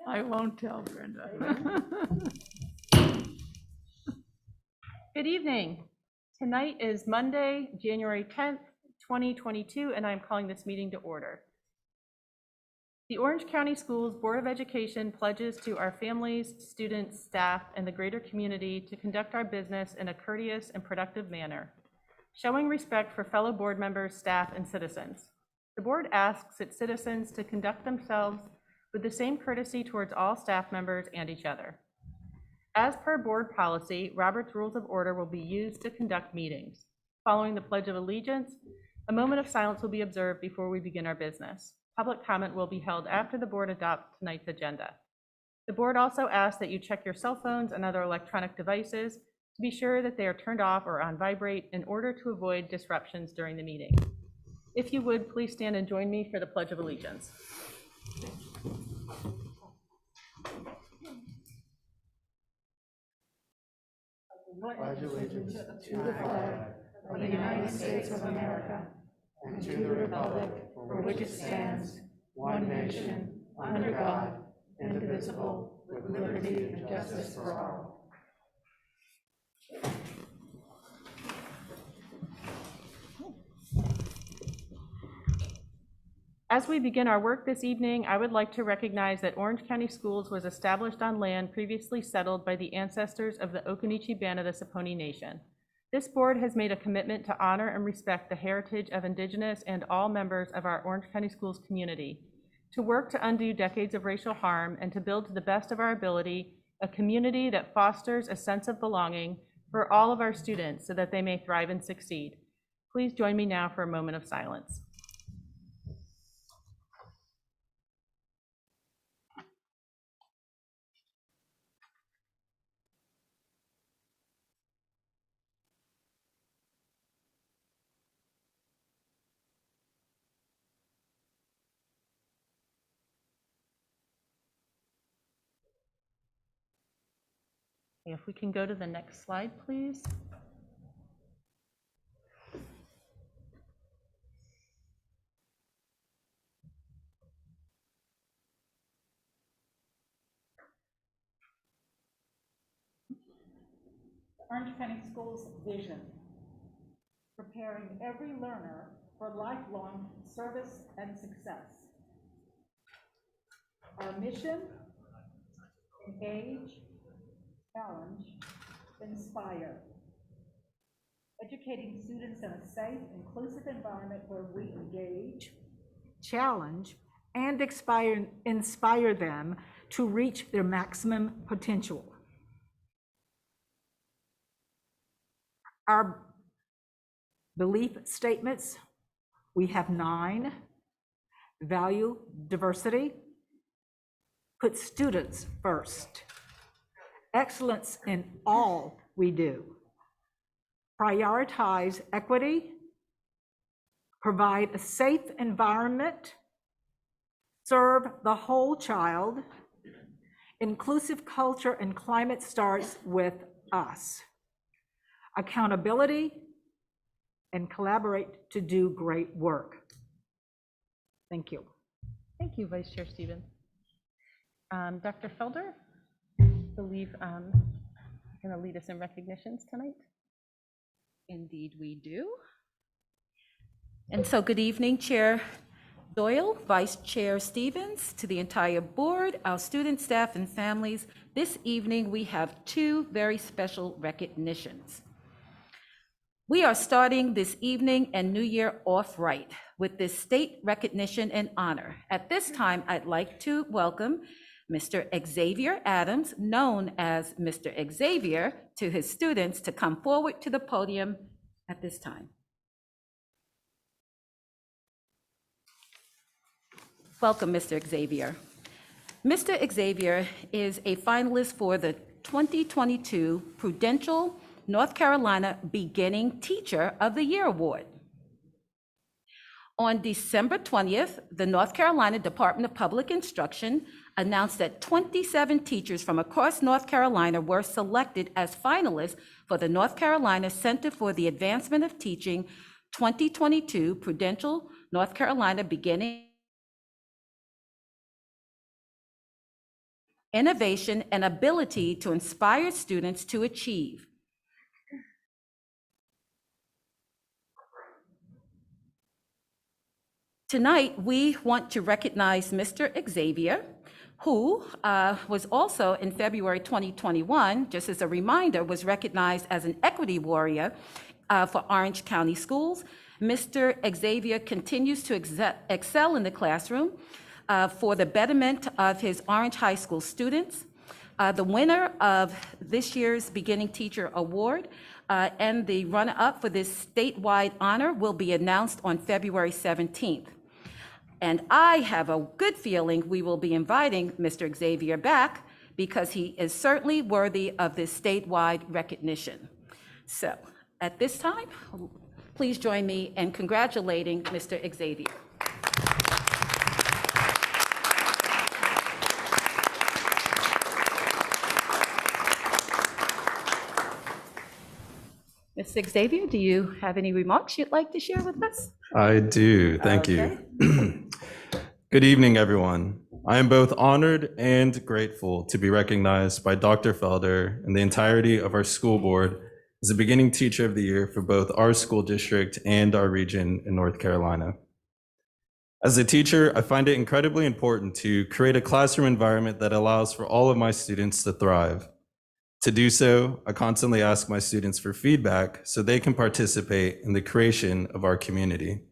I won't tell Brenda. Good evening. Tonight is Monday, January 10th, 2022, and I'm calling this meeting to order. The Orange County Schools Board of Education pledges to our families, students, staff, and the greater community to conduct our business in a courteous and productive manner, showing respect for fellow board members, staff, and citizens. The board asks its citizens to conduct themselves with the same courtesy towards all staff members and each other. As per board policy, Robert's Rules of Order will be used to conduct meetings. Following the Pledge of Allegiance, a moment of silence will be observed before we begin our business. Public comment will be held after the board adopts tonight's agenda. The board also asks that you check your cell phones and other electronic devices to be sure that they are turned off or on vibrate in order to avoid disruptions during the meeting. If you would, please stand and join me for the Pledge of Allegiance. Pledge allegiance to the flag of the United States of America and to the republic for which it stands, one nation, under God, indivisible, with liberty and justice for all. As we begin our work this evening, I would like to recognize that Orange County Schools was established on land previously settled by the ancestors of the Occaneechi Band of the Saponi Nation. This board has made a commitment to honor and respect the heritage of Indigenous and all members of our Orange County Schools community, to work to undo decades of racial harm, and to build to the best of our ability a community that fosters a sense of belonging for all of our students so that they may thrive and succeed. Please join me now for a moment of silence. If we can go to the next slide, please. Orange County Schools vision, preparing every learner for lifelong service and success. Our mission: engage, challenge, inspire. Educating students in a safe, inclusive environment where we engage, challenge, and inspire them to reach their maximum potential. Our belief statements, we have 9. Value diversity, put students first, excellence in all we do, prioritize equity, provide a safe environment, serve the whole child, inclusive culture and climate starts with us, accountability, and collaborate to do great work. Thank you. Thank you, Vice Chair Stevens. Dr. Felder, I believe you're going to lead us in recognitions tonight. Indeed we do. And so good evening, Chair Doyle, Vice Chair Stevens, to the entire board, our students, staff, and families. This evening we have 2 very special recognitions. We are starting this evening and New Year off right with this state recognition and honor. At this time, I'd like to welcome Mr. Xavier Adams, known as Mr. Xavier, to his students to come forward to the podium at this time. Welcome, Mr. Xavier. Mr. Xavier is a finalist for the 2022 Prudential North Carolina Beginning Teacher of the Year Award. On December 20th, the North Carolina Department of Public Instruction announced that 27 teachers from across North Carolina were selected as finalists for the North Carolina Center for the Advancement of Teaching 2022 Prudential North Carolina Beginning innovation, and ability to inspire students to achieve. Tonight, we want to recognize Mr. Xavier, who was also in February 2021, just as a reminder, was recognized as an equity warrior for Orange County Schools. Mr. Xavier continues to excel in the classroom for the betterment of his Orange High School students. The winner of this year's Beginning Teacher Award and the runner-up for this statewide honor will be announced on February 17th. And I have a good feeling we will be inviting Mr. Xavier back because he is certainly worthy of this statewide recognition. So at this time, please join me in congratulating Mr. Xavier. Mr. Xavier, do you have any remarks you'd like to share with us? I do, thank you. Good evening, everyone. I am both honored and grateful to be recognized by Dr. Felder and the entirety of our school board as the Beginning Teacher of the Year for both our school district and our region in North Carolina. As a teacher, I find it incredibly important to create a classroom environment that allows for all of my students to thrive. To do so, I constantly ask my students for feedback so they can participate in the creation of our community.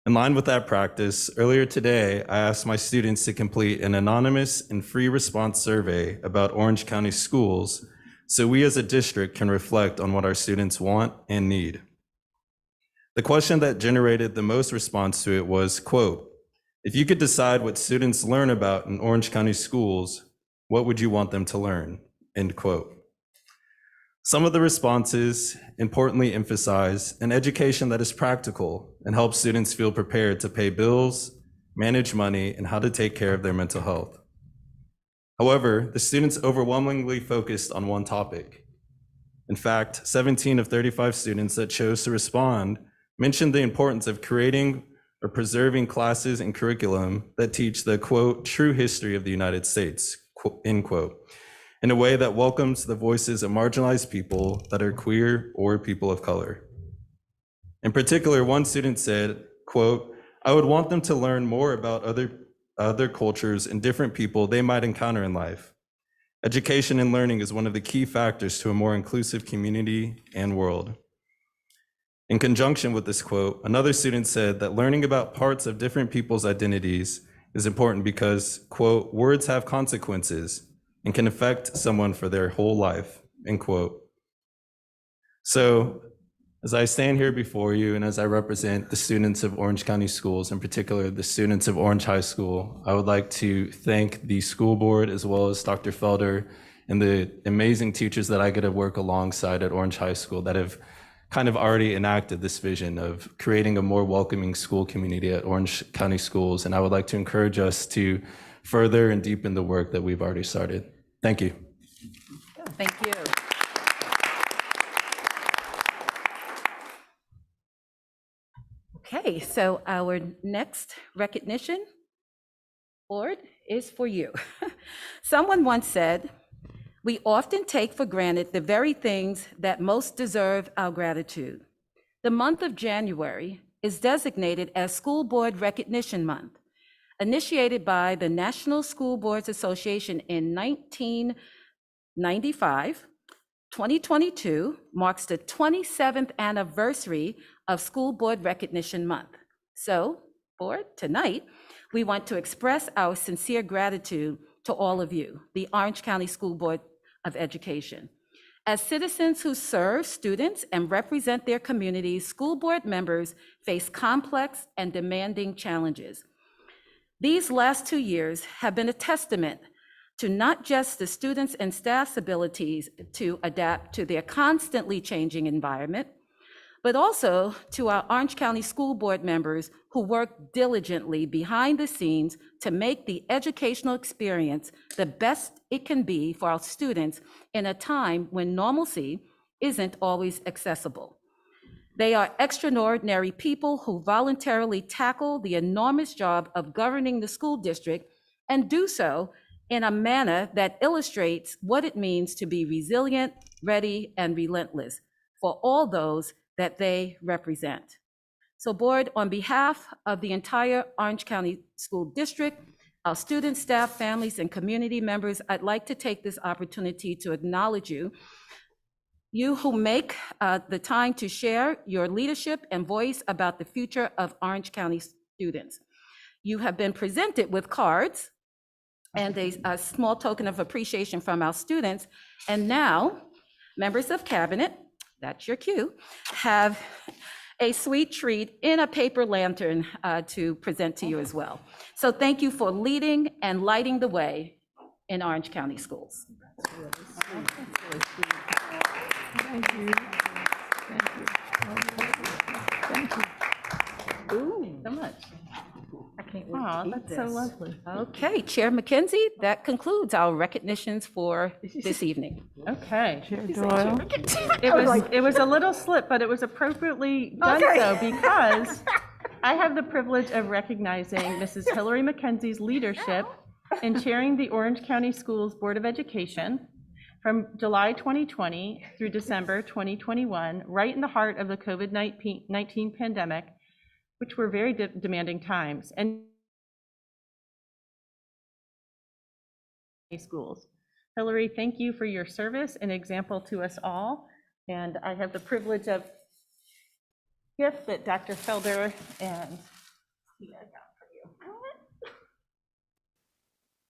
In line with that practice, earlier today, I asked my students to complete an anonymous and free response survey about Orange County schools so we as a district can reflect on what our students want and need. The question that generated the most response to it was, quote, "If you could decide what students learn about in Orange County schools, what would you want them to learn?" End quote. Some of the responses importantly emphasize an education that is practical and helps students feel prepared to pay bills, manage money, and how to take care of their mental health. However, the students overwhelmingly focused on one topic. In fact, 17 of 35 students that chose to respond mentioned the importance of creating or preserving classes and curriculum that teach the, quote, "true history of the United States," end quote, in a way that welcomes the voices of marginalized people that are queer or people of color. In particular, one student said, quote, "I would want them to learn more about other cultures and different people they might encounter in life. Education and learning is one of the key factors to a more inclusive community and world." In conjunction with this quote, another student said that learning about parts of different people's identities is important because, quote, "words have consequences and can affect someone for their whole life," end quote. So as I stand here before you and as I represent the students of Orange County Schools, in particular the students of Orange High School, I would like to thank the school board as well as Dr. Felder and the amazing teachers that I get to work alongside at Orange High School that have kind of already enacted this vision of creating a more welcoming school community at Orange County Schools. And I would like to encourage us to further and deepen the work that we've already started. Thank you. Thank you. Okay, so our next recognition award is for you. Someone once said, "We often take for granted the very things that most deserve our gratitude." The month of January is designated as School Board Recognition Month. Initiated by the National School Boards Association in 1995, 2022 marks the 27th anniversary of School Board Recognition Month. So, Board, tonight, we want to express our sincere gratitude to all of you, the Orange County School Board of Education. As citizens who serve students and represent their communities, school board members face complex and demanding challenges. These last 2 years have been a testament to not just the students' and staff's abilities to adapt to their constantly changing environment, but also to our Orange County School Board members who work diligently behind the scenes to make the educational experience the best it can be for our students in a time when normalcy isn't always accessible. They are extraordinary people who voluntarily tackle the enormous job of governing the school district and do so in a manner that illustrates what it means to be resilient, ready, and relentless for all those that they represent. So board, on behalf of the entire Orange County School District, our students, staff, families, and community members, I'd like to take this opportunity to acknowledge you who make the time to share your leadership and voice about the future of Orange County students. You have been presented with cards and a small token of appreciation from our students. And now, members of cabinet, that's your cue, have a sweet treat in a paper lantern to present to you as well. So thank you for leading and lighting the way in Orange County schools. Thank you. Thank you. Thank you. Ooh, so much. I can't wait Oh, to eat that's so this. lovely. Okay, Chair McKenzie, that concludes our recognitions for this evening. Okay. Chair Doyle. It was a little slip, but it was appropriately done so because I have the privilege of recognizing Mrs. Hillary McKenzie's leadership in chairing the Orange County Schools Board of Education from July 2020 through December 2021, right in the heart of the COVID-19 pandemic, which were very demanding times. And schools. Hillary, thank you for your service and example to us all. And I have the privilege of gift that Dr. Felder and I got for you.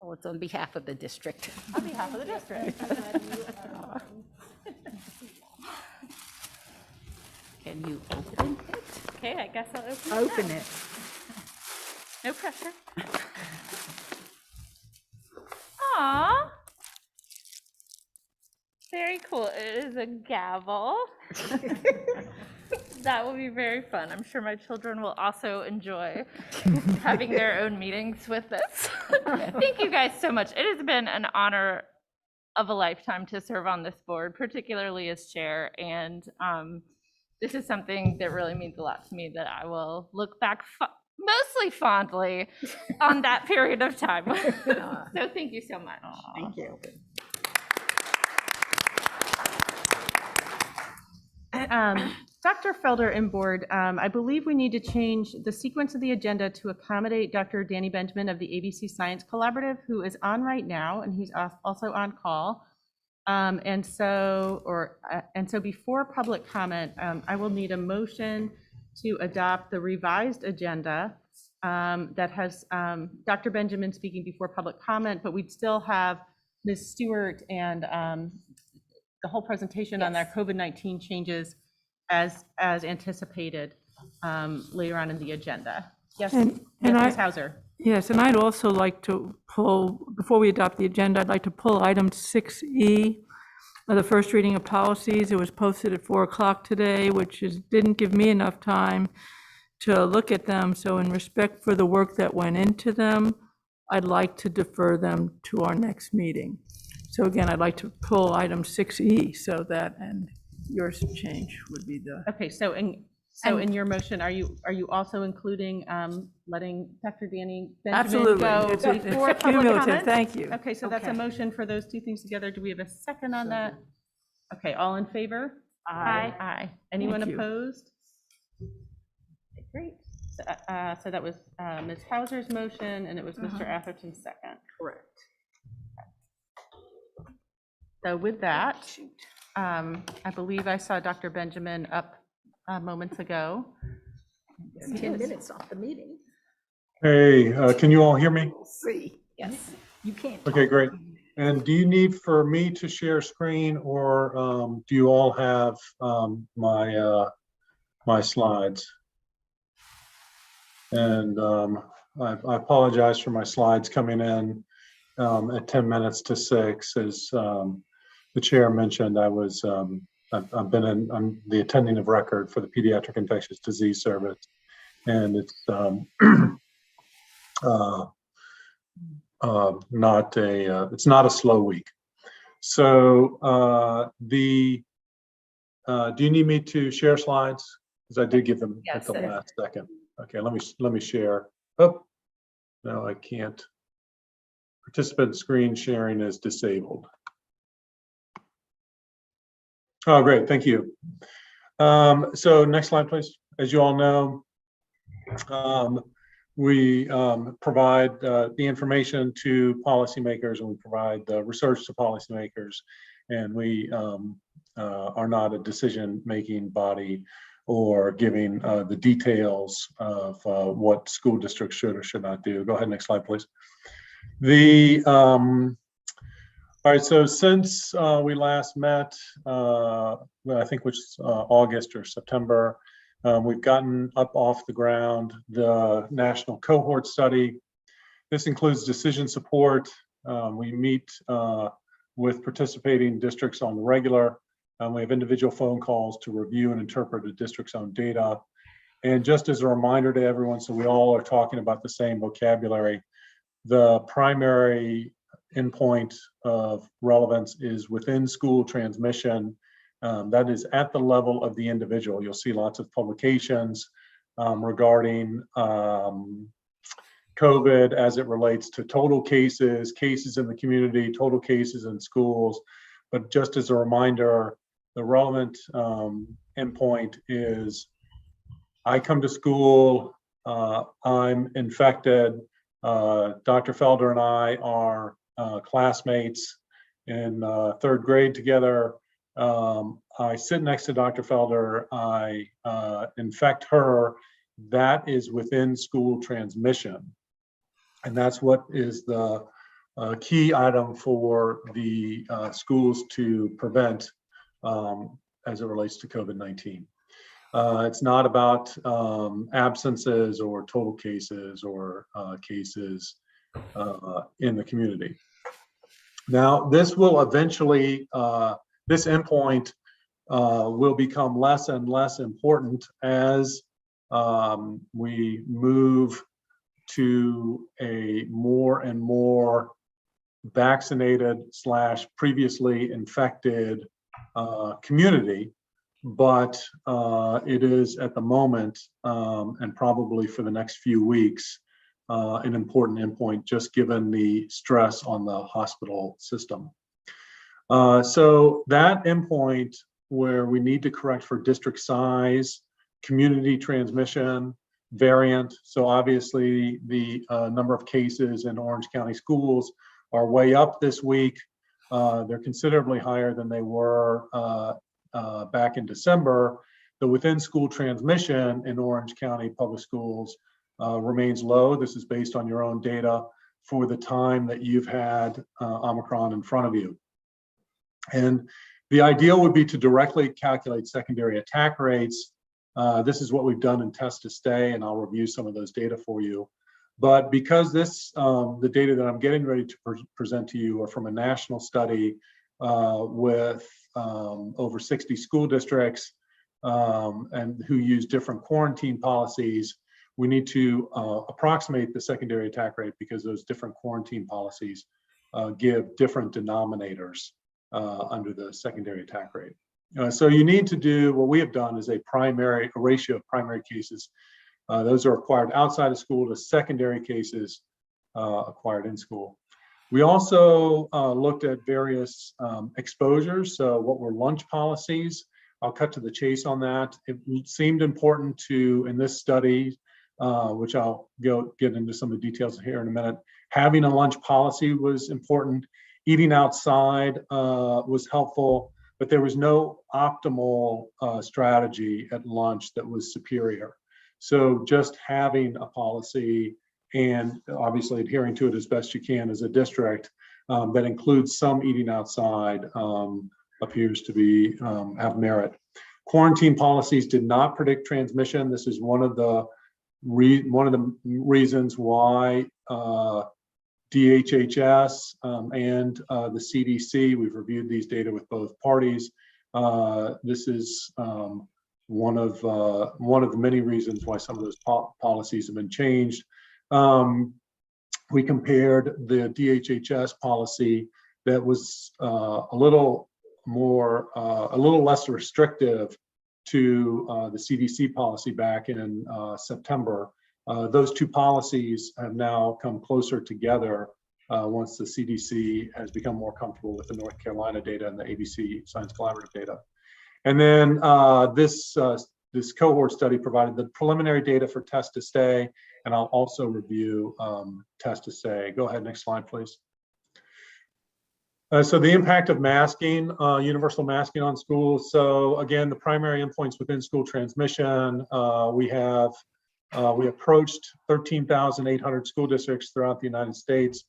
Oh, it's on behalf of the district. On behalf of the district. Can you open it? Okay, I guess I'll open it. Open it. No pressure. Aw. Very cool. It is a gavel. That will be very fun. I'm sure my children will also enjoy having their own meetings with this. Thank you guys so much. It has been an honor of a lifetime to serve on this board, particularly as chair. And this is something that really means a lot to me, that I will look back mostly fondly on that period of time. So thank you so much. Thank you. Dr. Felder and board, I believe we need to change the sequence of the agenda to accommodate Dr. Danny Benjamin of the ABC Science Collaborative, who is on right now, and he's also on call. And so before public comment, I will need a motion to adopt the revised agenda that has Dr. Benjamin speaking before public comment, but we'd still have Ms. Stewart and the whole presentation on their COVID-19 changes as anticipated later on in the agenda. Yes, Ms. Hauser. Yes, and I'd also like to pull, before we adopt the agenda, I'd like to pull item 6E, the first reading of policies. It was posted at 4 o'clock today, which didn't give me enough time to look at them. So in respect for the work that went into them, I'd like to defer them to our next meeting. So again, I'd like to pull item 6E, so that, and yours change would be the. Okay, so in your motion, are you also including letting Dr. Danny Benjamin Absolutely. go It's before public cumulative. comment? Thank you. Okay, so that's a motion for those two things together. Do we have a second on that? Okay, all in favor? Aye. Aye. Anyone Thank you. opposed? Okay, great. So that was Ms. Hauser's motion, and it was Mr. Atherton's second. Correct. So with that, I believe I saw Dr. Benjamin up moments ago. 10 minutes off the meeting. Hey, can you all hear me? We'll see. Yes. You can't. Okay, great. And do you need for me to share screen, or do you all have my slides? And I apologize for my slides coming in at 10 minutes to 6. As the chair mentioned, I'm the attending of record for the Pediatric Infectious Disease Service, and it's it's not a slow week. So do you need me to share slides? Because I did give them at the last second. Okay, let me share. Oh, no, I can't. participant screen sharing is disabled. Oh, great, thank you. So next slide, please. As you all know, we provide the information to policymakers, and we provide the research to policymakers, and we are not a decision-making body or giving the details of what school districts should or should not do. Go ahead, next slide, please. All right, so since we last met, I think which is August or September, we've gotten up off the ground the national cohort study. This includes decision support. We meet with participating districts on the regular. We have individual phone calls to review and interpret the district's own data. And just as a reminder to everyone, so we all are talking about the same vocabulary, the primary endpoint of relevance is within school transmission. That is at the level of the individual. You'll see lots of publications regarding COVID as it relates to total cases, cases in the community, total cases in schools. But just as a reminder, the relevant endpoint is I come to school, I'm infected, Dr. Felder and I are classmates in third grade together. I sit next to Dr. Felder, I infect her. That is within school transmission. And that's what is the key item for the schools to prevent as it relates to COVID-19. It's not about absences or total cases or cases in the community. Now, this will eventually, this endpoint will become less and less important as we move to a more and more vaccinated / previously infected community. But it is at the moment, and probably for the next few weeks, an important endpoint, just given the stress on the hospital system. So that endpoint where we need to correct for district size, community transmission, variant. So obviously the number of cases in Orange County schools are way up this week. They're considerably higher than they were back in December. The within school transmission in Orange County public schools remains low. This is based on your own data for the time that you've had Omicron in front of you. And the ideal would be to directly calculate secondary attack rates. This is what we've done in Test to Stay, and I'll review some of those data for you. But because this, the data that I'm getting ready to present to you are from a national study with over 60 school districts and who use different quarantine policies, we need to approximate the secondary attack rate because those different quarantine policies give different denominators under the secondary attack rate. So you need to do, what we have done is a ratio of primary cases. Those are acquired outside of school to secondary cases acquired in school. We also looked at various exposures. So what were lunch policies? I'll cut to the chase on that. It seemed important to, in this study, which I'll get into some of the details here in a minute, having a lunch policy was important. Eating outside was helpful, but there was no optimal strategy at lunch that was superior. So just having a policy and obviously adhering to it as best you can as a district that includes some eating outside appears to be have merit. Quarantine policies did not predict transmission. This is one of the reasons why DHHS and the CDC, we've reviewed these data with both parties. This is one of the many reasons why some of those policies have been changed. We compared the DHHS policy that was a little less restrictive to the CDC policy back in September. Those two policies have now come closer together once the CDC has become more comfortable with the North Carolina data and the ABC Science Collaborative data. And then this cohort study provided the preliminary data for test to stay, and I'll also review test to stay. Go ahead, next slide, please. So the impact of masking, universal masking on schools. So again, the primary endpoints within school transmission, we approached 13,800 school districts throughout the United States.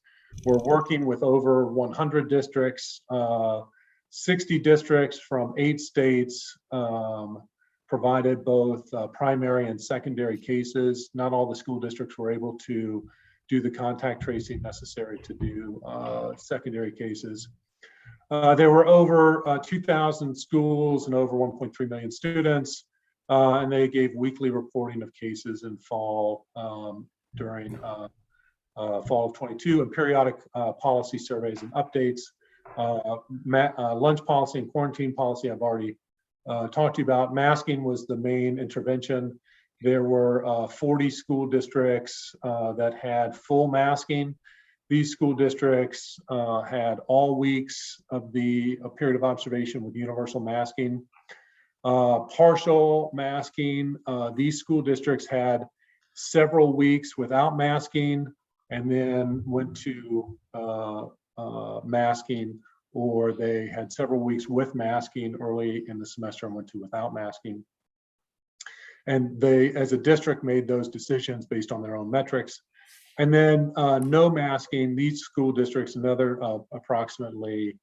We're working with over 100 districts, 60 districts from 8 states, provided both primary and secondary cases. Not all the school districts were able to do the contact tracing necessary to do secondary cases. There were over 2,000 schools and over 1.3 million students, and they gave weekly reporting of cases in fall during fall of 22, and periodic policy surveys and updates. Lunch policy and quarantine policy I've already talked to you about. Masking was the main intervention. There were 40 school districts that had full masking. These school districts had all weeks of the period of observation with universal masking. Partial masking, these school districts had several weeks without masking and then went to masking, or they had several weeks with masking early in the semester and went to without masking. And they, as a district, made those decisions based on their own metrics. And then no masking, these school districts, another approximately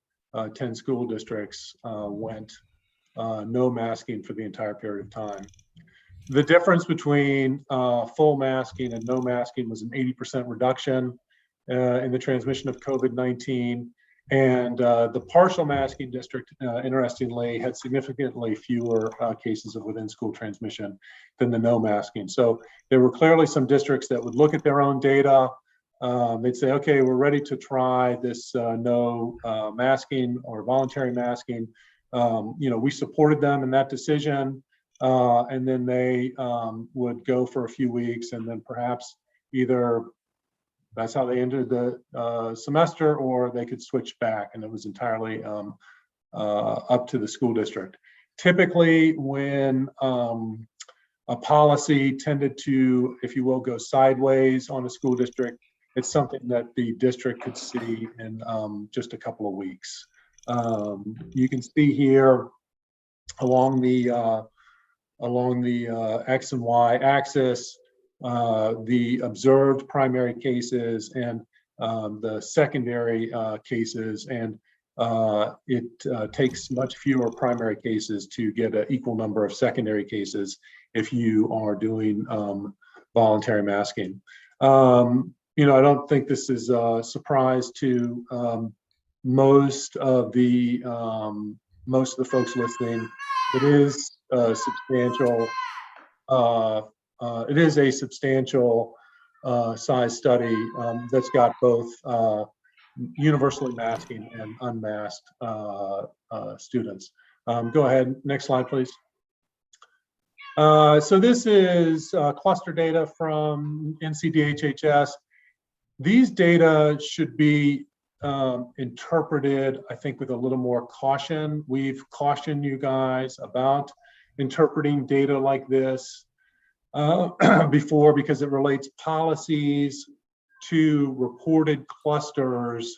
10 school districts went no masking for the entire period of time. The difference between full masking and no masking was an 80% reduction in the transmission of COVID-19. And the partial masking district, interestingly, had significantly fewer cases of within school transmission than the no masking. So there were clearly some districts that would look at their own data. They'd say, okay, we're ready to try this no masking or voluntary masking. We supported them in that decision. And then they would go for a few weeks, and then perhaps either that's how they ended the semester, or they could switch back, and it was entirely up to the school district. Typically, when a policy tended to, if you will, go sideways on a school district, it's something that the district could see in just a couple of weeks. You can see here along the X and Y axis, the observed primary cases and the secondary cases, and it takes much fewer primary cases to get an equal number of secondary cases if you are doing voluntary masking. I don't think this is a surprise to most of the folks listening. It is substantial. It is a substantial size study that's got both universally masking and unmasked students. Go ahead, next slide, please. So this is cluster data from NCDHHS. These data should be interpreted, I think, with a little more caution. We've cautioned you guys about interpreting data like this before, because it relates policies to reported clusters,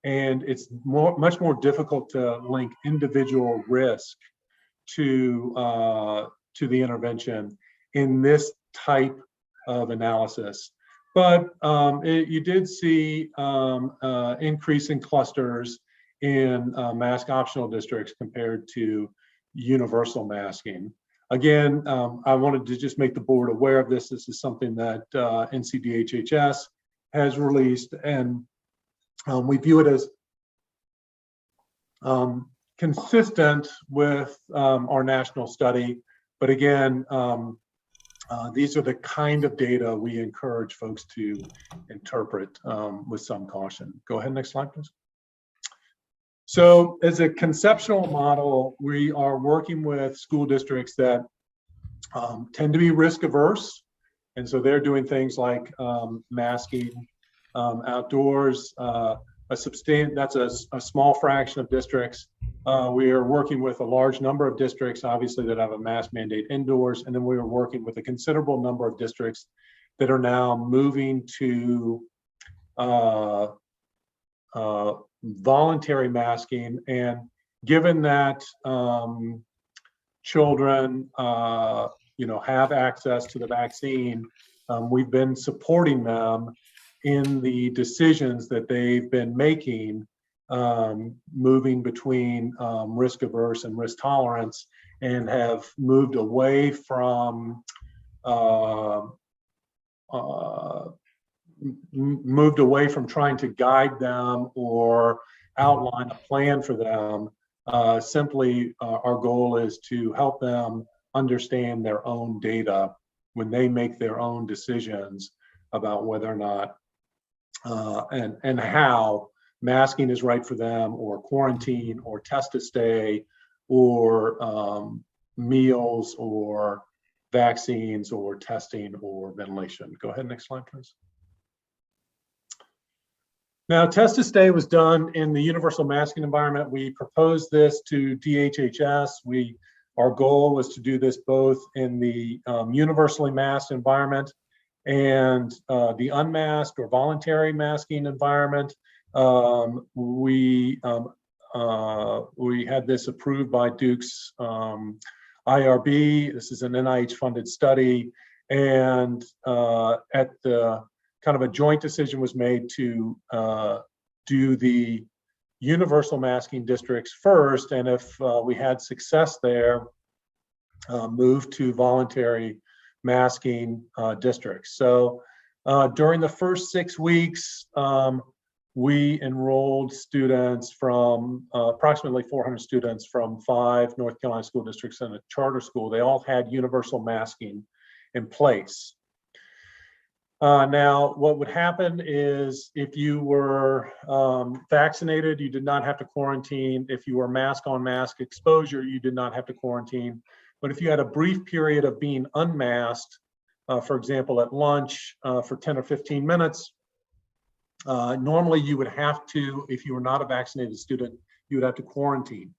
and it's much more difficult to link individual risk to the intervention in this type of analysis. But you did see increase in clusters in mask optional districts compared to universal masking. Again, I wanted to just make the board aware of this. This is something that NCDHHS has released, and we view it as consistent with our national study. But again, these are the kind of data we encourage folks to interpret with some caution. Go ahead, next slide, please. So as a conceptual model, we are working with school districts that tend to be risk averse. And so they're doing things like masking outdoors. That's a small fraction of districts. We are working with a large number of districts, obviously, that have a mask mandate indoors, and then we are working with a considerable number of districts that are now moving to voluntary masking. And given that children, have access to the vaccine, we've been supporting them in the decisions that they've been making, moving between risk averse and risk tolerance, and have moved away from trying to guide them or outline a plan for them. Simply, our goal is to help them understand their own data when they make their own decisions about whether or not and how masking is right for them, or quarantine, or test to stay, or meals, or vaccines, or testing, or ventilation. Go ahead, next slide, please. Now, test to stay was done in the universal masking environment. We proposed this to DHHS. Our goal was to do this both in the universally masked environment and the unmasked or voluntary masking environment. We had this approved by Duke's IRB. This is an NIH-funded study, and at the kind of a joint decision was made to do the universal masking districts first, and if we had success there, move to voluntary masking districts. So during the first 6 weeks, we enrolled students from approximately 400 students from 5 North Carolina school districts and a charter school. They all had universal masking in place. Now, what would happen is if you were vaccinated, you did not have to quarantine. If you were mask on mask exposure, you did not have to quarantine. But if you had a brief period of being unmasked, for example, at lunch for 10 or 15 minutes, normally you would have to, if you were not a vaccinated student, you would have to quarantine.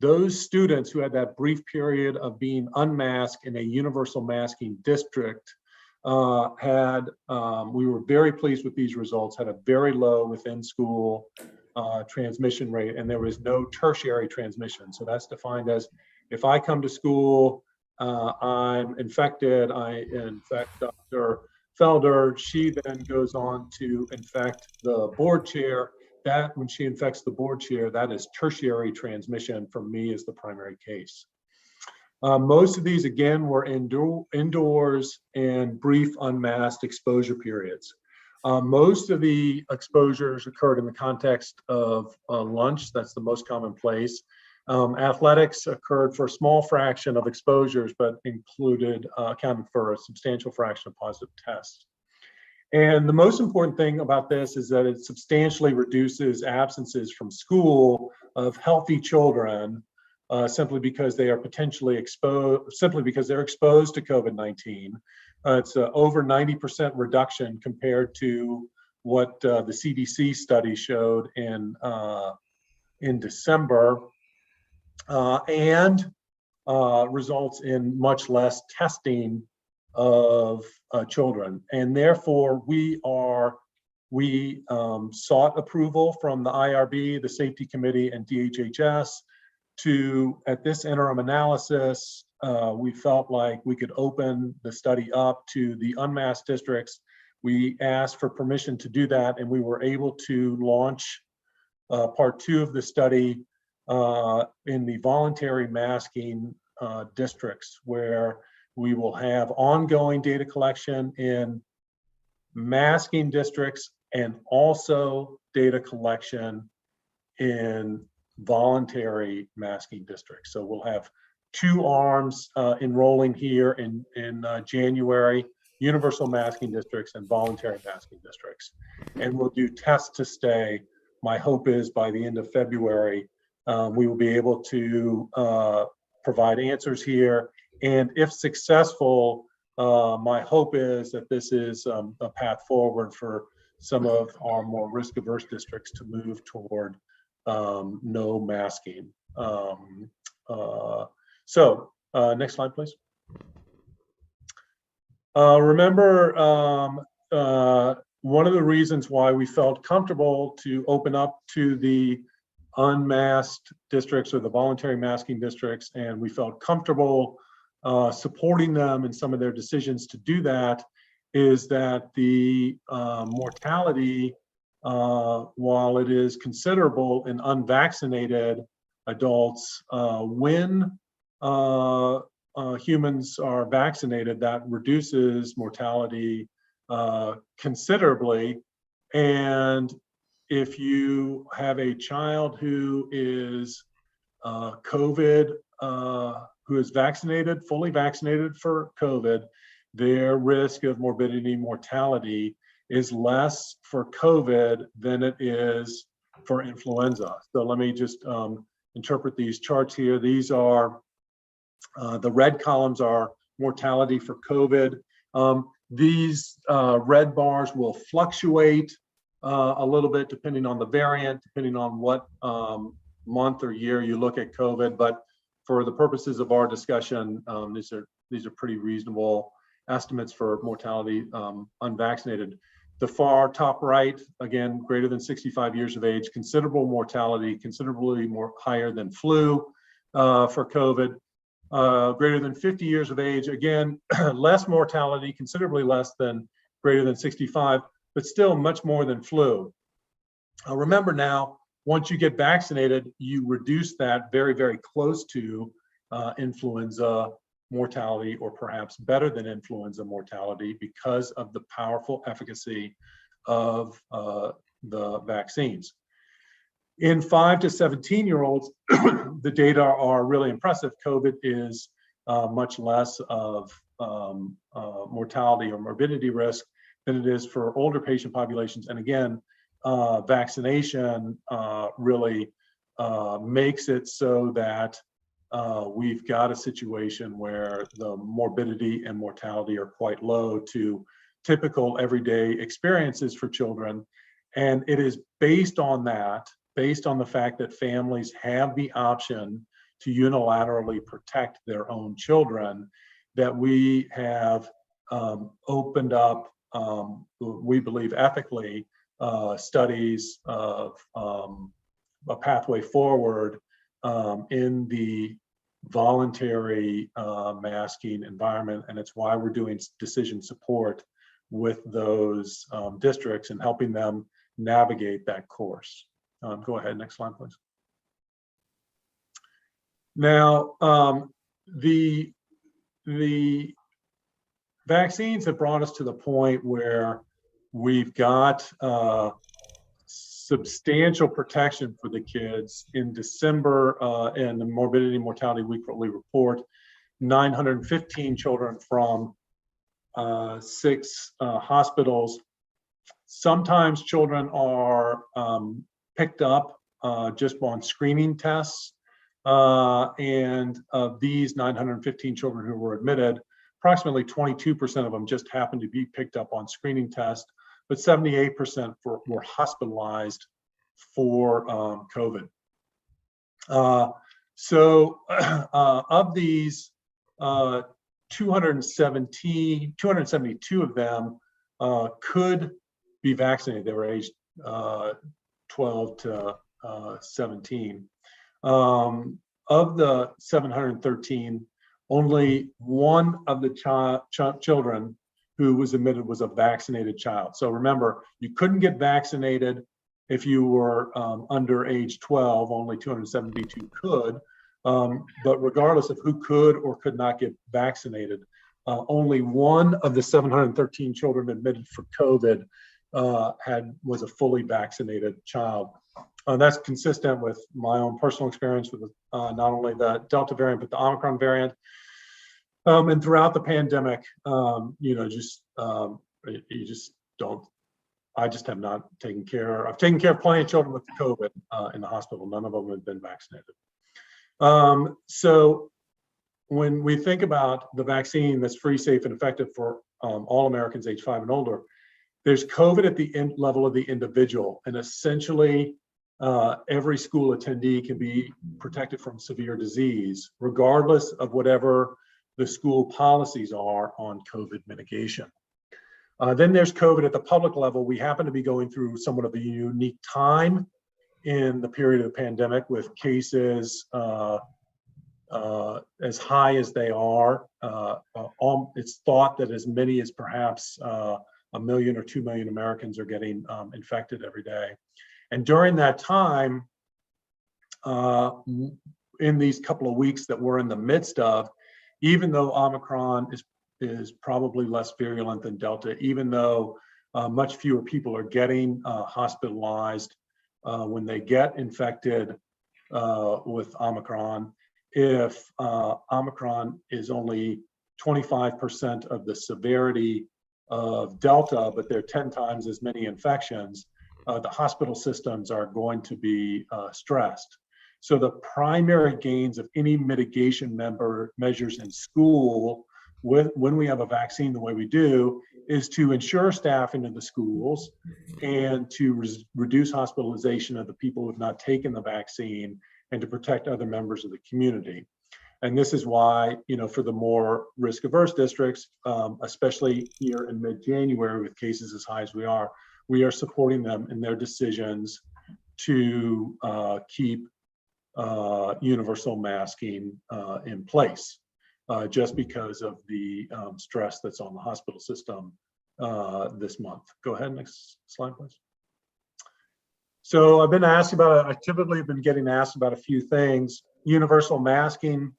Those students who had that brief period of being unmasked in a universal masking district we were very pleased with these results, had a very low within school transmission rate, and there was no tertiary transmission. So that's defined as, if I come to school, I'm infected, I infect Dr. Felder, she then goes on to infect the board chair. That, when she infects the board chair, that is tertiary transmission from me as the primary case. Most of these, again, were indoors and brief unmasked exposure periods. Most of the exposures occurred in the context of lunch. That's the most common place. Athletics occurred for a small fraction of exposures, but accounted for a substantial fraction of positive tests. And the most important thing about this is that it substantially reduces absences from school of healthy children, simply because they are potentially exposed, simply because they're exposed to COVID-19. It's over 90% reduction compared to what the CDC study showed in December, and results in much less testing of children. And therefore, we sought approval from the IRB, the Safety Committee, and DHHS to, at this interim analysis, we felt like we could open the study up to the unmasked districts. We asked for permission to do that, and we were able to launch part 2 of the study in the voluntary masking districts, where we will have ongoing data collection in masking districts and also data collection in voluntary masking districts. So we'll have 2 arms enrolling here in January, universal masking districts and voluntary masking districts. And we'll do test to stay. My hope is by the end of February, we will be able to provide answers here. And if successful, my hope is that this is a path forward for some of our more risk-averse districts to move toward no masking. Next slide, please. Remember, one of the reasons why we felt comfortable to open up to the unmasked districts or the voluntary masking districts, and we felt comfortable supporting them in some of their decisions to do that, is that the mortality, while it is considerable in unvaccinated adults, when humans are vaccinated, that reduces mortality considerably. And if you have a child who is COVID, who is vaccinated, fully vaccinated for COVID, their risk of morbidity and mortality is less for COVID than it is for influenza. So let me just interpret these charts here. These are, the red columns are mortality for COVID. These red bars will fluctuate a little bit depending on the variant, depending on what month or year you look at COVID. But for the purposes of our discussion, these are pretty reasonable estimates for mortality unvaccinated. The far top right, again, greater than 65 years of age, considerable mortality, considerably more higher than flu for COVID. Greater than 50 years of age, again, less mortality, considerably less than greater than 65, but still much more than flu. Remember now, once you get vaccinated, you reduce that very, very close to influenza mortality, or perhaps better than influenza mortality, because of the powerful efficacy of the vaccines. In 5 to 17-year-olds, the data are really impressive. COVID is much less of mortality or morbidity risk than it is for older patient populations. And again, vaccination really makes it so that we've got a situation where the morbidity and mortality are quite low to typical everyday experiences for children. And it is based on that, based on the fact that families have the option to unilaterally protect their own children, that we have opened up, we believe ethically, studies of a pathway forward in the voluntary masking environment. And it's why we're doing decision support with those districts and helping them navigate that course. Go ahead, next slide, please. Now, the vaccines have brought us to the point where we've got substantial protection for the kids. In December, in the Morbidity and Mortality Weekly Report, 915 children from 6 hospitals. Sometimes children are picked up just on screening tests. And of these 915 children who were admitted, approximately 22% of them just happened to be picked up on screening tests, but 78% were hospitalized for COVID. So of these, 272 of them could be vaccinated. They were aged 12 to 17. Of the 713, only one of the children who was admitted was a vaccinated child. So remember, you couldn't get vaccinated if you were under age 12, only 272 could. But regardless of who could or could not get vaccinated, only one of the 713 children admitted for COVID was a fully vaccinated child. That's consistent with my own personal experience with not only the Delta variant, but the Omicron variant. And throughout the pandemic, you just don't, I just have not taken care. I've taken care of plenty of children with COVID in the hospital. None of them have been vaccinated. So when we think about the vaccine that's free, safe, and effective for all Americans age 5 and older, There's COVID at the level of the individual, and essentially every school attendee can be protected from severe disease, regardless of whatever the school policies are on COVID mitigation. Then there's COVID at the public level. We happen to be going through somewhat of a unique time in the period of the pandemic with cases as high as they are. It's thought that as many as perhaps 1 million or 2 million Americans are getting infected every day. And during that time, in these couple of weeks that we're in the midst of, even though Omicron is probably less virulent than Delta, even though much fewer people are getting hospitalized when they get infected with Omicron, if Omicron is only 25% of the severity of Delta, but there are 10 times as many infections, the hospital systems are going to be stressed. So the primary gains of any mitigation measures in school when we have a vaccine the way we do is to ensure staffing of the schools and to reduce hospitalization of the people who have not taken the vaccine and to protect other members of the community. And this is why, for the more risk-averse districts, especially here in mid-January with cases as high as we are supporting them in their decisions to keep universal masking in place, just because of the stress that's on the hospital system this month. Go ahead, next slide, please. So I've been asked about, I typically have been getting asked about a few things. Universal masking,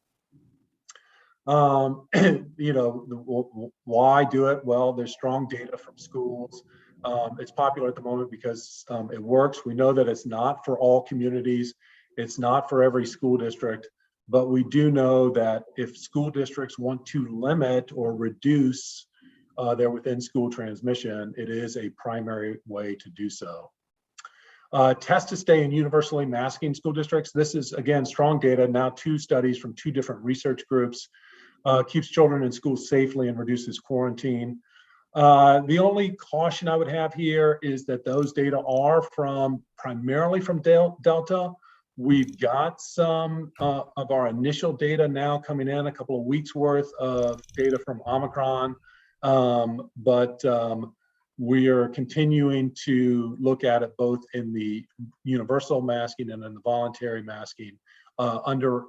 why do it? Well, there's strong data from schools. It's popular at the moment because it works. We know that it's not for all communities. It's not for every school district, but we do know that if school districts want to limit or reduce their within school transmission, it is a primary way to do so. Test to stay in universally masking school districts. This is, again, strong data, now 2 studies from 2 different research groups. Keeps children in school safely and reduces quarantine. The only caution I would have here is that those data are primarily from Delta. We've got some of our initial data now coming in, a couple of weeks worth of data from Omicron, but we are continuing to look at it both in the universal masking and in the voluntary masking under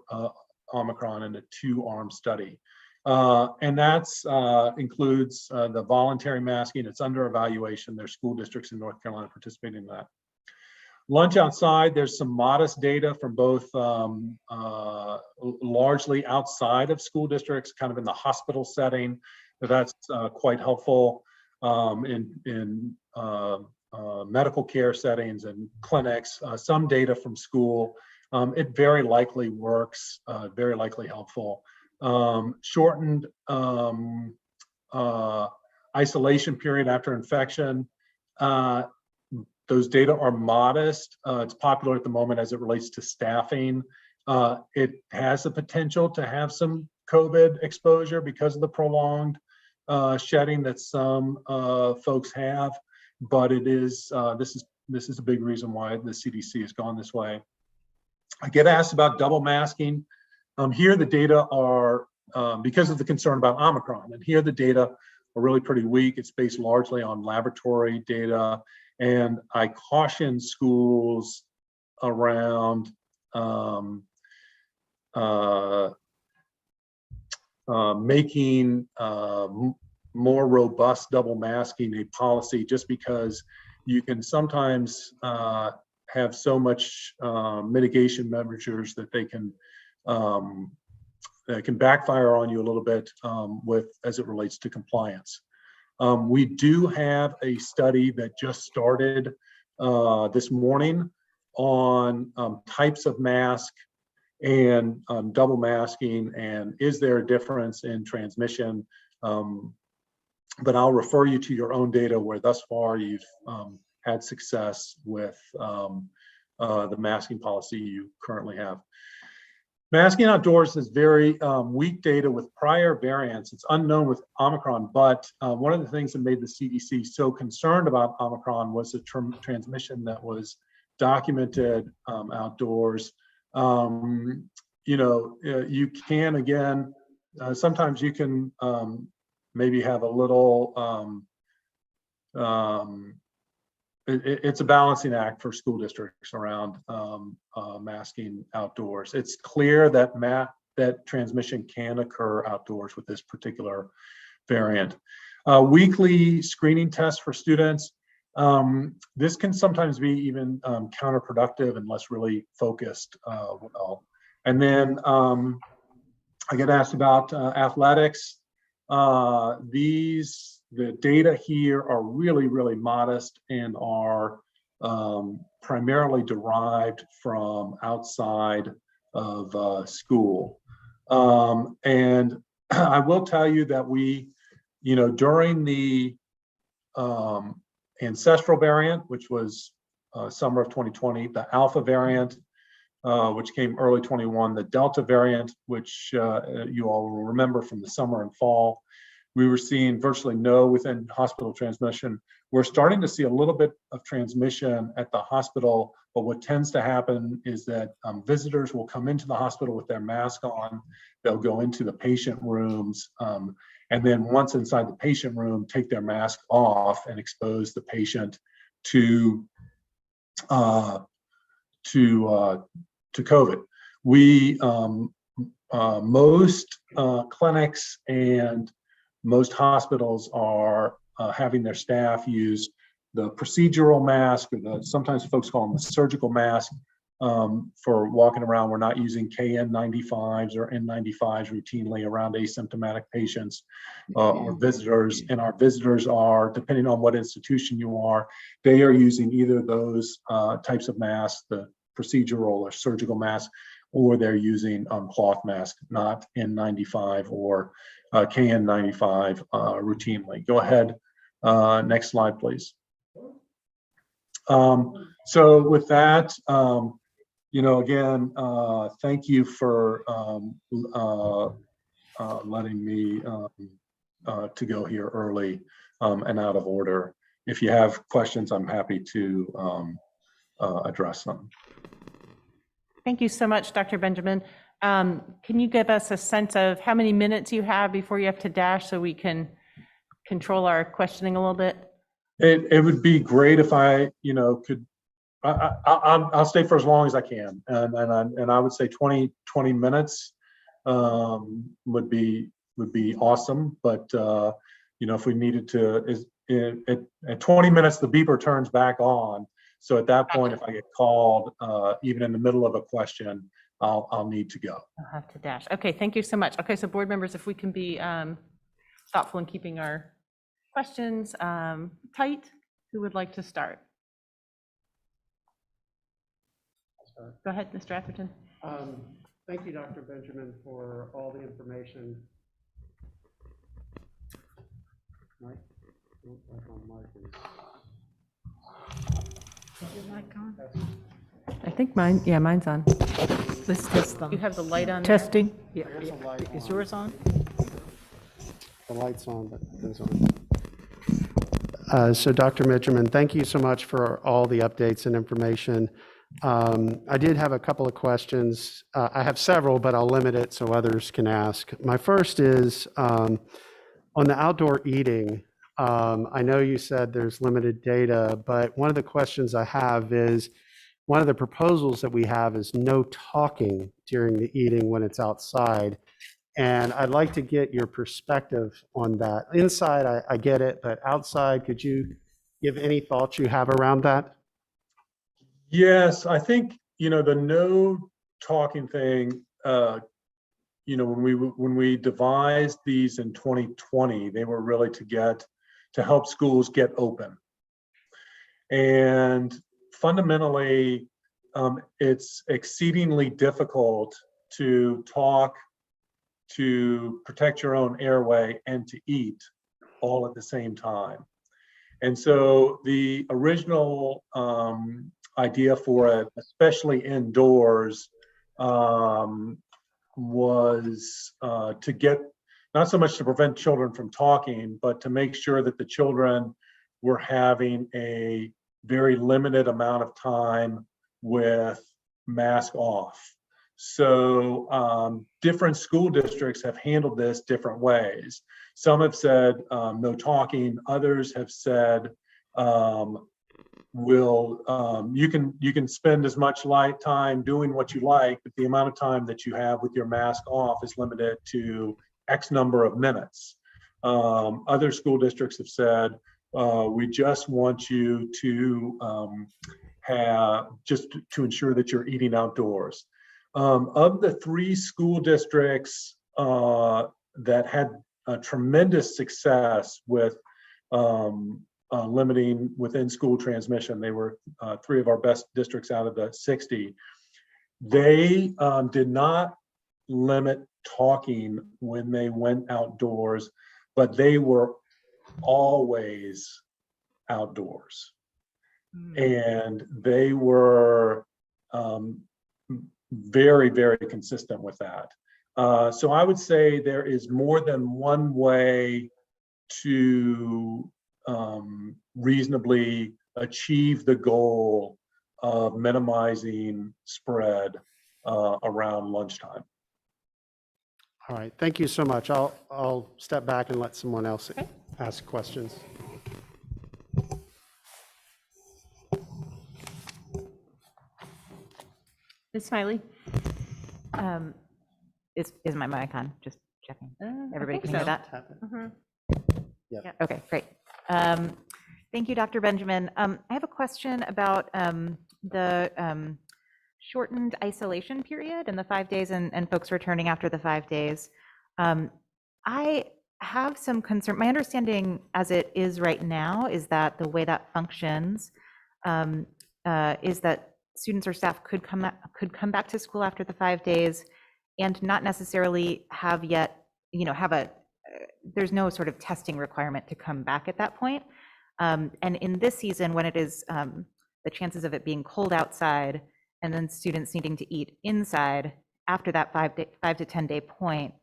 Omicron in a 2-arm study. And that's includes the voluntary masking. It's under evaluation. There's school districts in North Carolina participating in that. Lunch outside, there's some modest data from both largely outside of school districts, kind of in the hospital setting. That's quite helpful in medical care settings and clinics. Some data from school. It very likely works, very likely helpful. Shortened isolation period after infection. Those data are modest. It's popular at the moment as it relates to staffing. It has the potential to have some COVID exposure because of the prolonged shedding that some folks have, but it is this is a big reason why the CDC has gone this way. I get asked about double masking. Here the data are, because of the concern about Omicron, and here the data are really pretty weak. It's based largely on laboratory data, and I caution schools around making more robust double masking a policy, just because you can sometimes have so much mitigation measures that they can backfire on you a little bit as it relates to compliance. We do have a study that just started this morning on types of mask and double masking, and is there a difference in transmission? But I'll refer you to your own data where thus far you've had success with the masking policy you currently have. Masking outdoors is very weak data with prior variants. It's unknown with Omicron, but one of the things that made the CDC so concerned about Omicron was the transmission that was documented outdoors. You can, again, sometimes you can maybe have a little, it's a balancing act for school districts around masking outdoors. It's clear that that transmission can occur outdoors with this particular variant. Weekly screening tests for students. This can sometimes be even counterproductive unless really focused well. And then I get asked about athletics. The data here are really, really modest and are primarily derived from outside of school. And I will tell you that we, during the ancestral variant, which was summer of 2020, the Alpha variant, which came early 21, the Delta variant, which you all will remember from the summer and fall, we were seeing virtually no within hospital transmission. We're starting to see a little bit of transmission at the hospital, but what tends to happen is that visitors will come into the hospital with their mask on. They'll go into the patient rooms, and then once inside the patient room, take their mask off and expose the patient to COVID. Most clinics and most hospitals are having their staff use the procedural mask, or sometimes folks call them the surgical mask, for walking around. We're not using KN95s or N95s routinely around asymptomatic patients or visitors. And our visitors are, depending on what institution you are, they are using either those types of masks, the procedural or surgical mask, or they're using cloth mask, not N95 or KN95 routinely. Go ahead. Next slide, please. So with that, again, thank you for letting me to go here early and out of order. If you have questions, I'm happy to address them. Thank you so much, Dr. Benjamin. Can you give us a sense of how many minutes you have before you have to dash so we can control our questioning a little bit? It would be great if I, could. I'll stay for as long as I can, and I would say 20 minutes would be awesome. But if we needed to, at 20 minutes the beeper turns back on. So at that point, if I get called, even in the middle of a question, I'll need to go. I'll have to dash. Okay, thank you so much. Okay, so board members, if we can be thoughtful in keeping our questions tight, who would like to start? Go ahead, Mr. Atherton. Thank you, Dr. Benjamin, for all the information. Mike? Is your mic on? I think mine's on. Let's test them. You have the light on there? Testing? Yeah. There's a light Is on. yours on? The light's on, but it's on. So Dr. Benjamin, thank you so much for all the updates and information. I did have a couple of questions. I have several, but I'll limit it so others can ask. My first is on the outdoor eating. I know you said there's limited data, but one of the questions I have is, one of the proposals that we have is no talking during the eating when it's outside. And I'd like to get your perspective on that. Inside, I get it, but outside, could you give any thoughts you have around that? Yes, I think, the no talking thing, when we devised these in 2020, they were really to help schools get open. And fundamentally, it's exceedingly difficult to talk, to protect your own airway, and to eat all at the same time. And so the original idea for it, especially indoors, was to get, not so much to prevent children from talking, but to make sure that the children were having a very limited amount of time with mask off. So different school districts have handled this different ways. Some have said no talking. Others have said you can spend as much light time doing what you like, but the amount of time that you have with your mask off is limited to X number of minutes. Other school districts have said we just want you to just to ensure that you're eating outdoors. Of the 3 school districts that had tremendous success with limiting within school transmission, they were 3 of our best districts out of the 60. They did not limit talking when they went outdoors, but they were always outdoors. And they were very, very consistent with that. So I would say there is more than one way to reasonably achieve the goal of minimizing spread around lunchtime. All right, thank you so much. I'll step back and let someone else ask questions. Ms. Smiley? Is my mic on? Just checking. Everybody I think can hear so. that? Yep. Yeah, okay, great. Thank you, Dr. Benjamin. I have a question about the shortened isolation period and the 5 days and folks returning after the 5 days. I have some concern. My understanding as it is right now is that the way that functions is that students or staff could come back to school after the 5 days and not necessarily have yet, there's no sort of testing requirement to come back at that point. And in this season, when it is the chances of it being cold outside and then students needing to eat inside after that 5 to 10 day point,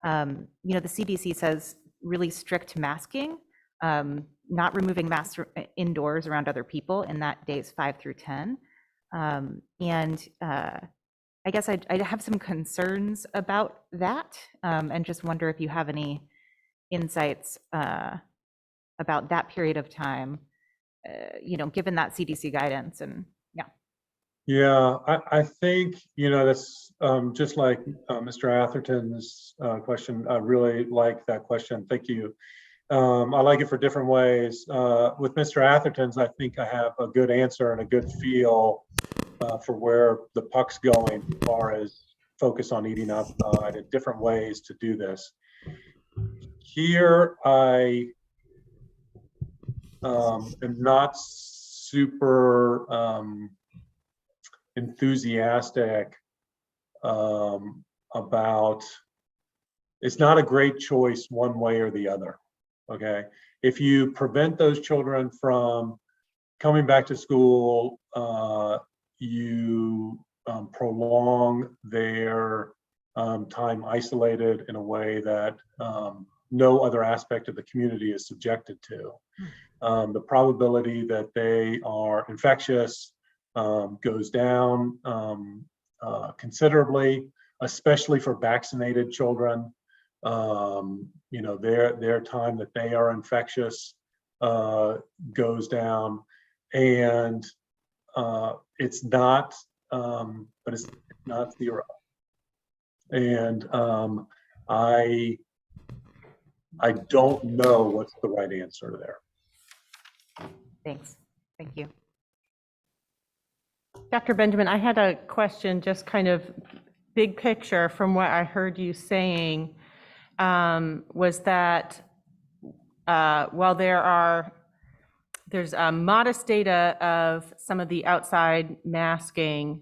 the CDC says really strict masking, not removing masks indoors around other people in that days 5 through 10. I guess I have some concerns about that, and just wonder if you have any insights about that period of time, given that CDC guidance. And Yeah, I think, that's just like Mr. Atherton's question. I really like that question. Thank you. I like it for different ways. With Mr. Atherton's, I think I have a good answer and a good feel for where the puck's going as far as focus on eating outside and different ways to do this. Here, I am not super enthusiastic about, it's not a great choice one way or the other. Okay, if you prevent those children from coming back to school, you prolong their time isolated in a way that no other aspect of the community is subjected to. The probability that they are infectious goes down considerably, especially for vaccinated children. Their time that they are infectious goes down, and it's not, but it's not zero. And I don't know what's the right answer there. thanks. Thank you. Dr. Benjamin, I had a question, just kind of big picture from what I heard you saying, was that while there's modest data of some of the outside masking,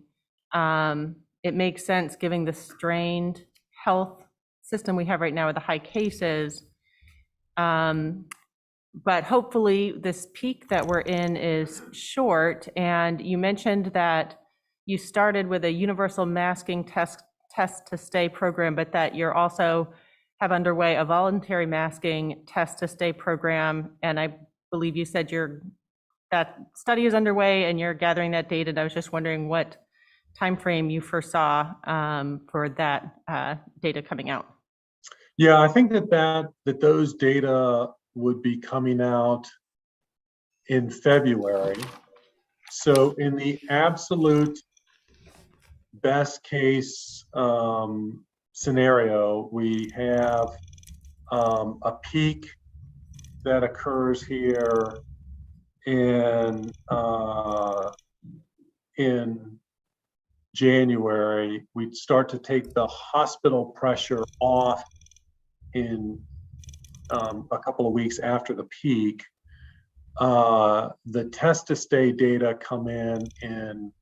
it makes sense given the strained health system we have right now with the high cases. But hopefully this peak that we're in is short. And you mentioned that you started with a universal masking Test to Stay program, but that you're also have underway a voluntary masking Test to Stay program. And I believe you said that study is underway and you're gathering that data. And I was just wondering what timeframe you foresaw for that data coming out. Yeah, I think that those data would be coming out in February. So in the absolute best case scenario, we have a peak that occurs here in January. We'd start to take the hospital pressure off in a couple of weeks after the peak. The Test to Stay data come in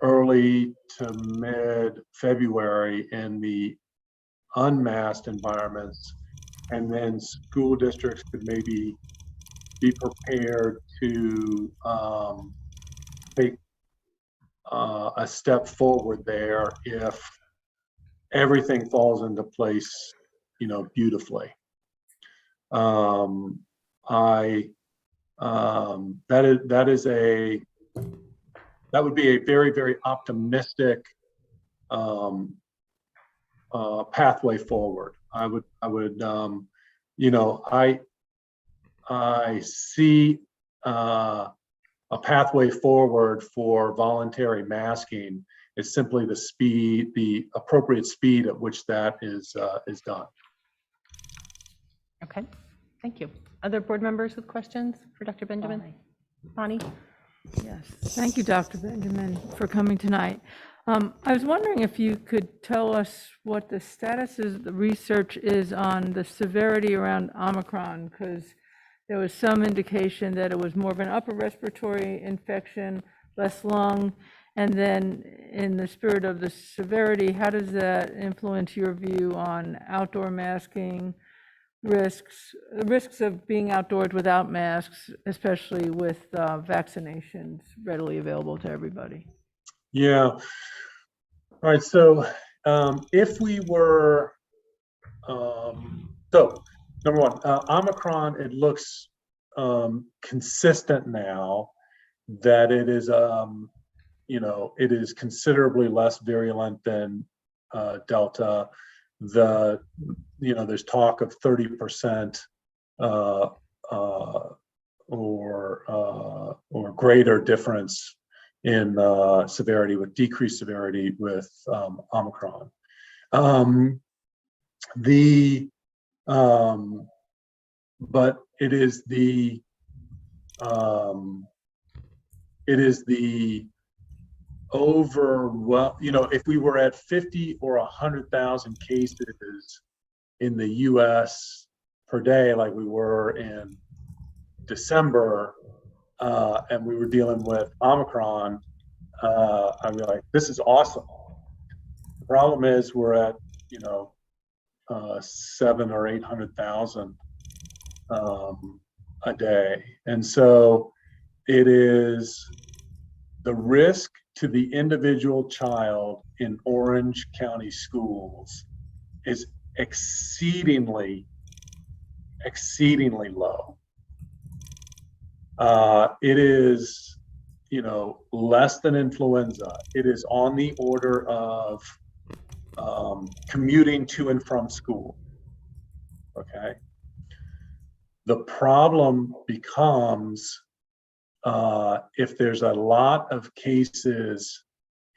early to mid-February in the unmasked environments, and then school districts could maybe be prepared to take a step forward there if everything falls into place, beautifully. That would be a very, very optimistic pathway forward. I see a pathway forward for voluntary masking. It's simply the appropriate speed at which that is done. Okay, thank you. Other board members with questions for Dr. Benjamin? Bonnie? Yes, thank you, Dr. Benjamin, for coming tonight. I was wondering if you could tell us what the status of the research is on the severity around Omicron, because there was some indication that it was more of an upper respiratory infection, less lung, and then in the spirit of the severity, how does that influence your view on outdoor masking, risks of being outdoors without masks, especially with vaccinations readily available to everybody? Yeah. All right. So if we were, so number one, Omicron, it looks consistent now that it is, it is considerably less virulent than Delta. There's talk of 30% or greater difference in severity, with decreased severity with Omicron. But it is the if we were at 50 or 100,000 cases in the US per day, like we were in December, and we were dealing with Omicron, I'd be like, this is awesome. The problem is we're at, 700,000 or 800,000 a day. And so it is the risk to the individual child in Orange County schools is exceedingly low. It is, less than influenza. It is on the order of commuting to and from school. Okay. The problem becomes if there's a lot of cases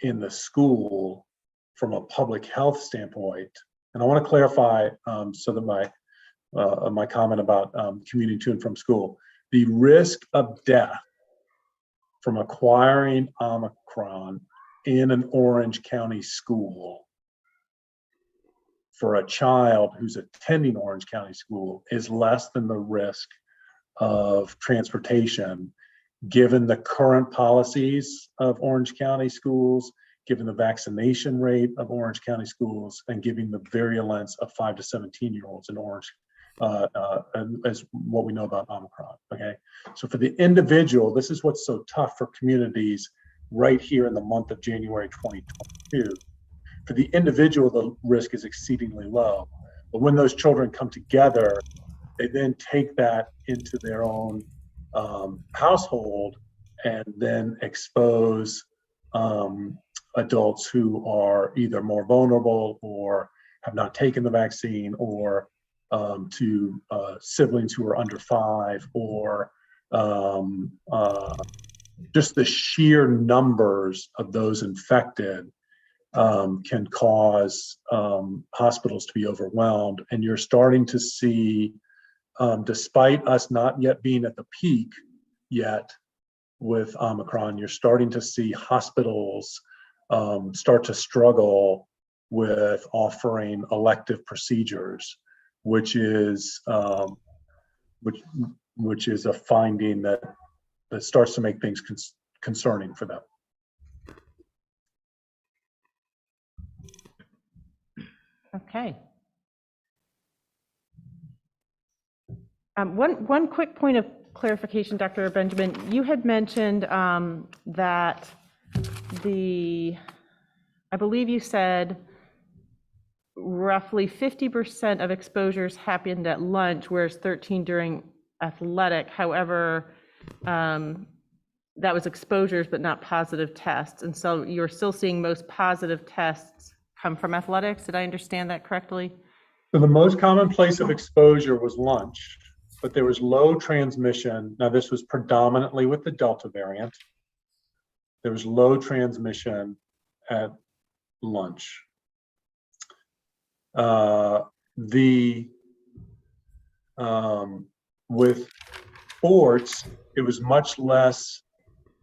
in the school from a public health standpoint, and I want to clarify so that my comment about commuting to and from school, the risk of death from acquiring Omicron in an Orange County school for a child who's attending Orange County school is less than the risk of transportation, given the current policies of Orange County schools, given the vaccination rate of Orange County schools, and given the virulence of 5 to 17-year-olds in Orange, as what we know about Omicron. Okay, so for the individual, this is what's so tough for communities right here in the month of January 2022. For the individual, the risk is exceedingly low. But when those children come together, they then take that into their own household and then expose adults who are either more vulnerable or have not taken the vaccine, or to siblings who are under 5, or just the sheer numbers of those infected can cause hospitals to be overwhelmed. And you're starting to see, despite us not yet being at the peak yet with Omicron, you're starting to see hospitals start to struggle with offering elective procedures, which is a finding that starts to make things concerning for them. Okay. One quick point of clarification, Dr. Benjamin. You had mentioned that I believe you said roughly 50% of exposures happened at lunch, whereas 13 during athletic. However, that was exposures, but not positive tests. And so you're still seeing most positive tests come from athletics. Did I understand that correctly? So the most common place of exposure was lunch, but there was low transmission. Now, this was predominantly with the Delta variant. There was low transmission at lunch. With sports, it was much less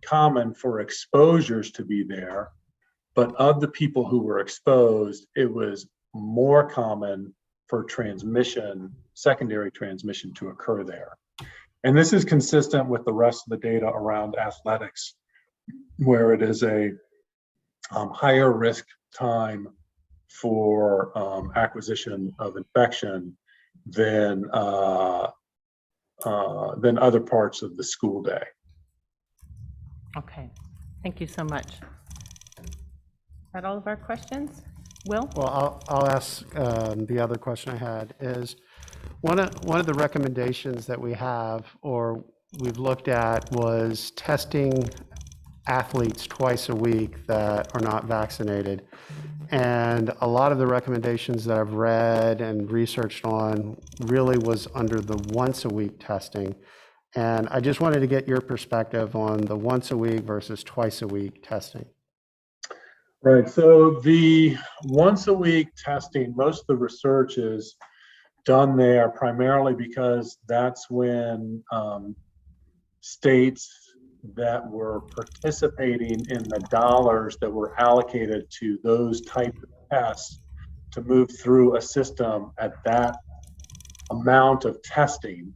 common for exposures to be there, but of the people who were exposed, it was more common for transmission, secondary transmission, to occur there. And this is consistent with the rest of the data around athletics, where it is a higher risk time for acquisition of infection than other parts of the school day. Okay, thank you so much. Is that all of our questions? Will? Well, I'll ask the other question I had is, one of the recommendations that we have, or we've looked at, was testing athletes twice a week that are not vaccinated. And a lot of the recommendations that I've read and researched on really was under the once a week testing. And I just wanted to get your perspective on the once a week versus twice a week testing. Right, so the once a week testing, most of the research is done there primarily because that's when states that were participating in the dollars that were allocated to those type of tests to move through a system at that amount of testing,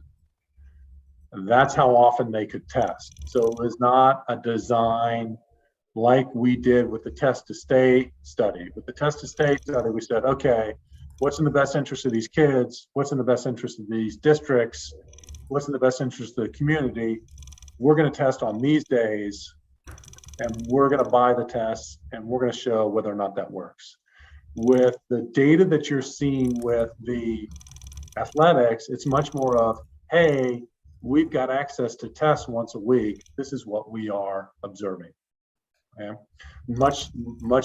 that's how often they could test. So it was not a design like we did with the test to stay study. With the test to stay study, we said, okay, what's in the best interest of these kids? What's in the best interest of these districts? What's in the best interest of the community? We're going to test on these days, and we're going to buy the tests, and we're going to show whether or not that works. With the data that you're seeing with the athletics, it's much more of, hey, we've got access to tests once a week. This is what we are observing. Okay? Much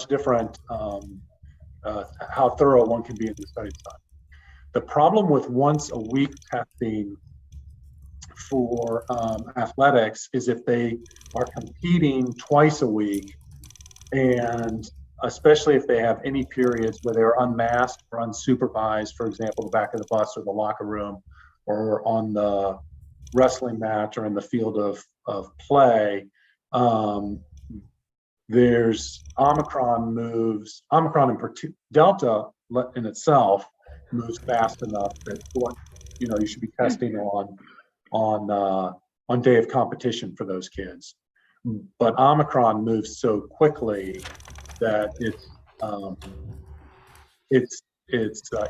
different how thorough one can be in the study design. The problem with once a week testing for athletics is if they are competing twice a week, and especially if they have any periods where they're unmasked or unsupervised, for example, the back of the bus or the locker room or on the wrestling match or in the field of play, there's Omicron and Delta in itself moves fast enough that you should be testing on day of competition for those kids. But Omicron moves so quickly that it's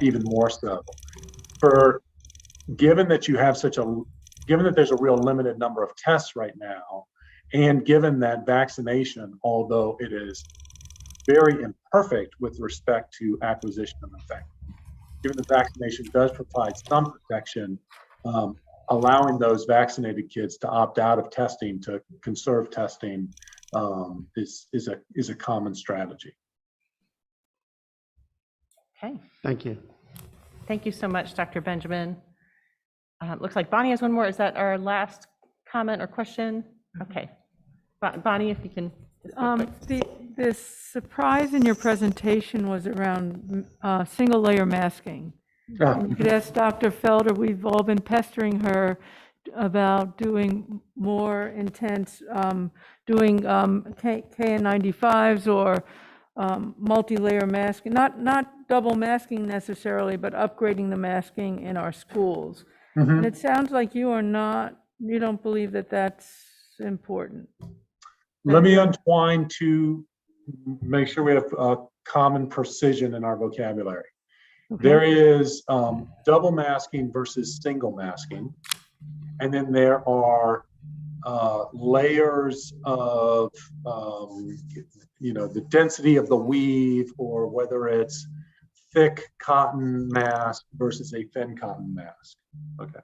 even more so. Given that there's a real limited number of tests right now, and given that vaccination, although it is very imperfect with respect to acquisition of infection. Given that vaccination does provide some protection, allowing those vaccinated kids to opt out of testing to conserve testing is a common strategy. Okay, Thank you. thank you so much, Dr. Benjamin. Looks like Bonnie has one more. Is that our last comment or question? Okay. Bonnie, if you can. just real quick. The surprise in your presentation was around single-layer masking. And you could ask Dr. Felder, we've all been pestering her about doing more intense, doing KN95s or multi-layer masking, not double masking necessarily, but upgrading the masking in our schools. And it sounds like you don't believe that that's important. Let me untwine to make sure we have common precision in our vocabulary. Okay. There is double masking versus single masking. And then there are layers of, the density of the weave, or whether it's thick cotton mask versus a thin cotton mask. Okay.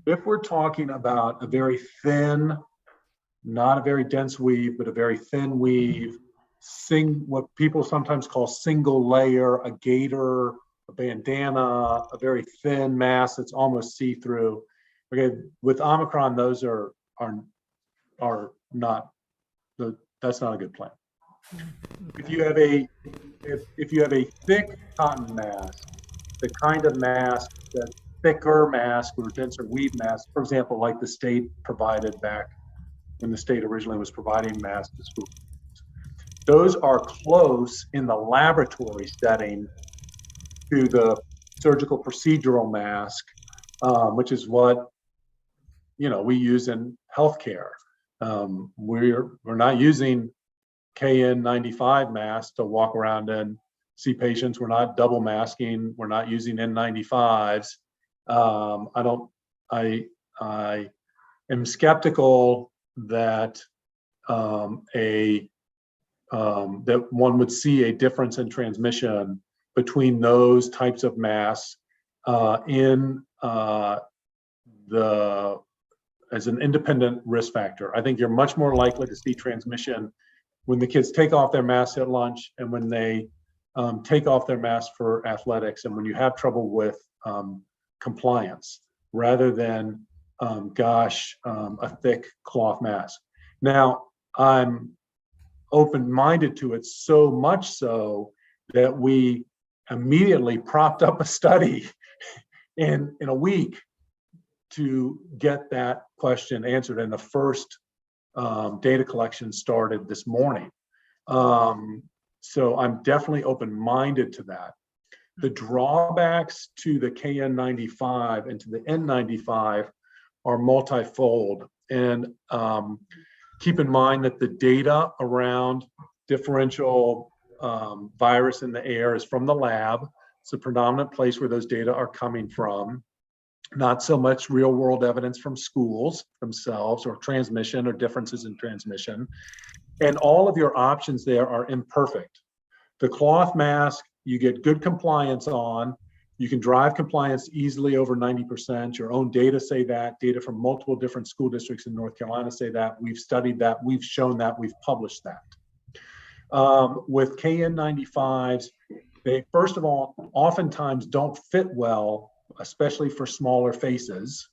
If we're talking about a very thin, not a very dense weave, but a very thin weave, what people sometimes call single layer, a gaiter, a bandana, a very thin mask that's almost see-through. Okay, with Omicron, those are not that's not a good plan. If you have a thick cotton mask, the kind of mask, that thicker mask or denser weave mask, for example, like the state provided back when the state originally was providing masks to schools, those are close in the laboratory setting to the surgical procedural mask, which is what we use in healthcare. We're not using KN95 masks to walk around and see patients. We're not double masking. We're not using N95s. I am skeptical that that one would see a difference in transmission between those types of masks as an independent risk factor. I think you're much more likely to see transmission when the kids take off their masks at lunch and when they take off their masks for athletics, and when you have trouble with compliance, rather than a thick cloth mask. Now, I'm open-minded to it, so much so that we immediately propped up a study in a week to get that question answered, and the first data collection started this morning. So I'm definitely open-minded to that. The drawbacks to the KN95 and to the N95 are multifold, and keep in mind that the data around differential virus in the air is from the lab. It's the predominant place where those data are coming from. Not so much real world evidence from schools themselves, or transmission or differences in transmission. And all of your options there are imperfect. The cloth mask, you get good compliance on. You can drive compliance easily over 90%. Your own data say that. Data from multiple different school districts in North Carolina say that. We've studied that. We've shown that. We've published that. With KN95s, they, first of all, oftentimes don't fit well, especially for smaller faces.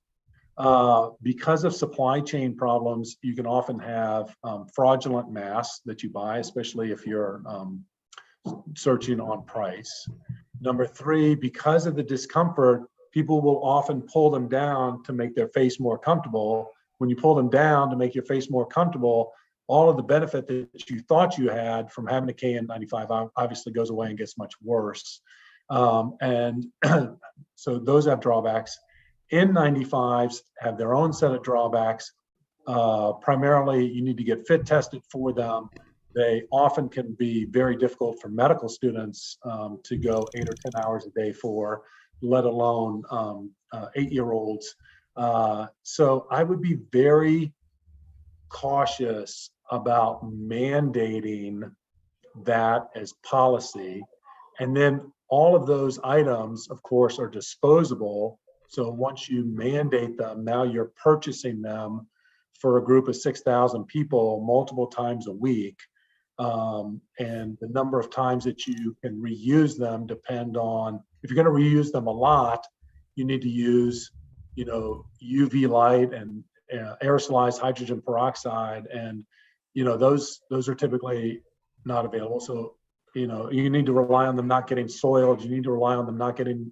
Because of supply chain problems, you can often have fraudulent masks that you buy, especially if you're searching on price. Number three, because of the discomfort, people will often pull them down to make their face more comfortable. When you pull them down to make your face more comfortable, all of the benefit that you thought you had from having a KN95 obviously goes away and gets much worse. And so those have drawbacks. N95s have their own set of drawbacks. Primarily, you need to get fit tested for them. They often can be very difficult for medical students to go 8 or 10 hours a day for, let alone 8-year-olds. So I would be very cautious about mandating that as policy. And then all of those items, of course, are disposable. So once you mandate them, now you're purchasing them for a group of 6,000 people multiple times a week. And the number of times that you can reuse them depend on, if you're going to reuse them a lot, you need to use, UV light and aerosolized hydrogen peroxide. And, those are typically not available. So, you need to rely on them not getting soiled. You need to rely on them not getting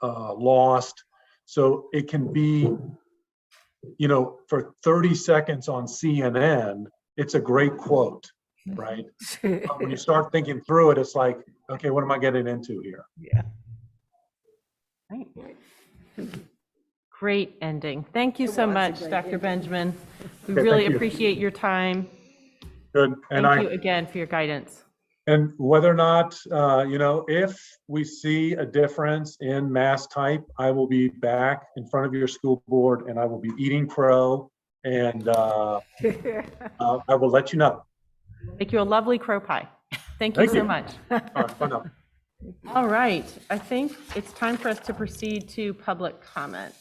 lost. So it can be, for 30 seconds on CNN, it's a great quote, right? But when you start thinking through it, it's like, okay, what am I getting into here? Right. Great ending. Thank you so much, Dr. Benjamin. We Okay, really thank you. appreciate your time. Good. And Thank you again for your guidance. And whether or not, if we see a difference in mass type, I will be back in front of your school board and I will be eating crow, and I will let you know. Make you a lovely crow pie. Thank you so much. All right, fun up. All right, I think it's time for us to proceed to public comment.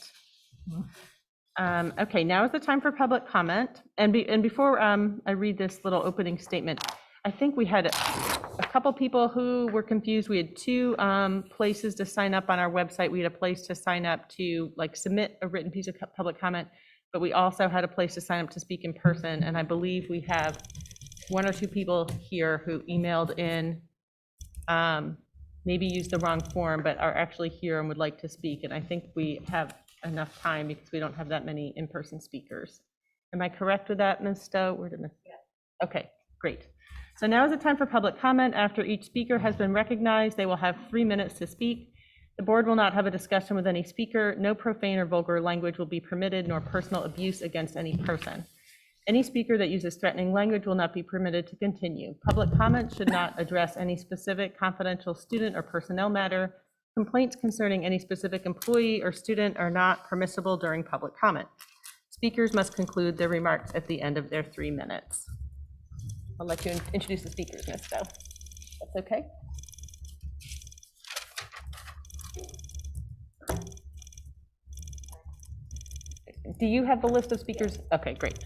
Okay, now is the time for public comment. And before I read this little opening statement, I think we had a couple people who were confused. We had two places to sign up on our website. We had a place to sign up to submit a written piece of public comment, but we also had a place to sign up to speak in person. And I believe we have one or two people here who emailed in, maybe used the wrong form, but are actually here and would like to speak. And I think we have enough time because we don't have that many in-person speakers. Am I correct with that, Ms. Stowe? Okay, great. So now is the time for public comment. After each speaker has been recognized, they will have 3 minutes to speak. The board will not have a discussion with any speaker. No profane or vulgar language will be permitted, nor personal abuse against any person. Any speaker that uses threatening language will not be permitted to continue. Public comment should not address any specific confidential student or personnel matter. Complaints concerning any specific employee or student are not permissible during public comment. Speakers must conclude their remarks at the end of their 3 minutes. I'll let you introduce the speakers, Ms. Stowe. That's okay? Do you have the list of speakers? Okay, great.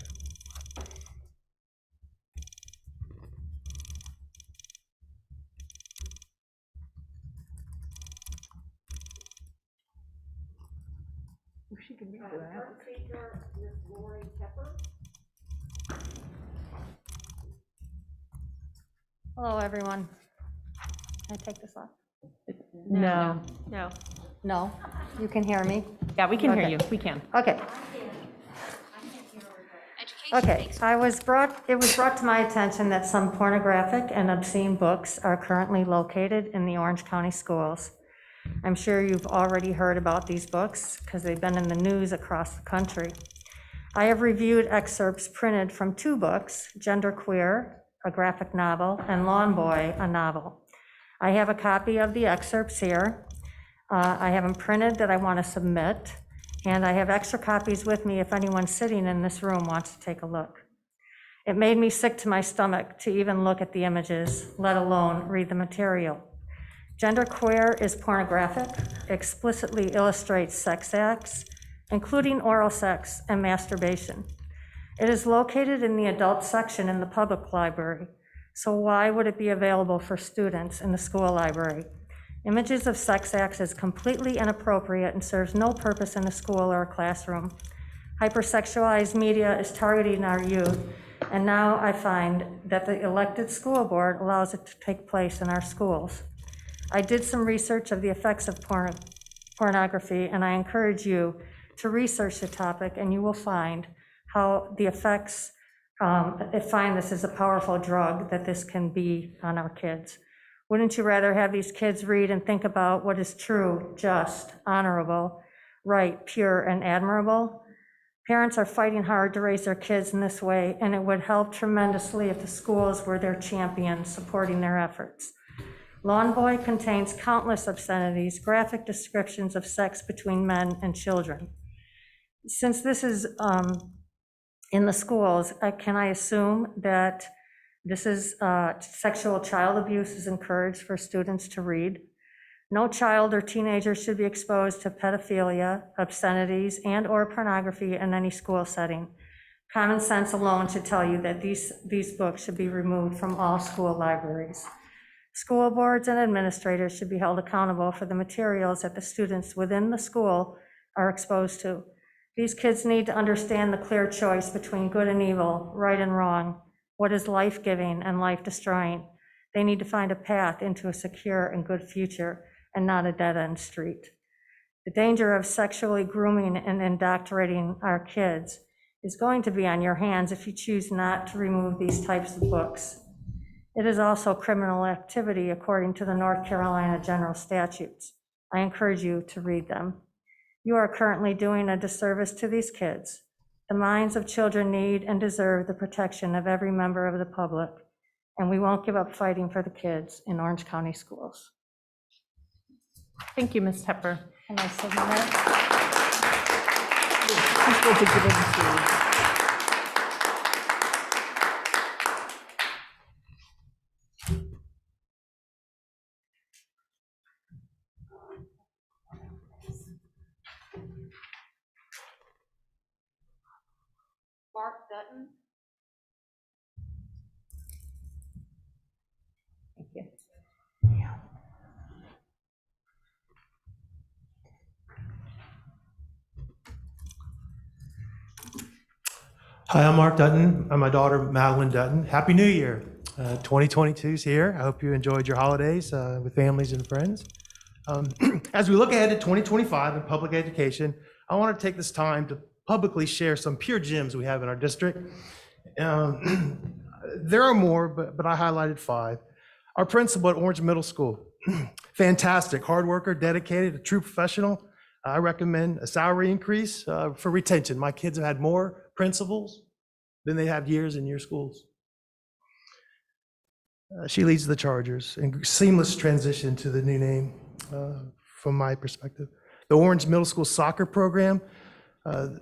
Hello, everyone. Can I take this off? No. No. No? You can hear me? Yeah, we can hear Okay. you. We can. Okay. Okay, it was brought to my attention that some pornographic and obscene books are currently located in the Orange County schools. I'm sure you've already heard about these books because they've been in the news across the country. I have reviewed excerpts printed from 2 books, Genderqueer, a graphic novel, and Lawn Boy, a novel. I have a copy of the excerpts here. I have them printed that I want to submit, and I have extra copies with me if anyone sitting in this room wants to take a look. It made me sick to my stomach to even look at the images, let alone read the material. Genderqueer is pornographic, explicitly illustrates sex acts, including oral sex and masturbation. It is located in the adult section in the public library, so why would it be available for students in the school library? Images of sex acts is completely inappropriate and serves no purpose in a school or a classroom. Hypersexualized media is targeting our youth, and now I find that the elected school board allows it to take place in our schools. I did some research of the effects of pornography, and I encourage you to research the topic, and you will find how the effects, find this is a powerful drug that this can be on our kids. Wouldn't you rather have these kids read and think about what is true, just, honorable, right, pure, and admirable? Parents are fighting hard to raise their kids in this way, and it would help tremendously if the schools were their champions supporting their efforts. Lawn Boy contains countless obscenities, graphic descriptions of sex between men and children. Since this is in the schools, can I assume that This is sexual child abuse is encouraged for students to read. No child or teenager should be exposed to pedophilia, obscenities, and/or pornography in any school setting. Common sense alone should tell you that these books should be removed from all school libraries. School boards and administrators should be held accountable for the materials that the students within the school are exposed to. These kids need to understand the clear choice between good and evil, right and wrong, what is life-giving and life-destroying. They need to find a path into a secure and good future and not a dead-end street. The danger of sexually grooming and indoctrinating our kids is going to be on your hands if you choose not to remove these types of books. It is also criminal activity according to the North Carolina General Statutes. I encourage you to read them. You are currently doing a disservice to these kids. The minds of children need and deserve the protection of every member of the public, and we won't give up fighting for the kids in Orange County schools. Thank you, Ms. Tepper. Can I say that? Mark Dutton. Thank you. Hi, I'm Mark Dutton. I'm my daughter, Madeline Dutton. Happy New Year. 2022 is here. I hope you enjoyed your holidays with families and friends. As we look ahead to 2025 in public education, I want to take this time to publicly share some pure gems we have in our district. There are more, but I highlighted 5. Our principal at Orange Middle School, fantastic, hard worker, dedicated, a true professional. I recommend a salary increase for retention. My kids have had more principals than they have years in your schools. She leads the Chargers and seamless transition to the new name from my perspective. The Orange Middle School soccer program,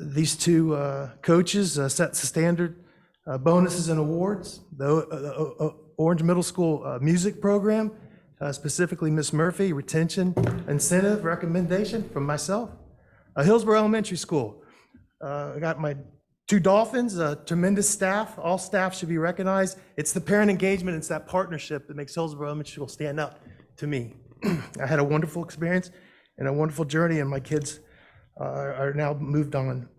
these 2 coaches set the standard bonuses and awards. The Orange Middle School music program, specifically Miss Murphy, retention incentive recommendation from myself. Hillsborough Elementary School, I got my 2 Dolphins, tremendous staff. All staff should be recognized. It's the parent engagement, it's that partnership that makes Hillsborough Elementary School stand up to me. I had a wonderful experience and a wonderful journey, and my kids are now moved on.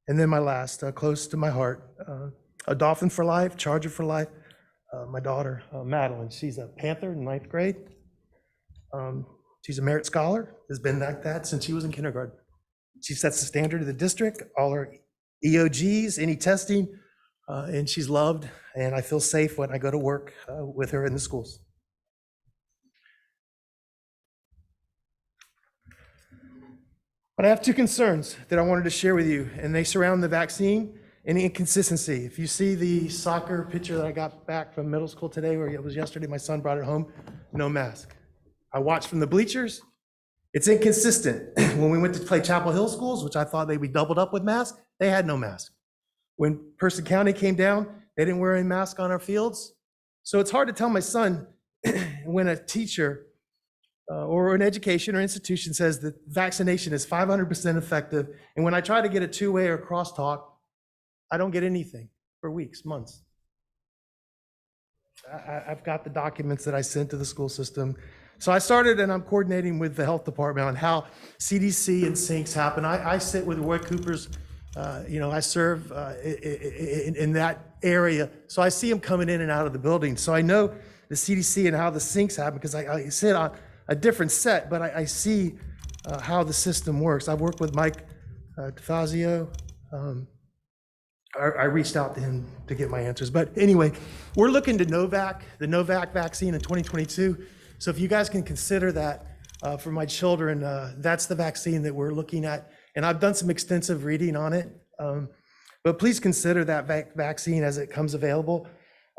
And then my last, close to my heart, a Dolphin for life, Charger for life. My daughter, Madeline, she's a Panther in 9th grade. She's a merit scholar, has been like that since she was in kindergarten. She sets the standard of the district, all her EOGs, any testing, and she's loved, and I feel safe when I go to work with her in the schools. But I have 2 concerns that I wanted to share with you, and they surround the vaccine and inconsistency. If you see the soccer picture that I got back from middle school today, or it was yesterday, my son brought it home, no mask. I watched from the bleachers. It's inconsistent. When we went to play Chapel Hill schools, which I thought they'd be doubled up with masks, they had no mask. When Person County came down, they didn't wear any mask on our fields. So it's hard to tell my son when a teacher or an education or institution says that vaccination is 500% effective, and when I try to get a 2-way or crosstalk, I don't get anything for weeks, months. I've got the documents that I sent to the school system. So I started, and I'm coordinating with the health department on how CDC and syncs happen. I sit with Roy Cooper's, I serve in that area. So I see him coming in and out of the building. So I know the CDC and how the syncs happen because I sit on a different set, but I see how the system works. I've worked with Mike DeFazio. I reached out to him to get my answers. But anyway, we're looking to the Novak vaccine in 2022. So if you guys can consider that for my children, that's the vaccine that we're looking at. And I've done some extensive reading on it. But please consider that vaccine as it comes available.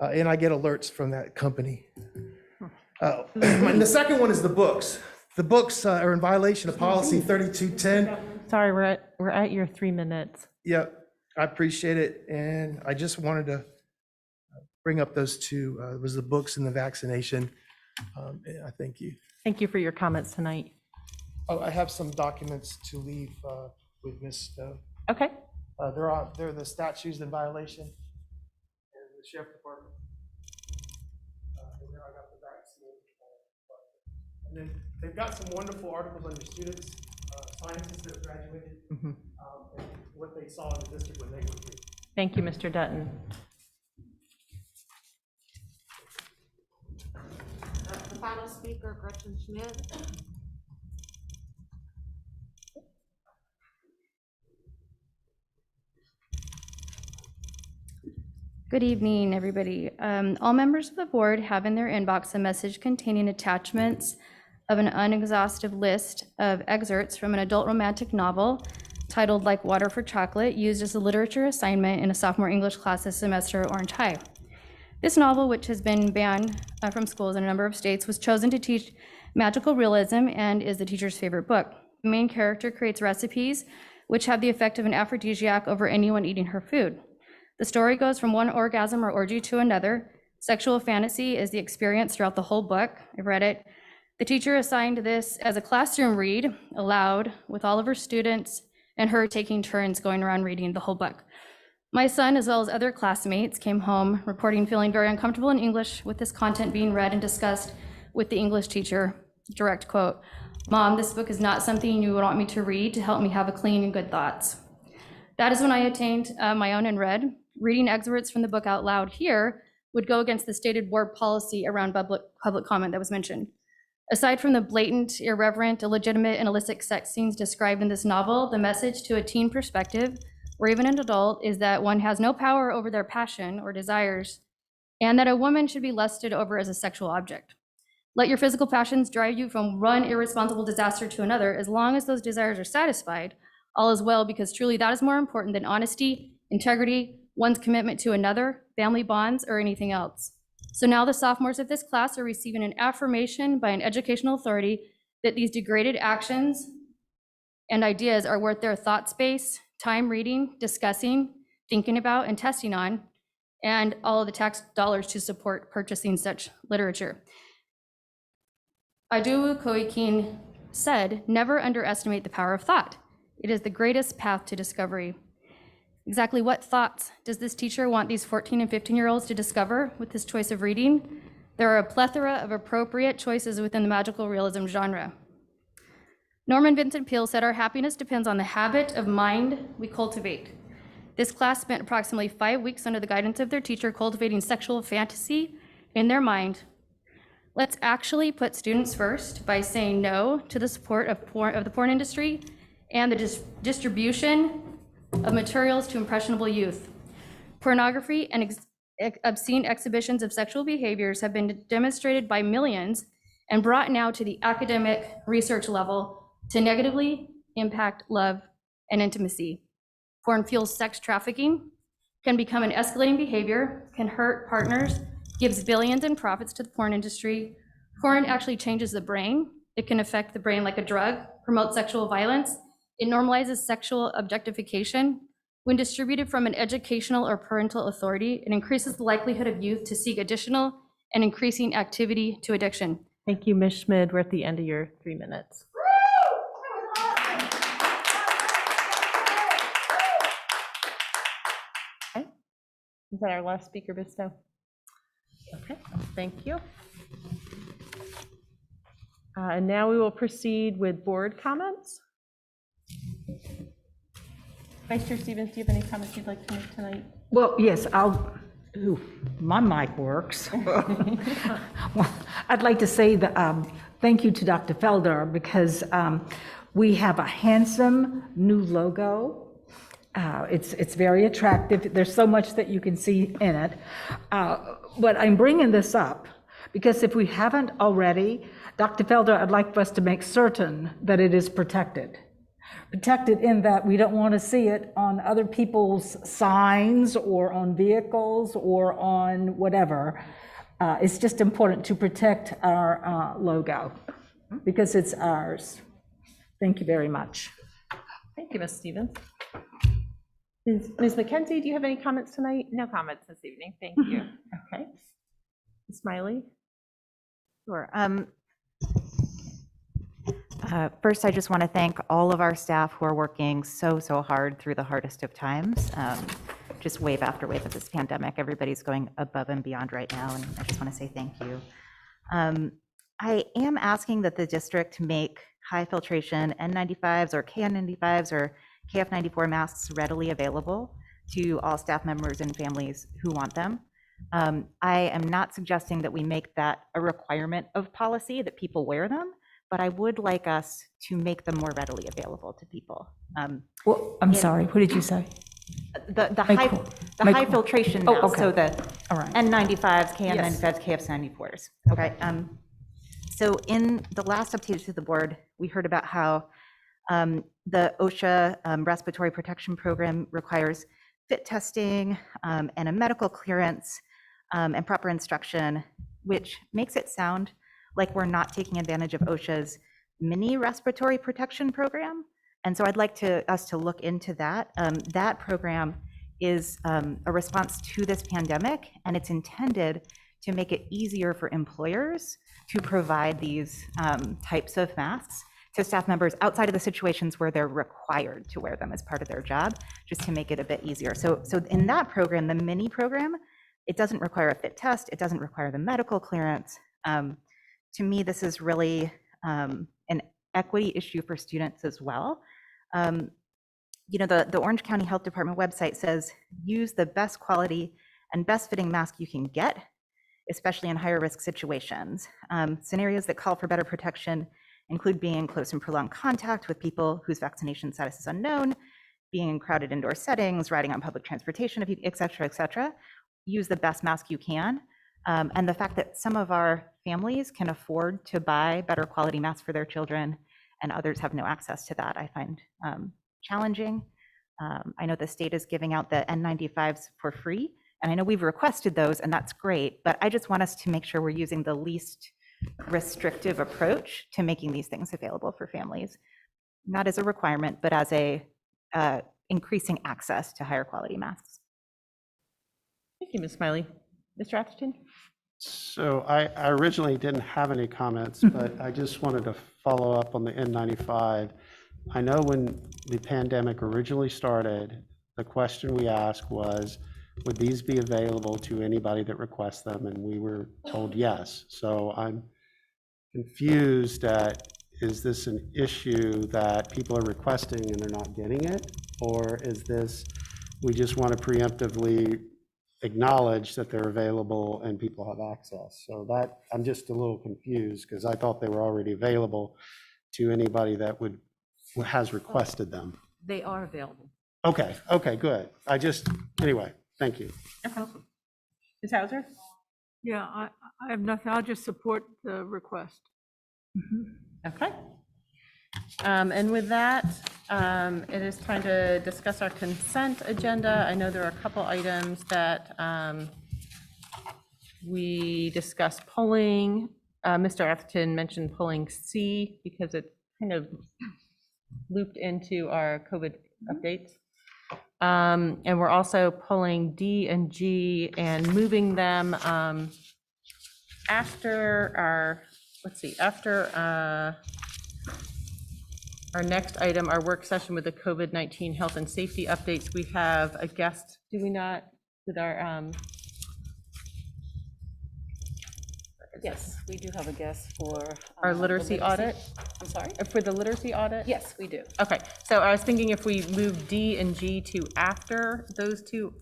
And I get alerts from that company. And the second one is the books. The books are in violation of policy 3210. Sorry, we're at your 3 minutes. Yep. I appreciate it, and I just wanted to bring up those two, was the books and the vaccination. I thank you. Thank you for your comments tonight. Oh, I have some documents to leave with Ms. Stowe. Okay. They're the statutes in violation and the sheriff department. And then I got the vaccine. And then they've got some wonderful articles on your students, scientists that have graduated, and what they saw in the district when they were here. Thank you, Mr. Dutton. The final speaker, Gretchen Schmidt. Good evening, everybody. All members of the board have in their inbox a message containing attachments of an unexhaustive list of excerpts from an adult romantic novel titled Like Water for Chocolate, used as a literature assignment in a sophomore English class this semester at Orange High. This novel, which has been banned from schools in a number of states, was chosen to teach magical realism and is the teacher's favorite book. The main character creates recipes which have the effect of an aphrodisiac over anyone eating her food. The story goes from one orgasm or orgy to another. Sexual fantasy is the experience throughout the whole book. I've read it. The teacher assigned this as a classroom read aloud with all of her students and her taking turns going around reading the whole book. My son, as well as other classmates, came home reporting feeling very uncomfortable in English with this content being read and discussed with the English teacher. Direct quote, "Mom, this book is not something you would want me to read to help me have a clean and good thoughts." That is when I obtained my own and read. Reading excerpts from the book out loud here would go against the stated board policy around public comment that was mentioned. Aside from the blatant, irreverent, illegitimate, and illicit sex scenes described in this novel, the message to a teen perspective, or even an adult, is that one has no power over their passion or desires, and that a woman should be lusted over as a sexual object. Let your physical passions drive you from one irresponsible disaster to another. As long as those desires are satisfied, all is well, because truly that is more important than honesty, integrity, one's commitment to another, family bonds, or anything else. So now the sophomores of this class are receiving an affirmation by an educational authority that these degraded actions and ideas are worth their thought space, time reading, discussing, thinking about, and testing on, and all of the tax dollars to support purchasing such literature. Aduwu Koikin said, "Never underestimate the power of thought. It is the greatest path to discovery." Exactly what thoughts does this teacher want these 14 and 15-year-olds to discover with this choice of reading? There are a plethora of appropriate choices within the magical realism genre. Norman Vincent Peale said, "Our happiness depends on the habit of mind we cultivate." This class spent approximately 5 weeks under the guidance of their teacher cultivating sexual fantasy in their mind. Let's actually put students first by saying no to the support of the porn industry and the distribution of materials to impressionable youth. Pornography and obscene exhibitions of sexual behaviors have been demonstrated by millions and brought now to the academic research level to negatively impact love and intimacy. Porn fuels sex trafficking, can become an escalating behavior, can hurt partners, gives billions in profits to the porn industry. Porn actually changes the brain. It can affect the brain like a drug, promote sexual violence. It normalizes sexual objectification. When distributed from an educational or parental authority, it increases the likelihood of youth to seek additional and increasing activity to addiction. Thank you, Ms. Schmid. We're at the end of your 3 minutes. Okay. Is that our last speaker, Bistow? Okay, thank you. And now we will proceed with board comments. Vice Chair Stevens, do you have any comments you'd like to make tonight? Well, yes, my mic works. Well, I'd like to say that, thank you to Dr. Felder, because we have a handsome new logo. It's very attractive. There's so much that you can see in it. But I'm bringing this up because if we haven't already, Dr. Felder, I'd like for us to make certain that it is protected. Protected in that we don't want to see it on other people's signs or on vehicles or on whatever. It's just important to protect our logo because it's ours. Thank you very much. Thank you, Ms. Stevens. Ms. McKenzie, do you have any comments tonight? No comments this evening, thank you. Okay. Ms. Smiley? Sure. First, I just want to thank all of our staff who are working so hard through the hardest of times. Just wave after wave of this pandemic, everybody's going above and beyond right now, and I just want to say thank you. I am asking that the district make high filtration N95s or KN95s or KF94 masks readily available to all staff members and families who want them. I am not suggesting that we make that a requirement of policy that people wear them, but I would like us to make them more readily available to people. Well, I'm sorry, what did you say? The Make- high, the make- high filtration Oh, masks, okay. so the All right. N95s, Yes. KN95s, KF94s. Okay. So in the last update to the board, we heard about how the OSHA respiratory protection program requires fit testing and a medical clearance and proper instruction, which makes it sound like we're not taking advantage of OSHA's mini respiratory protection program. And so I'd like us to look into that. That program is a response to this pandemic, and it's intended to make it easier for employers to provide these types of masks to staff members outside of the situations where they're required to wear them as part of their job, just to make it a bit easier. So in that program, the mini program, it doesn't require a fit test. It doesn't require the medical clearance. To me, this is really an equity issue for students as well. You know, the Orange County Health Department website says, use the best quality and best fitting mask you can get, especially in higher risk situations. Scenarios that call for better protection include being in close and prolonged contact with people whose vaccination status is unknown, being in crowded indoor settings, riding on public transportation, et cetera, et cetera. Use the best mask you can. And the fact that some of our families can afford to buy better quality masks for their children and others have no access to that, I find challenging. I know the state is giving out the N95s for free, and I know we've requested those, and that's great, but I just want us to make sure we're using the least restrictive approach to making these things available for families, not as a requirement, but as a increasing access to higher quality masks. Thank you, Ms. Smiley. Mr. Atherton? So I originally didn't have any comments, but I just wanted to follow up on the N95. I know when the pandemic originally started, the question we asked was, would these be available to anybody that requests them? And we were told yes. So I'm confused at, is this an issue that people are requesting and they're not getting it? Or is this, we just want to preemptively acknowledge that they're available and people have access? So that, I'm just a little confused because I thought they were already available to anybody that has requested them. They are available. Okay, good. Anyway, thank you. Ms. Hauser? Yeah, I have nothing. I'll just support the request. Okay. And with that, it is time to discuss our consent agenda. I know there are a couple items that we discussed pulling. Mr. Atherton mentioned pulling C because it's kind of looped into our COVID updates. And we're also pulling D and G and moving them after our, after our next item, our work session with the COVID-19 health and safety updates. We have a guest, do we not, with our, Yes, we do have a guest for. our the literacy audit? I'm sorry? For the literacy audit? Yes, we do. Okay, so I was thinking if we move D and G to after those two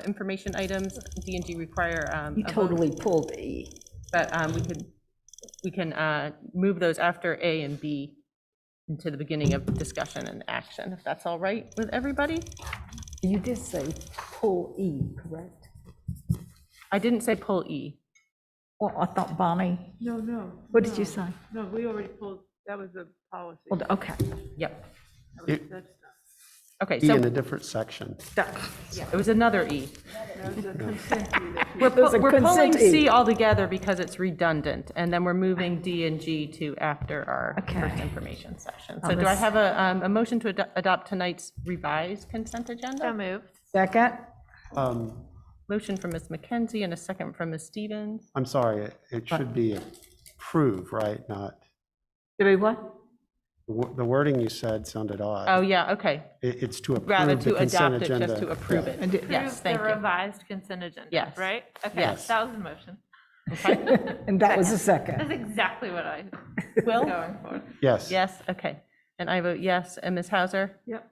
information items, D and G require. You a vote, totally pulled E. But we can move those after A and B into the beginning of discussion and action, if that's all right with everybody. You did say pull E, correct? I didn't say pull E. Well, I thought Bonnie, No. what did you say? No, we already pulled, that was the policy. Well, okay. Yep. That's done. Okay, E so in a different section. it was another E. We're There's a we're pulling consent E. C all together because it's redundant, and then we're moving D and G to after our first information session. So do I have a motion to adopt tonight's revised consent agenda? So moved. Second? Motion from Ms. McKenzie and a second from Ms. Stevens. I'm sorry, it should be approve, right? Not, Did we what? the wording you said sounded odd. Oh, yeah, okay. It's to Rather approve the to consent adopt it, agenda. just to approve it. Yes, Approve thank the you. revised consent agenda, Yes. right? Okay, Yes. that was the motion. And that was the second. That's exactly what I Will? was going for. Yes. Yes, okay. And I vote yes. And Ms. Hauser? Yep.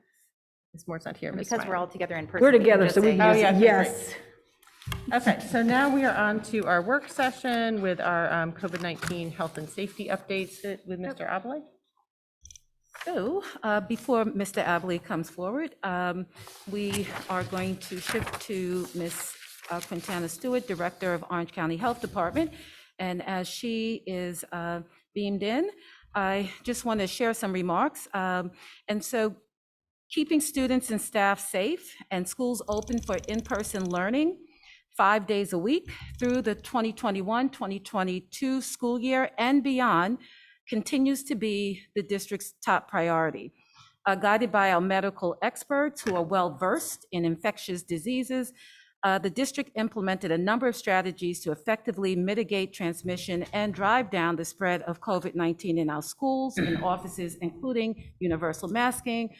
Ms. Moore's not here. And Ms. because we're Smiley. all together in person. We're we can together, just so we say can yeah, just, okay, yes. Okay, so now we are on to our work session with our COVID-19 health and safety updates with Mr. Abley. So, before Mr. Abley comes forward, we are going to shift to Ms. Quintana Stewart, Director of Orange County Health Department. And as she is beamed in, I just want to share some remarks. And so, keeping students and staff safe and schools open for in-person learning 5 days a week through the 2021-2022 school year and beyond continues to be the district's top priority. Guided by our medical experts who are well-versed in infectious diseases, the district implemented a number of strategies to effectively mitigate transmission and drive down the spread of COVID-19 in our schools and offices, including universal masking,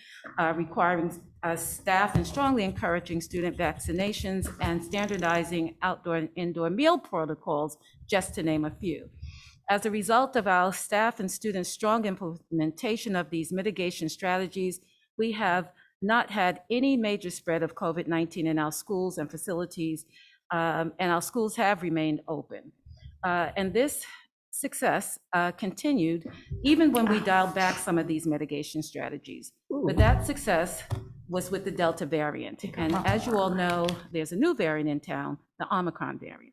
requiring staff and strongly encouraging student vaccinations, and standardizing outdoor and indoor meal protocols, just to name a few. As a result of our staff and students' strong implementation of these mitigation strategies, we have not had any major spread of COVID-19 in our schools and facilities, and our schools have remained open. And this success continued even when we dialed back some of these mitigation strategies. But that success was with the Delta variant. And as you all know, there's a new variant in town, the Omicron variant.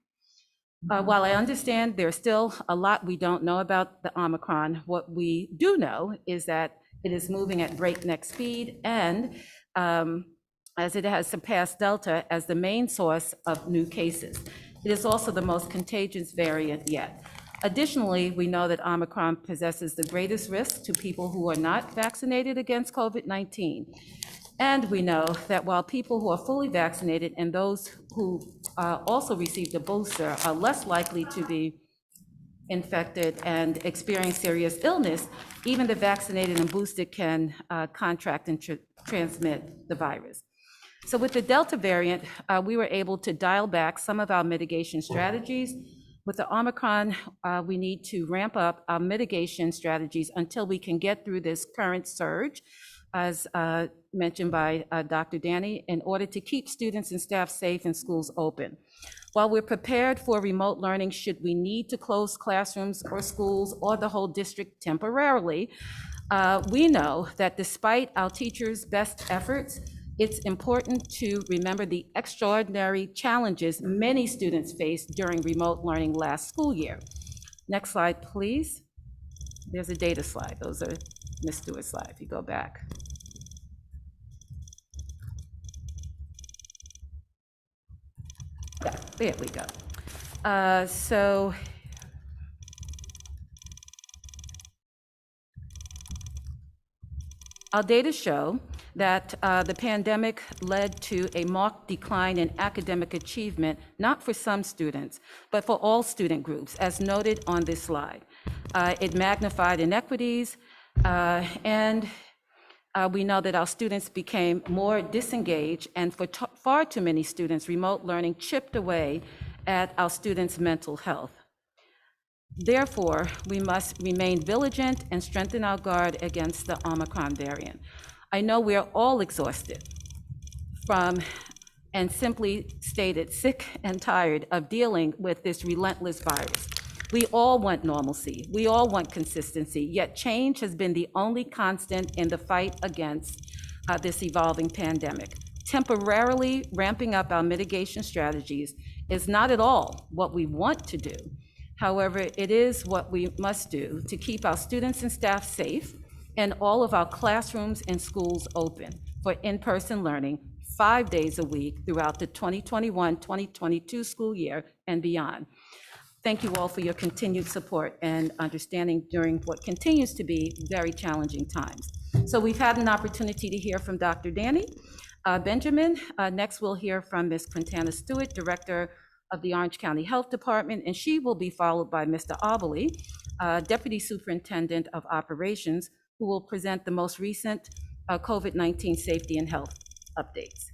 While I understand there's still a lot we don't know about the Omicron, what we do know is that it is moving at breakneck speed, and as it has surpassed Delta as the main source of new cases. It is also the most contagious variant yet. Additionally, we know that Omicron possesses the greatest risk to people who are not vaccinated against COVID-19. And we know that while people who are fully vaccinated and those who also received a booster are less likely to be infected and experience serious illness, even the vaccinated and boosted can contract and transmit the virus. So with the Delta variant, we were able to dial back some of our mitigation strategies. With the Omicron, we need to ramp up our mitigation strategies until we can get through this current surge, as mentioned by Dr. Danny, in order to keep students and staff safe and schools open. While we're prepared for remote learning, should we need to close classrooms or schools or the whole district temporarily, we know that despite our teachers' best efforts, it's important to remember the extraordinary challenges many students faced during remote learning last school year. Next slide, please. There's a data slide. Those are Ms. Stewart's slide, if you go back. Yeah, there we go. So our data show that the pandemic led to a marked decline in academic achievement, not for some students, but for all student groups, as noted on this slide. It magnified inequities, and we know that our students became more disengaged, and for far too many students, remote learning chipped away at our students' mental health. Therefore, we must remain vigilant and strengthen our guard against the Omicron variant. I know we are all exhausted from, and simply stated, sick and tired of dealing with this relentless virus. We all want normalcy. We all want consistency, yet change has been the only constant in the fight against this evolving pandemic. Temporarily ramping up our mitigation strategies is not at all what we want to do. However, it is what we must do to keep our students and staff safe and all of our classrooms and schools open. for in-person learning 5 days a week throughout the 2021-2022 school year and beyond. Thank you all for your continued support and understanding during what continues to be very challenging times. So we've had an opportunity to hear from Dr. Danny Benjamin. Next, we'll hear from Ms. Quintana Stewart, Director of the Orange County Health Department, and she will be followed by Mr. Aubely, Deputy Superintendent of Operations, who will present the most recent COVID-19 safety and health updates.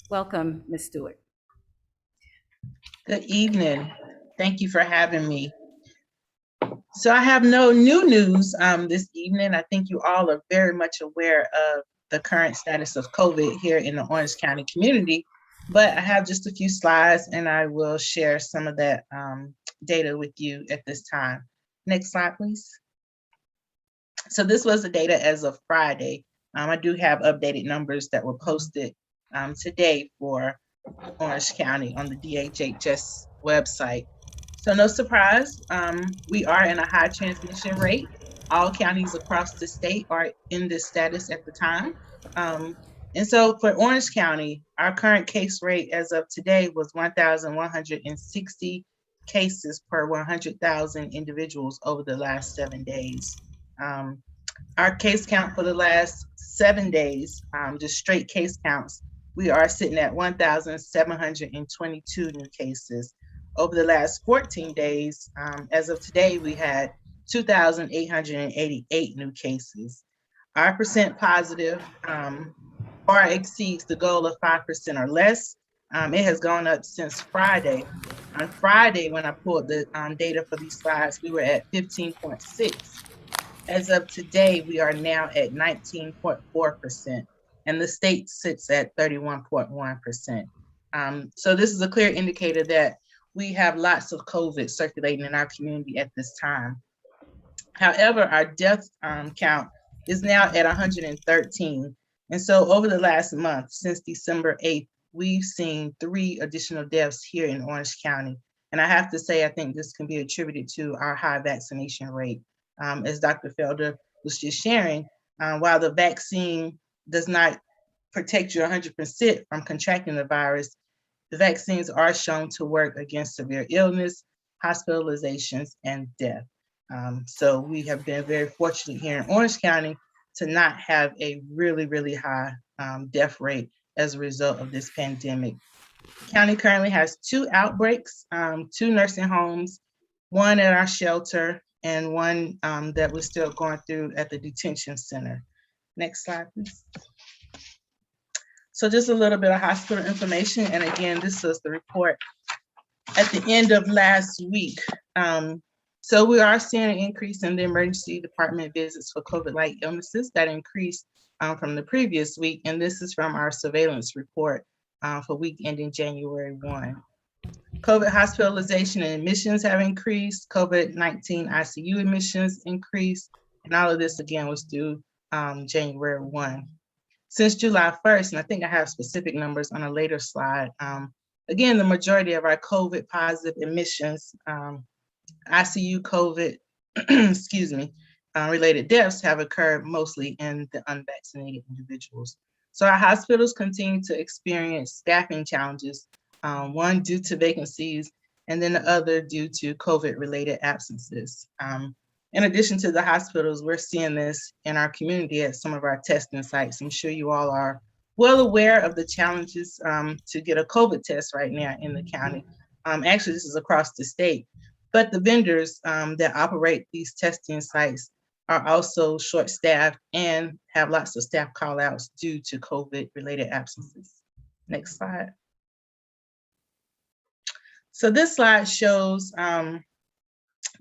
Welcome, Ms. Stewart. Good evening. Thank you for having me. So I have no new news this evening. I think you all are very much aware of the current status of COVID here in the Orange County community, but I have just a few slides and I will share some of that data with you at this time. Next slide, please. So this was the data as of Friday. I do have updated numbers that were posted today for Orange County on the DHHS website. So no surprise, we are in a high transmission rate. All counties across the state are in this status at the time. And so for Orange County, our current case rate as of today was 1,160 cases per 100,000 individuals over the last 7 days. Our case count for the last 7 days, just straight case counts, we are sitting at 1,722 new cases. Over the last 14 days, as of today, we had 2,888 new cases. Our percent positive far exceeds the goal of 5% or less. It has gone up since Friday. On Friday, when I pulled the data for these slides, we were at 15.6. As of today, we are now at 19.4%, and the state sits at 31.1%. So this is a clear indicator that we have lots of COVID circulating in our community at this time. However, our death count is now at 113. And so over the last month, since December 8th, we've seen 3 additional deaths here in Orange County. And I have to say, I think this can be attributed to our high vaccination rate. As Dr. Felder was just sharing, while the vaccine does not protect you 100% from contracting the virus, the vaccines are shown to work against severe illness, hospitalizations, and death. So we have been very fortunate here in Orange County to not have a really, really high death rate as a result of this pandemic. The county currently has 2 outbreaks, 2 nursing homes, 1 at our shelter, and 1 that we're still going through at the detention center. Next slide, please. So just a little bit of hospital information. And again, this was the report at the end of last week. So we are seeing an increase in the emergency department visits for COVID-like illnesses that increased from the previous week. And this is from our surveillance report for week ending January 1. COVID hospitalization and admissions have increased. COVID-19 ICU admissions increased. And all of this again was through January 1. Since July 1st, and I think I have specific numbers on a later slide, again, the majority of our COVID positive admissions, ICU COVID, excuse me, related deaths have occurred mostly in the unvaccinated individuals. So our hospitals continue to experience staffing challenges, one due to vacancies, and then the other due to COVID-related absences. In addition to the hospitals, we're seeing this in our community at some of our testing sites. I'm sure you all are well aware of the challenges to get a COVID test right now in the county. Actually, this is across the state. But the vendors that operate these testing sites are also short-staffed and have lots of staff call-outs due to COVID-related absences. Next slide. So this slide shows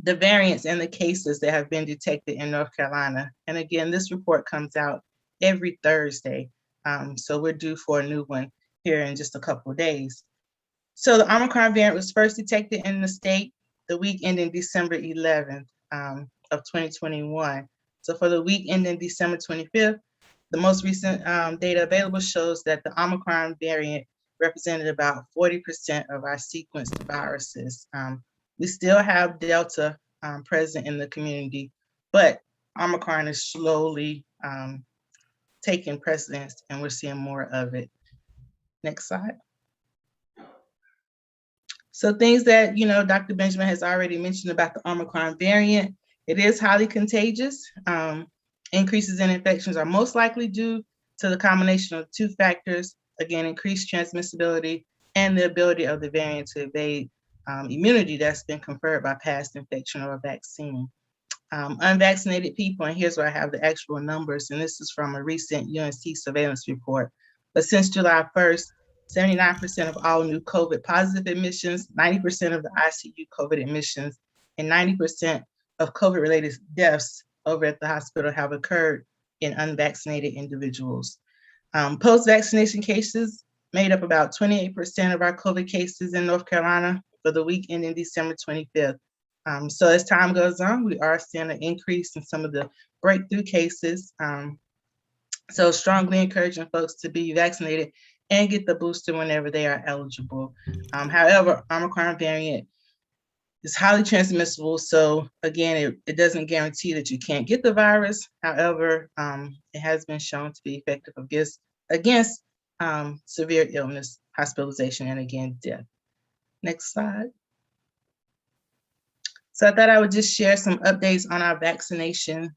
the variants and the cases that have been detected in North Carolina. And again, this report comes out every Thursday. So we're due for a new one here in just a couple of days. So the Omicron variant was first detected in the state the week ending December 11th of 2021. So for the week ending December 25th, the most recent data available shows that the Omicron variant represented about 40% of our sequenced viruses. We still have Delta present in the community, but Omicron is slowly taking precedence, and we're seeing more of it. Next slide. So things that, Dr. Benjamin has already mentioned about the Omicron variant, it is highly contagious. Increases in infections are most likely due to the combination of two factors, again, increased transmissibility and the ability of the variant to evade immunity that's been conferred by past infection or a vaccine. Unvaccinated people, and here's where I have the actual numbers, and this is from a recent UNC surveillance report. But since July 1st, 79% of all new COVID positive admissions, 90% of the ICU COVID admissions, and 90% of COVID-related deaths over at the hospital have occurred in unvaccinated individuals. Post-vaccination cases made up about 28% of our COVID cases in North Carolina for the week ending December 25th. So as time goes on, we are seeing an increase in some of the breakthrough cases. So strongly encouraging folks to be vaccinated and get the booster whenever they are eligible. However, Omicron variant is highly transmissible. So again, it doesn't guarantee that you can't get the virus. However, it has been shown to be effective against severe illness, hospitalization, and again, death. Next slide. So I thought I would just share some updates on our vaccination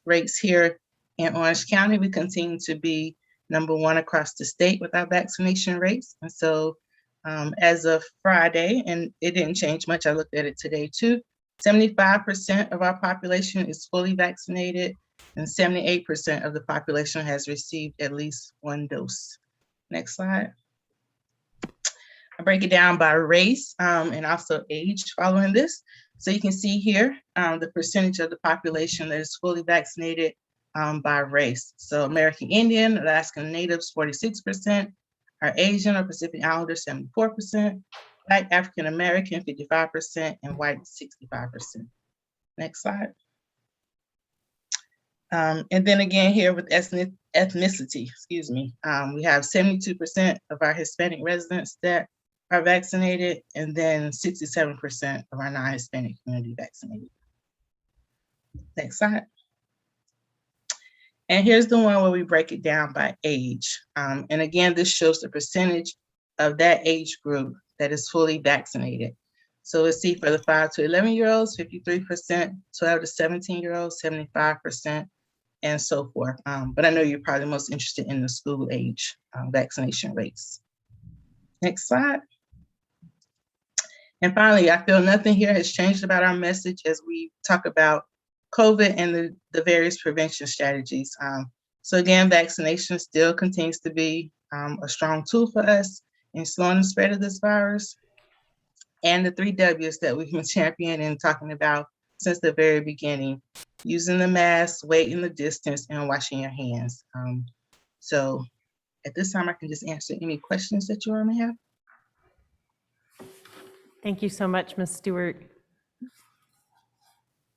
rates here in Orange County. We continue to be #1 across the state with our vaccination rates. And so as of Friday, and it didn't change much, I looked at it today too, 75% of our population is fully vaccinated and 78% of the population has received at least 1 dose. Next slide. I break it down by race and also age following this. So you can see here the percentage of the population that is fully vaccinated by race. So American Indian, Alaskan Natives, 46%, our Asian or Pacific Islanders, 74%, Black African American, 55%, and white, 65%. Next slide. And then again here with ethnicity, we have 72% of our Hispanic residents that are vaccinated, and then 67% of our non-Hispanic community vaccinated. Next slide. And here's the one where we break it down by age. And again, this shows the percentage of that age group that is fully vaccinated. So let's see, for the 5 to 11-year-olds, 53%, 12 to 17-year-olds, 75%, and so forth. But I know you're probably most interested in the school age vaccination rates. Next slide. And finally, I feel nothing here has changed about our message as we talk about COVID and the various prevention strategies. So again, vaccination still continues to be a strong tool for us in slowing the spread of this virus. And the 3 W's that we've been championing and talking about since the very beginning: using the mask, waiting the distance, and washing your hands. So at this time, I can just answer any questions that you all may have. Thank you so much, Ms. Stewart.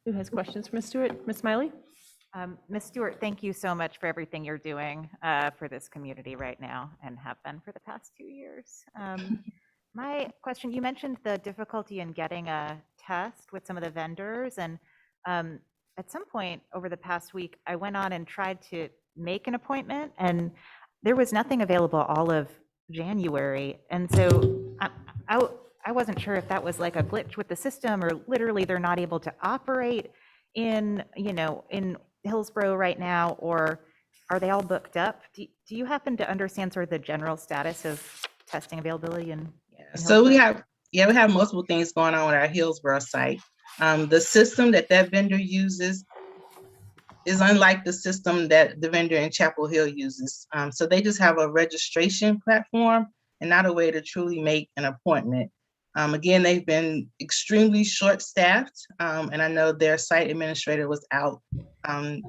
Who has questions for Ms. Stewart? Ms. Smiley? Ms. Stewart, thank you so much for everything you're doing for this community right now and have been for the past 2 years. My question, you mentioned the difficulty in getting a test with some of the vendors, and at some point over the past week, I went on and tried to make an appointment, and there was nothing available all of January. And so I wasn't sure if that was like a glitch with the system, or literally they're not able to operate in Hillsborough right now, or are they all booked up? Do you happen to understand sort of the general status of testing availability in So we have multiple things going on with our Hillsborough site. The system that vendor uses is unlike the system that the vendor in Chapel Hill uses. So they just have a registration platform and not a way to truly make an appointment. Again, they've been extremely short-staffed, and I know their site administrator was out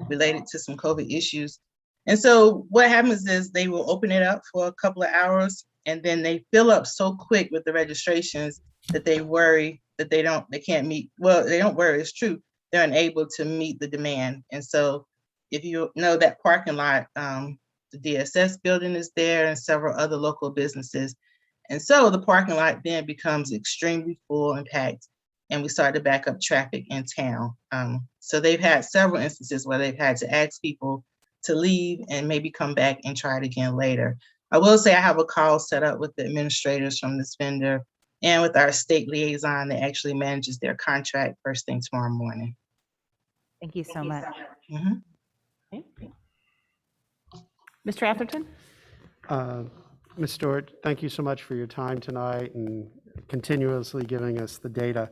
related to some COVID issues. And so what happens is they will open it up for a couple of hours, and then they fill up so quick with the registrations that they worry that they can't meet. Well, they don't worry, it's true. They're unable to meet the demand. And so if you know that parking lot, the DSS building is there and several other local businesses. And so the parking lot then becomes extremely full and packed, and we start to back up traffic in town. So they've had several instances where they've had to ask people to leave and maybe come back and try it again later. I will say I have a call set up with the administrators from this vendor and with our state liaison that actually manages their contract first thing tomorrow morning. Thank you so much. Mhm. Mr. Atherton? Ms. Stewart, thank you so much for your time tonight and continuously giving us the data.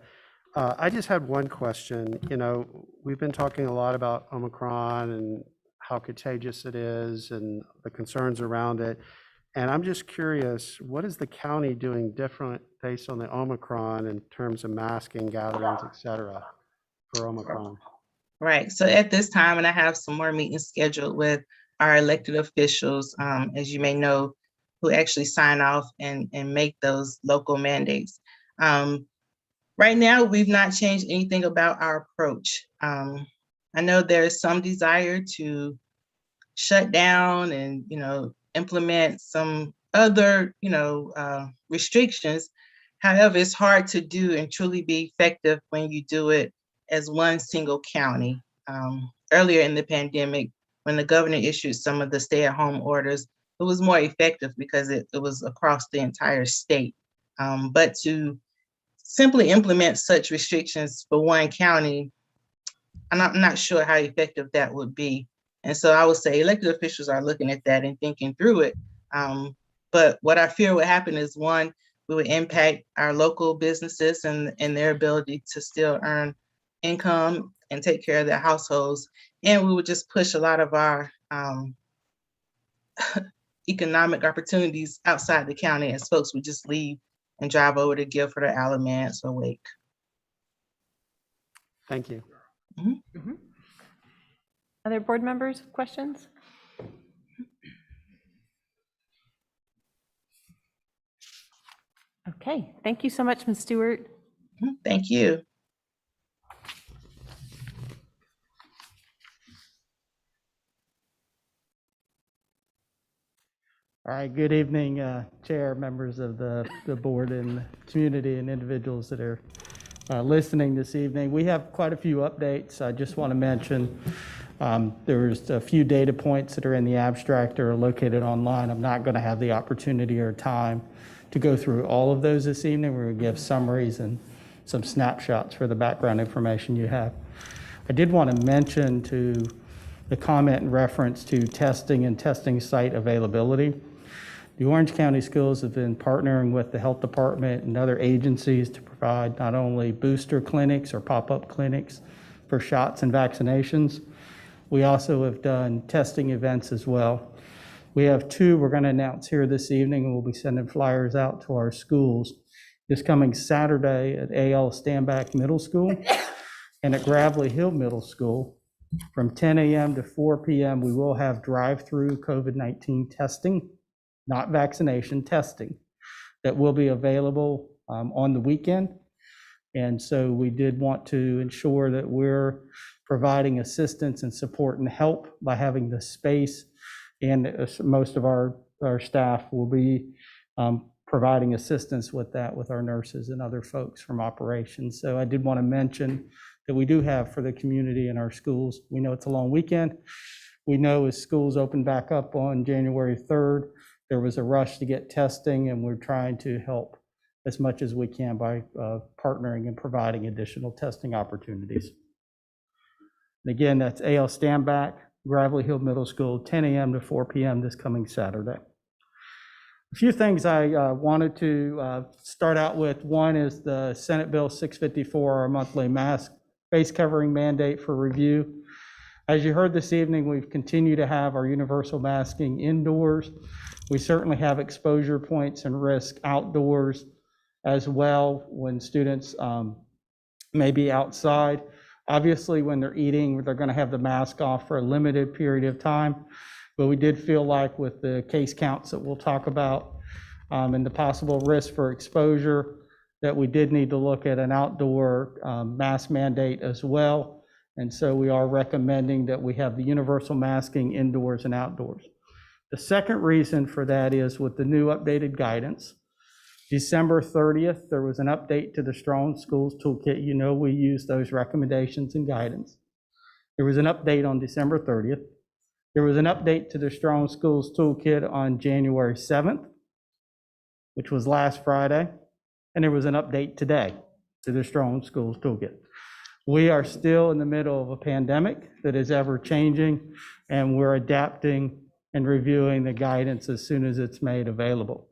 I just had one question. You know, we've been talking a lot about Omicron and how contagious it is and the concerns around it. And I'm just curious, what is the county doing different based on the Omicron in terms of masking, gatherings, et cetera, for Omicron? Right. So at this time, and I have some more meetings scheduled with our elected officials, as you may know, who actually sign off and make those local mandates. Right now, we've not changed anything about our approach. I know there's some desire to shut down and, implement some other, restrictions. However, it's hard to do and truly be effective when you do it as one single county. Earlier in the pandemic, when the governor issued some of the stay-at-home orders, it was more effective because it was across the entire state. But to simply implement such restrictions for one county, I'm not sure how effective that would be. And so I would say elected officials are looking at that and thinking through it. But what I fear would happen is, one, we would impact our local businesses and their ability to still earn income and take care of their households. And we would just push a lot of our economic opportunities outside the county as folks would just leave and drive over to Guilford or Alamance or Wake. Thank you. Other board members, questions? Okay, thank you so much, Ms. Stewart. Thank you. All right, good evening, Chair, members of the board and community and individuals that are listening this evening. We have quite a few updates. I just want to mention there's a few data points that are in the abstract or are located online. I'm not going to have the opportunity or time to go through all of those this evening. We're going to give summaries and some snapshots for the background information you have. I did want to mention to the comment in reference to testing and testing site availability. The Orange County Schools have been partnering with the health department and other agencies to provide not only booster clinics or pop-up clinics for shots and vaccinations. We also have done testing events as well. We have two we're going to announce here this evening, and we'll be sending flyers out to our schools this coming Saturday at A.L. Stanback Middle School and at Gravelly Hill Middle School. From 10 a.m. to 4 p.m., we will have drive-through COVID-19 testing, not vaccination, testing, that will be available on the weekend. And so we did want to ensure that we're providing assistance and support and help by having the space, and most of our staff will be providing assistance with that with our nurses and other folks from operations. So I did want to mention that we do have for the community in our schools. We know it's a long weekend. We know as schools open back up on January 3rd, there was a rush to get testing, and we're trying to help as much as we can by partnering and providing additional testing opportunities. And again, that's A.L. Stanback, Gravelly Hill Middle School, 10 a.m. to 4 p.m. this coming Saturday. A few things I wanted to start out with. One is the Senate Bill 654, our monthly mask face covering mandate for review. As you heard this evening, we've continued to have our universal masking indoors. We certainly have exposure points and risk outdoors as well when students may be outside. Obviously, when they're eating, they're going to have the mask off for a limited period of time. But we did feel like with the case counts that we'll talk about and the possible risk for exposure, that we did need to look at an outdoor mask mandate as well. And so we are recommending that we have the universal masking indoors and outdoors. The second reason for that is with the new updated guidance. December 30th, there was an update to the Strong Schools Toolkit. You know, we use those recommendations and guidance. There was an update on December 30th. There was an update to the Strong Schools Toolkit on January 7th, which was last Friday, and there was an update today to the Strong Schools Toolkit. We are still in the middle of a pandemic that is ever changing, and we're adapting and reviewing the guidance as soon as it's made available.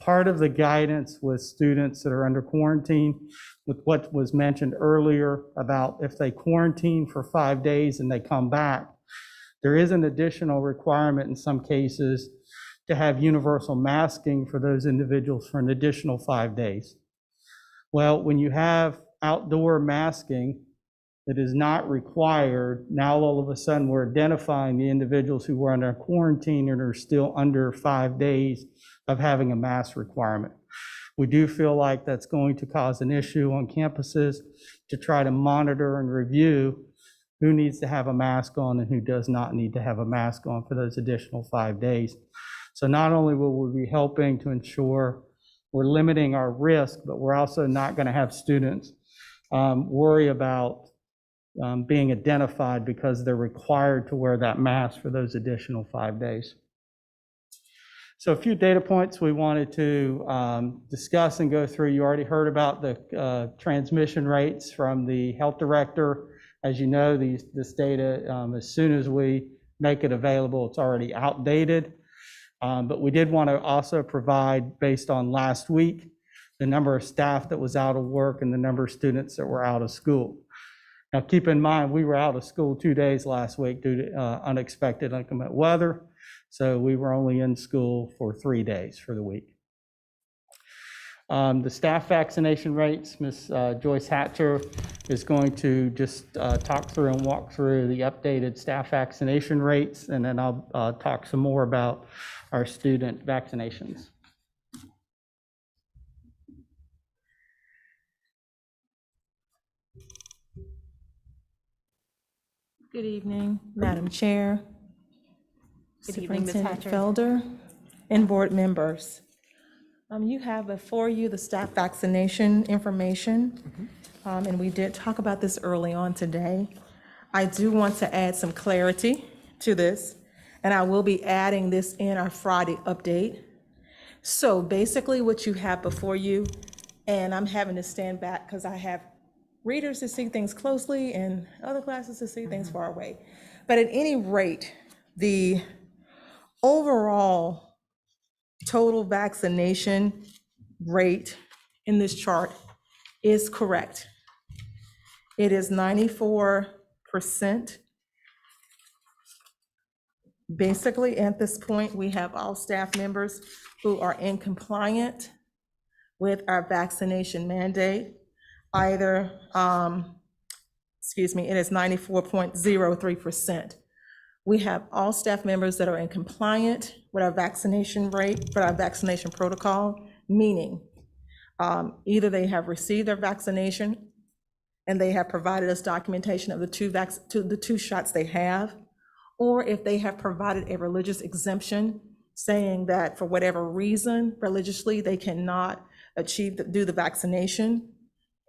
Part of the guidance with students that are under quarantine, with what was mentioned earlier about if they quarantine for 5 days and they come back, there is an additional requirement in some cases to have universal masking for those individuals for an additional 5 days. Well, when you have outdoor masking that is not required, now all of a sudden we're identifying the individuals who were under quarantine and are still under 5 days of having a mask requirement. We do feel like that's going to cause an issue on campuses to try to monitor and review who needs to have a mask on and who does not need to have a mask on for those additional 5 days. So not only will we be helping to ensure we're limiting our risk, but we're also not going to have students worry about being identified because they're required to wear that mask for those additional 5 days. So a few data points we wanted to discuss and go through. You already heard about the transmission rates from the health director. As you know, this data, as soon as we make it available, it's already outdated. But we did want to also provide, based on last week, the number of staff that was out of work and the number of students that were out of school. Now, keep in mind, we were out of school 2 days last week due to unexpected inclement weather. So we were only in school for 3 days for the week. The staff vaccination rates, Ms. Joyce Hatcher is going to just talk through and walk through the updated staff vaccination rates, and then I'll talk some more about our student vaccinations. Good evening, Madam Chair, Good evening, Ms. Superintendent Hatcher. Felder, and board members. You have before you the staff vaccination information, and we did talk about this early on today. I do want to add some clarity to this, and I will be adding this in our Friday update. So basically what you have before you, and I'm having to stand back because I have readers to see things closely and other classes to see things far away. But at any rate, the overall total vaccination rate in this chart is correct. It is 94%. Basically, at this point, we have all staff members who are in compliance with our vaccination mandate. Either, it is 94.03%. We have all staff members that are in compliance with our vaccination rate, for our vaccination protocol, meaning either they have received their vaccination and they have provided us documentation of the two shots they have, or if they have provided a religious exemption saying that for whatever reason, religiously, they cannot do the vaccination.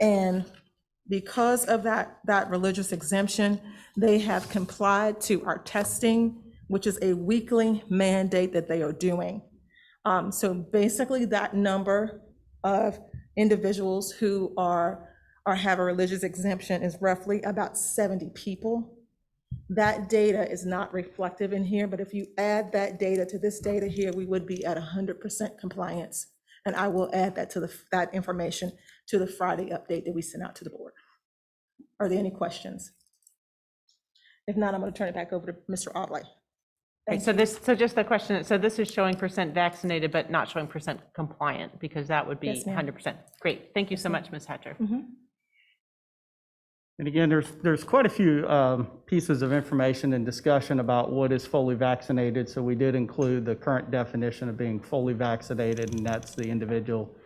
And because of that religious exemption, they have complied to our testing, which is a weekly mandate that they are doing. So basically that number of individuals who have a religious exemption is roughly about 70 people. That data is not reflective in here, but if you add that data to this data here, we would be at 100% compliance. And I will add that to that information to the Friday update that we sent out to the board. Are there any questions? If not, I'm going to turn it back over to Mr. Audley. Right, so just the question, so this is showing percent vaccinated, but not showing percent compliant, because that would be Yes, ma'am. 100%. Great, thank you so much, Ms. Hatcher. And again, there's quite a few pieces of information and discussion about what is fully vaccinated. So we did include the current definition of being fully vaccinated, and that's the individual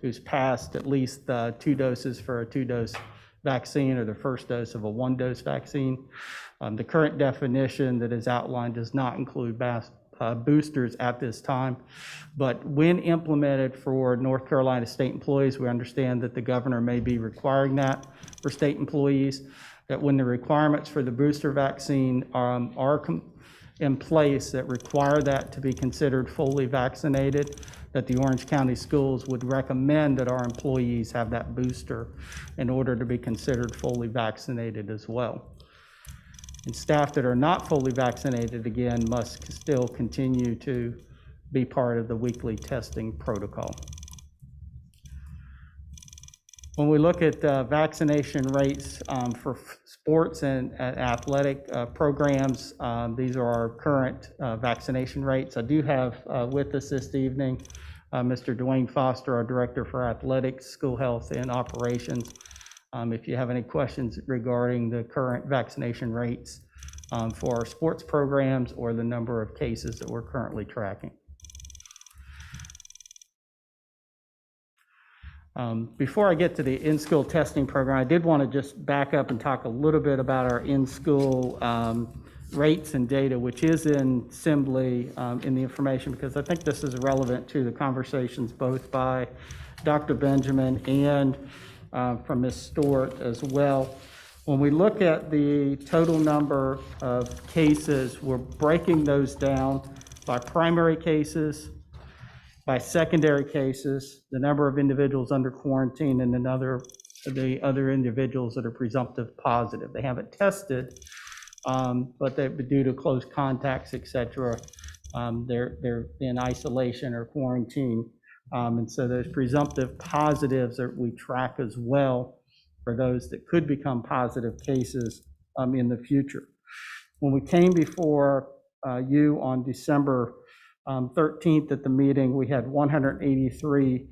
who's passed at least 2 doses for a 2-dose vaccine or the first dose of a 1-dose vaccine. The current definition that is outlined does not include boosters at this time, but when implemented for North Carolina state employees, we understand that the governor may be requiring that for state employees, that when the requirements for the booster vaccine are in place that require that to be considered fully vaccinated, that the Orange County Schools would recommend that our employees have that booster in order to be considered fully vaccinated as well. And staff that are not fully vaccinated, again, must still continue to be part of the weekly testing protocol. When we look at vaccination rates for sports and athletic programs, these are our current vaccination rates. I do have with us this evening Mr. Dwayne Foster, our Director for Athletics, School Health, and Operations. If you have any questions regarding the current vaccination rates for our sports programs or the number of cases that we're currently tracking. Before I get to the in-school testing program, I did want to just back up and talk a little bit about our in-school rates and data, which is in Assembly in the information, because I think this is relevant to the conversations both by Dr. Benjamin and from Ms. Stewart as well. When we look at the total number of cases, we're breaking those down by primary cases, by secondary cases, the number of individuals under quarantine, and the other individuals that are presumptive positive. They haven't tested, but due to close contacts, et cetera, they're in isolation or quarantine. And so those presumptive positives that we track as well for those that could become positive cases in the future. When we came before you on December 13th at the meeting, we had 183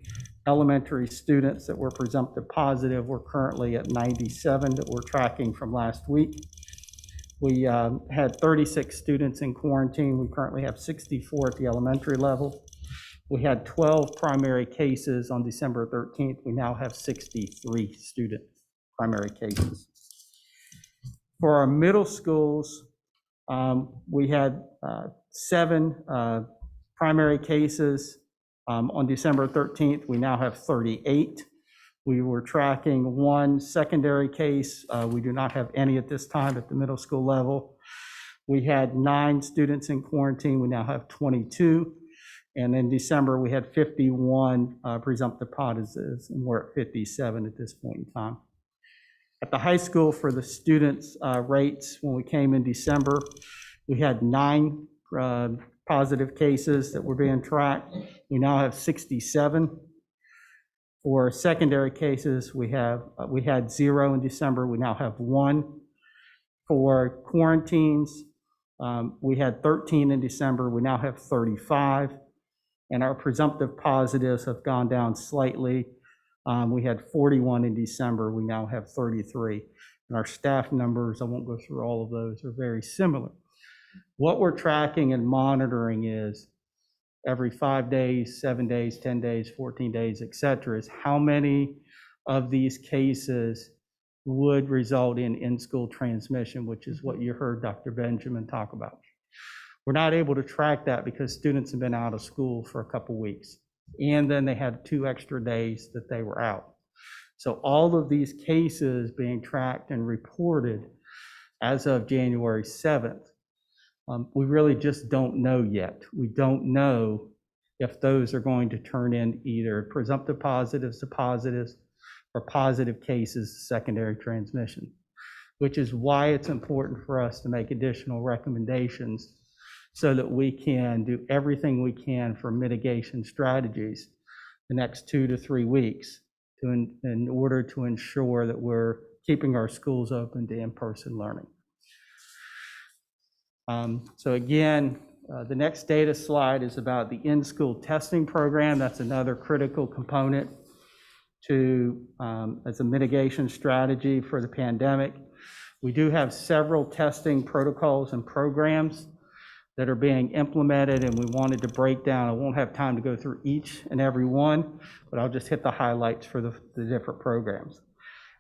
elementary students that were presumptive positive. We're currently at 97 that we're tracking from last week. We had 36 students in quarantine. We currently have 64 at the elementary level. We had 12 primary cases on December 13th. We now have 63 student primary cases. For our middle schools, we had 7 primary cases on December 13th. We now have 38. We were tracking 1 secondary case. We do not have any at this time at the middle school level. We had 9 students in quarantine. We now have 22. And in December, we had 51 presumptive positives, and we're at 57 at this point in time. At the high school, for the students' rates, when we came in December, we had 9 positive cases that were being tracked. We now have 67. For secondary cases, we had 0 in December. We now have 1. For quarantines, we had 13 in December. We now have 35. And our presumptive positives have gone down slightly. We had 41 in December. We now have 33. And our staff numbers, I won't go through all of those, are very similar. What we're tracking and monitoring is every 5 days, 7 days, 10 days, 14 days, et cetera, is how many of these cases would result in in-school transmission, which is what you heard Dr. Benjamin talk about. We're not able to track that because students have been out of school for a couple weeks, and then they had 2 extra days that they were out. So all of these cases being tracked and reported as of January 7th, we really just don't know yet. We don't know if those are going to turn in either presumptive positives to positives or positive cases, secondary transmission, which is why it's important for us to make additional recommendations so that we can do everything we can for mitigation strategies the next 2 to 3 weeks in order to ensure that we're keeping our schools open to in-person learning. So again, the next data slide is about the in-school testing program. That's another critical component to as a mitigation strategy for the pandemic. We do have several testing protocols and programs that are being implemented, and we wanted to break down. I won't have time to go through each and every one, but I'll just hit the highlights for the different programs.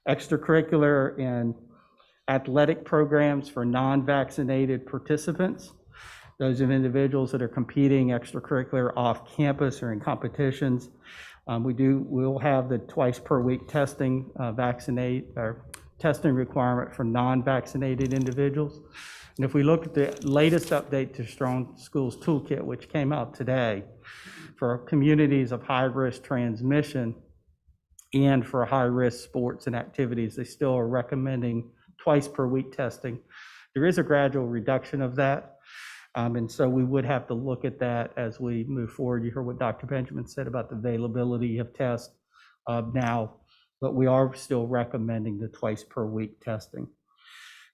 Extracurricular and athletic programs for non-vaccinated participants. Those are individuals that are competing extracurricular off campus or in competitions. We'll have the twice per week testing, testing requirement for non-vaccinated individuals. And if we look at the latest update to Strong Schools Toolkit, which came out today, for communities of high-risk transmission and for high-risk sports and activities, they still are recommending twice per week testing. There is a gradual reduction of that. And so we would have to look at that as we move forward. You heard what Dr. Benjamin said about the availability of tests now, but we are still recommending the twice per week testing.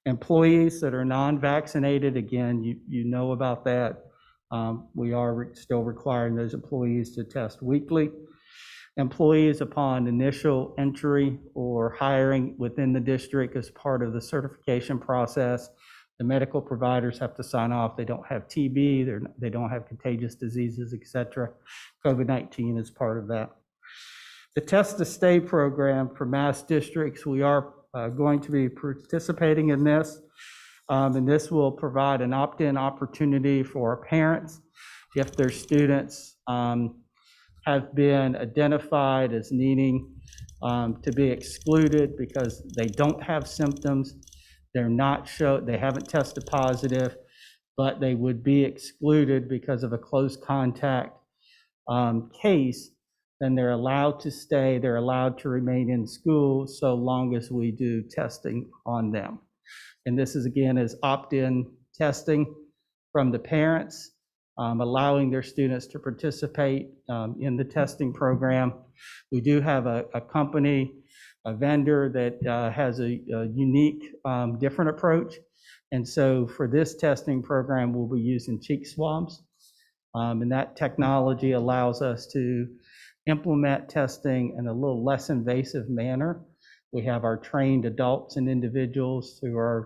Employees that are non-vaccinated, again, you know about that. We are still requiring those employees to test weekly. Employees upon initial entry or hiring within the district as part of the certification process, the medical providers have to sign off. They don't have TB, they don't have contagious diseases, et cetera. COVID-19 is part of that. The Test to Stay program for Mass districts, we are going to be participating in this. And this will provide an opt-in opportunity for parents if their students have been identified as needing to be excluded because they don't have symptoms, they haven't tested positive, but they would be excluded because of a close contact case, then they're allowed to stay, they're allowed to remain in school so long as we do testing on them. And this is, again, is opt-in testing from the parents, allowing their students to participate in the testing program. We do have a company, a vendor that has a unique, different approach. And so for this testing program, we'll be using cheek swabs. And that technology allows us to implement testing in a little less invasive manner. We have our trained adults and individuals who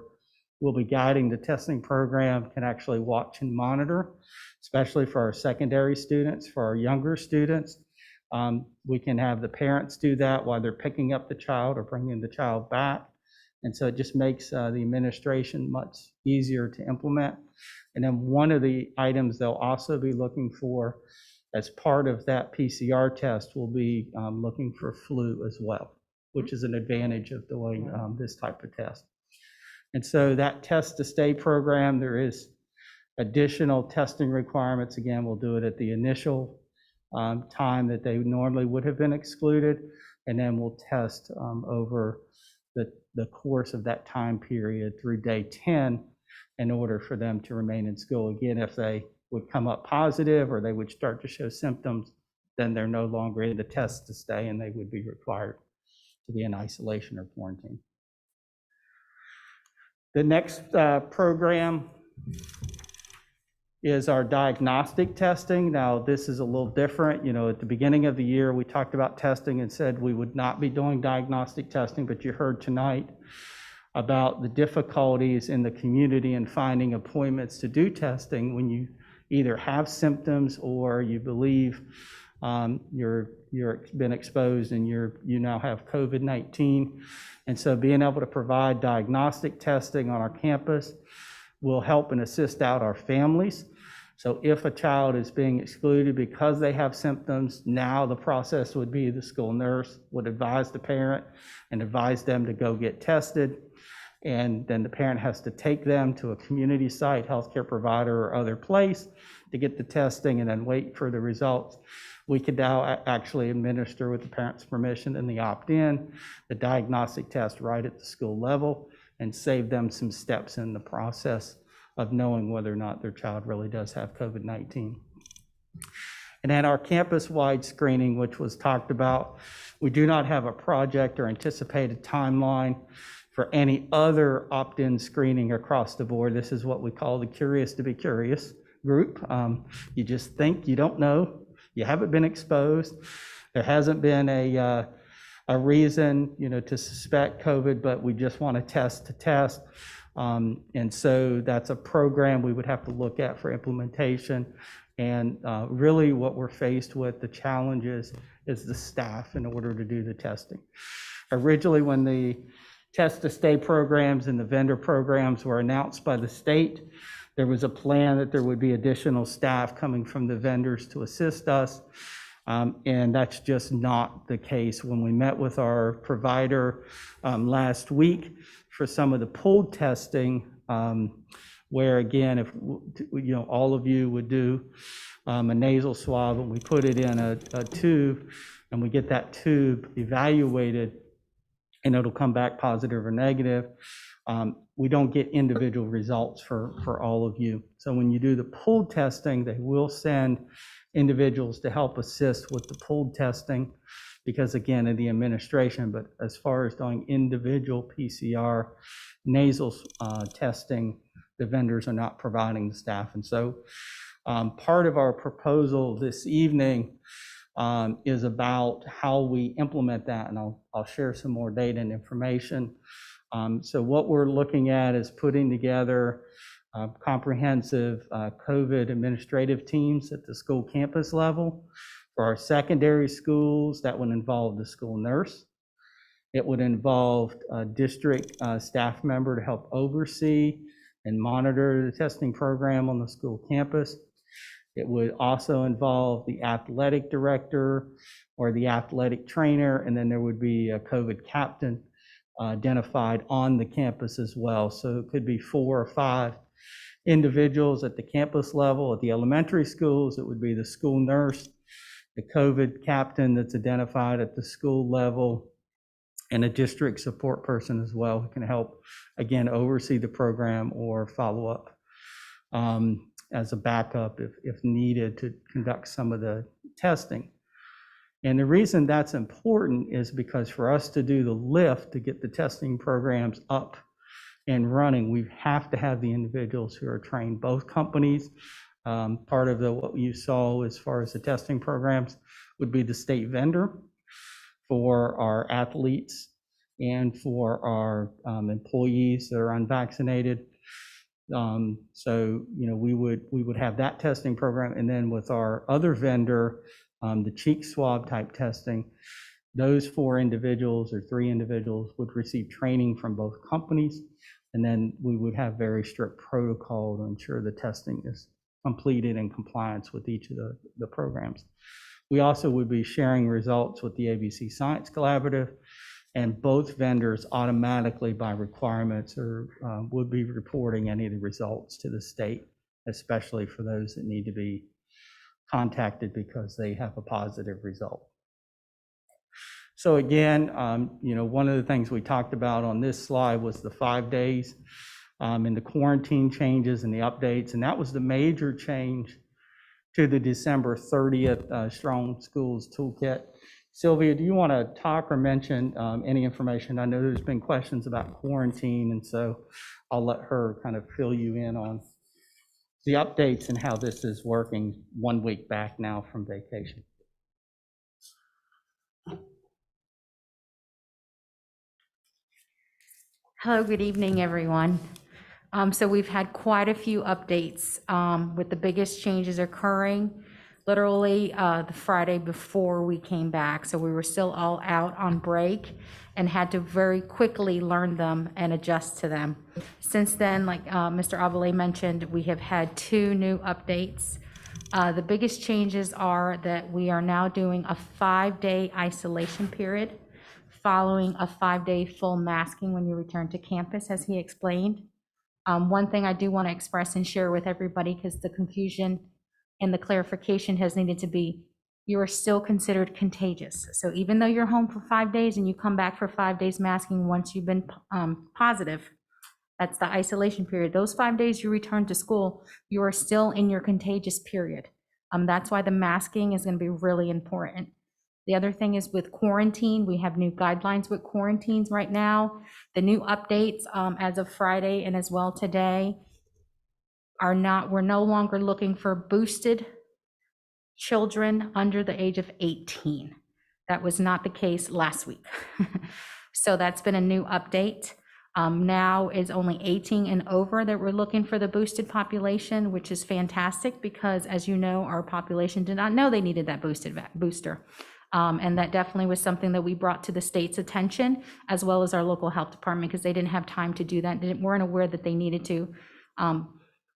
will be guiding the testing program, can actually watch and monitor, especially for our secondary students, for our younger students. We can have the parents do that while they're picking up the child or bringing the child back. And so it just makes the administration much easier to implement. And then one of the items they'll also be looking for as part of that PCR test will be looking for flu as well, which is an advantage of doing this type of test. And so that Test to Stay program, there is additional testing requirements. Again, we'll do it at the initial time that they normally would have been excluded, and then we'll test over the course of that time period through day 10 in order for them to remain in school. Again, if they would come up positive or they would start to show symptoms, then they're no longer in the Test to Stay and they would be required to be in isolation or quarantine. The next program is our diagnostic testing. Now, this is a little different. You know, at the beginning of the year, we talked about testing and said we would not be doing diagnostic testing, but you heard tonight about the difficulties in the community in finding appointments to do testing when you either have symptoms or you believe you're been exposed and you now have COVID-19. And so being able to provide diagnostic testing on our campus will help and assist out our families. So if a child is being excluded because they have symptoms, now the process would be the school nurse would advise the parent and advise them to go get tested. And then the parent has to take them to a community site, healthcare provider, or other place to get the testing and then wait for the results. We could now actually administer, with the parent's permission and the opt-in, the diagnostic test right at the school level and save them some steps in the process of knowing whether or not their child really does have COVID-19. And then our campus-wide screening, which was talked about, we do not have a project or anticipated timeline for any other opt-in screening across the board. This is what we call the Curious to be Curious group. You just think, you don't know, you haven't been exposed. There hasn't been a reason, to suspect COVID, but we just want to test. And so that's a program we would have to look at for implementation. And really what we're faced with, the challenges, is the staff in order to do the testing. Originally, when the Test to Stay programs and the vendor programs were announced by the state, there was a plan that there would be additional staff coming from the vendors to assist us. And that's just not the case. When we met with our provider last week for some of the pooled testing, where again, if all of you would do a nasal swab and we put it in a tube and we get that tube evaluated and it'll come back positive or negative, we don't get individual results for all of you. So when you do the pooled testing, they will send individuals to help assist with the pooled testing because again of the administration. But as far as doing individual PCR nasal testing, the vendors are not providing the staff. And so part of our proposal this evening is about how we implement that, and I'll share some more data and information. So what we're looking at is putting together comprehensive COVID administrative teams at the school campus level. For our secondary schools, that would involve the school nurse. It would involve a district staff member to help oversee and monitor the testing program on the school campus. It would also involve the athletic director or the athletic trainer, and then there would be a COVID captain identified on the campus as well. So it could be 4 or 5 individuals at the campus level. At the elementary schools, it would be the school nurse, the COVID captain that's identified at the school level, and a district support person as well who can help, again, oversee the program or follow up as a backup if needed to conduct some of the testing. And the reason that's important is because for us to do the lift to get the testing programs up and running, we have to have the individuals who are trained. Both companies, part of what you saw as far as the testing programs would be the state vendor for our athletes and for our employees that are unvaccinated. So, we would have that testing program, and then with our other vendor, the cheek swab type testing, those 4 individuals or 3 individuals would receive training from both companies, and then we would have very strict protocol to ensure the testing is completed in compliance with each of the programs. We also would be sharing results with the ABC Science Collaborative, and both vendors automatically by requirements would be reporting any of the results to the state, especially for those that need to be contacted because they have a positive result. So again, one of the things we talked about on this slide was the 5 days and the quarantine changes and the updates, and that was the major change to the December 30th Strong Schools Toolkit. Sylvia, do you want to talk or mention any information? I know there's been questions about quarantine, and so I'll let her kind of fill you in on the updates and how this is working 1 week back now from vacation. Hello, good evening, everyone. So we've had quite a few updates with the biggest changes occurring literally the Friday before we came back. So we were still all out on break and had to very quickly learn them and adjust to them. Since then, like Mr. Avale mentioned, we have had 2 new updates. The biggest changes are that we are now doing a 5-day isolation period following a 5-day full masking when you return to campus, as he explained. One thing I do want to express and share with everybody, because the confusion and the clarification has needed to be, you are still considered contagious. So even though you're home for 5 days and you come back for 5 days masking once you've been positive, that's the isolation period. Those 5 days you return to school, you are still in your contagious period. That's why the masking is going to be really important. The other thing is with quarantine, we have new guidelines with quarantines right now. The new updates as of Friday and as well today are we're no longer looking for boosted children under the age of 18. That was not the case last week. So that's been a new update. Now is only 18 and over that we're looking for the boosted population, which is fantastic because, as you know, our population did not know they needed that booster. And that definitely was something that we brought to the state's attention, as well as our local health department, because they didn't have time to do that, weren't aware that they needed to.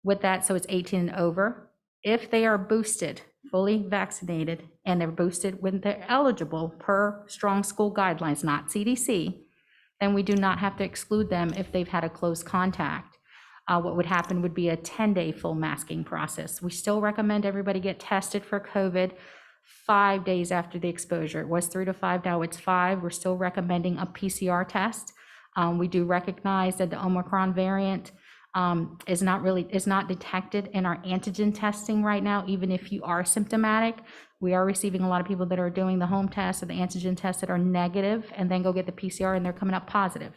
With that, so it's 18 and over. If they are boosted fully vaccinated and they're boosted when they're eligible per strong school guidelines, not CDC, then we do not have to exclude them if they've had a close contact. What would happen would be a 10-day full masking process. We still recommend everybody get tested for COVID 5 days after the exposure. It was 3 to 5, now it's 5. We're still recommending a PCR test. We do recognize that the Omicron variant is not detected in our antigen testing right now, even if you are symptomatic. We are receiving a lot of people that are doing the home test or the antigen test that are negative and then go get the PCR and they're coming up positive.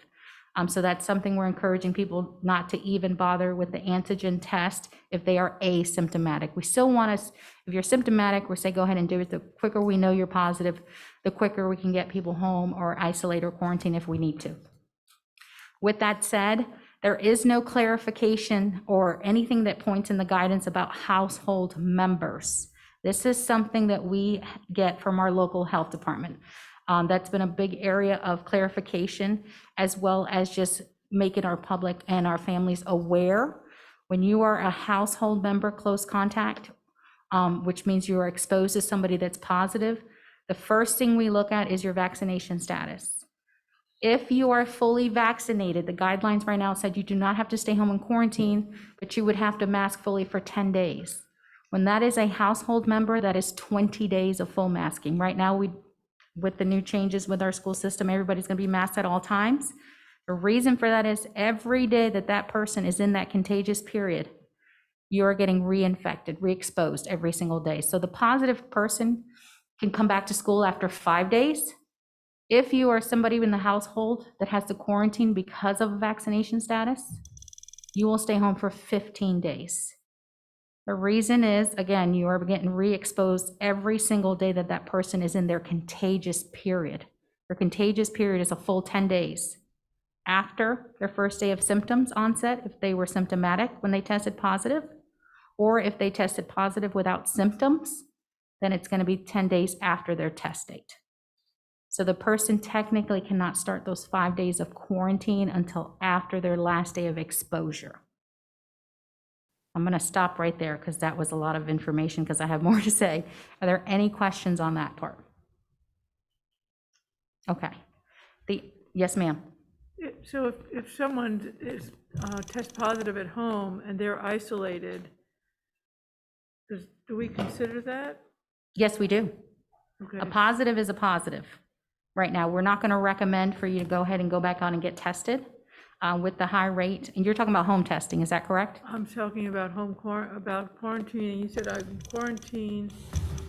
So that's something we're encouraging people not to even bother with the antigen test if they are asymptomatic. We still want us, if you're symptomatic, we say go ahead and do it. The quicker we know you're positive, the quicker we can get people home or isolate or quarantine if we need to. With that said, there is no clarification or anything that points in the guidance about household members. This is something that we get from our local health department. That's been a big area of clarification, as well as just making our public and our families aware. When you are a household member, close contact, which means you are exposed to somebody that's positive, the first thing we look at is your vaccination status. If you are fully vaccinated, the guidelines right now said you do not have to stay home and quarantine, but you would have to mask fully for 10 days. When that is a household member, that is 20 days of full masking. Right now, with the new changes with our school system, everybody's going to be masked at all times. The reason for that is every day that that person is in that contagious period, you are getting reinfected, re-exposed every single day. So the positive person can come back to school after 5 days. If you are somebody in the household that has to quarantine because of a vaccination status, you will stay home for 15 days. The reason is, again, you are getting re-exposed every single day that that person is in their contagious period. Their contagious period is a full 10 days. After their first day of symptoms onset, if they were symptomatic when they tested positive, or if they tested positive without symptoms, then it's going to be 10 days after their test date. So the person technically cannot start those 5 days of quarantine until after their last day of exposure. I'm going to stop right there because that was a lot of information because I have more to say. Are there any questions on that part? Okay. Yes, ma'am. So if someone is test positive at home and they're isolated, do we consider that? Yes, we do. Okay. A positive is a positive. Right now, we're not going to recommend for you to go ahead and go back on and get tested with the high rate. And you're talking about home testing, is that correct? I'm talking about quarantine. You said I'm quarantined.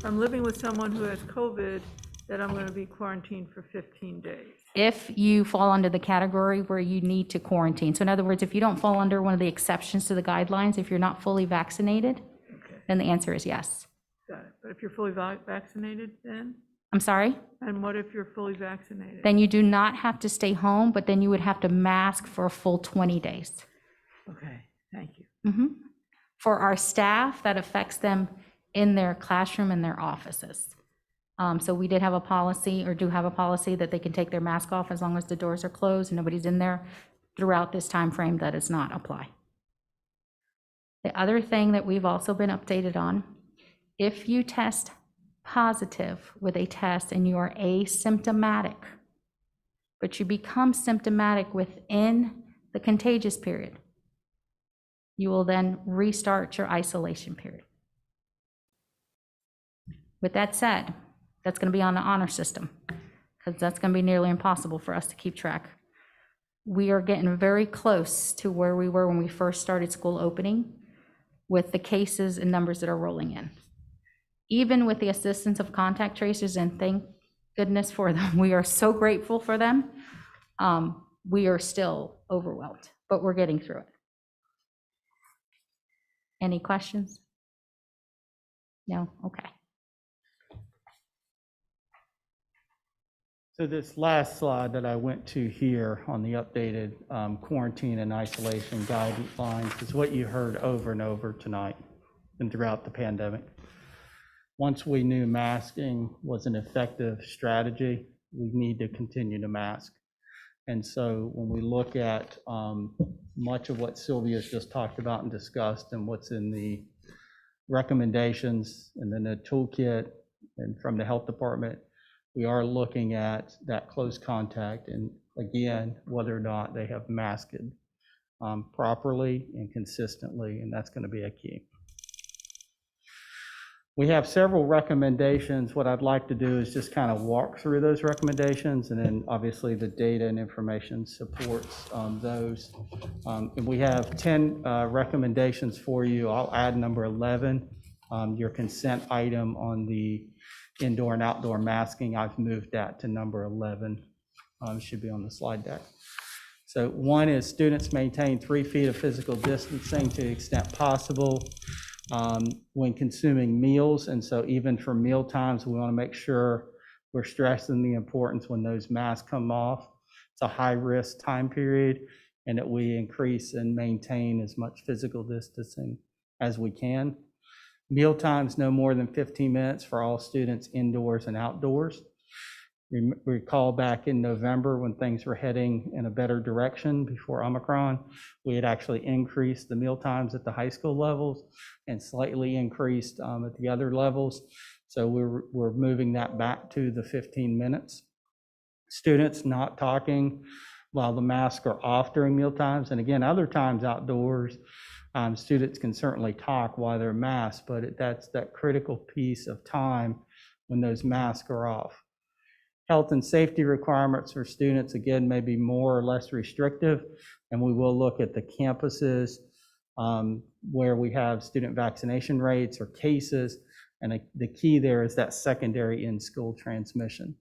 I'm living with someone who has COVID, that I'm going to be quarantined for 15 days. If you fall under the category where you need to quarantine. So in other words, if you don't fall under one of the exceptions to the guidelines, if you're not fully vaccinated, then the answer is yes. Got it. But if you're fully vaccinated, then? I'm sorry? And what if you're fully vaccinated? Then you do not have to stay home, but then you would have to mask for a full 20 days. Okay, thank you. For our staff, that affects them in their classroom and their offices. So we did have a policy, or do have a policy, that they can take their mask off as long as the doors are closed and nobody's in there. Throughout this time frame, that does not apply. The other thing that we've also been updated on, if you test positive with a test and you are asymptomatic, but you become symptomatic within the contagious period, you will then restart your isolation period. With that said, that's going to be on the honor system, because that's going to be nearly impossible for us to keep track. We are getting very close to where we were when we first started school opening with the cases and numbers that are rolling in. Even with the assistance of contact tracers, and thank goodness for them, we are so grateful for them, we are still overwhelmed, but we're getting through it. Any questions? No? Okay. So this last slide that I went to here on the updated quarantine and isolation guidelines is what you heard over and over tonight and throughout the pandemic. Once we knew masking was an effective strategy, we need to continue to mask. And so when we look at much of what Sylvia's just talked about and discussed and what's in the recommendations and then a toolkit, and from the health department, we are looking at that close contact and again, whether or not they have masked properly and consistently, and that's going to be a key. We have several recommendations. What I'd like to do is just kind of walk through those recommendations, and then obviously the data and information supports those. And we have 10 recommendations for you. I'll add number 11, your consent item on the indoor and outdoor masking. I've moved that to number 11. Should be on the slide deck. So one is students maintain 3 feet of physical distancing to the extent possible when consuming meals. And so even for meal times, we want to make sure we're stressing the importance when those masks come off. It's a high-risk time period, and that we increase and maintain as much physical distancing as we can. Meal times no more than 15 minutes for all students indoors and outdoors. Recall back in November when things were heading in a better direction before Omicron, we had actually increased the meal times at the high school levels and slightly increased at the other levels. So we're moving that back to the 15 minutes. Students not talking while the masks are off during meal times. And again, other times outdoors, students can certainly talk while they're masked, but that's that critical piece of time when those masks are off. Health and safety requirements for students, again, may be more or less restrictive, and we will look at the campuses where we have student vaccination rates or cases, and the key there is that secondary in-school transmission.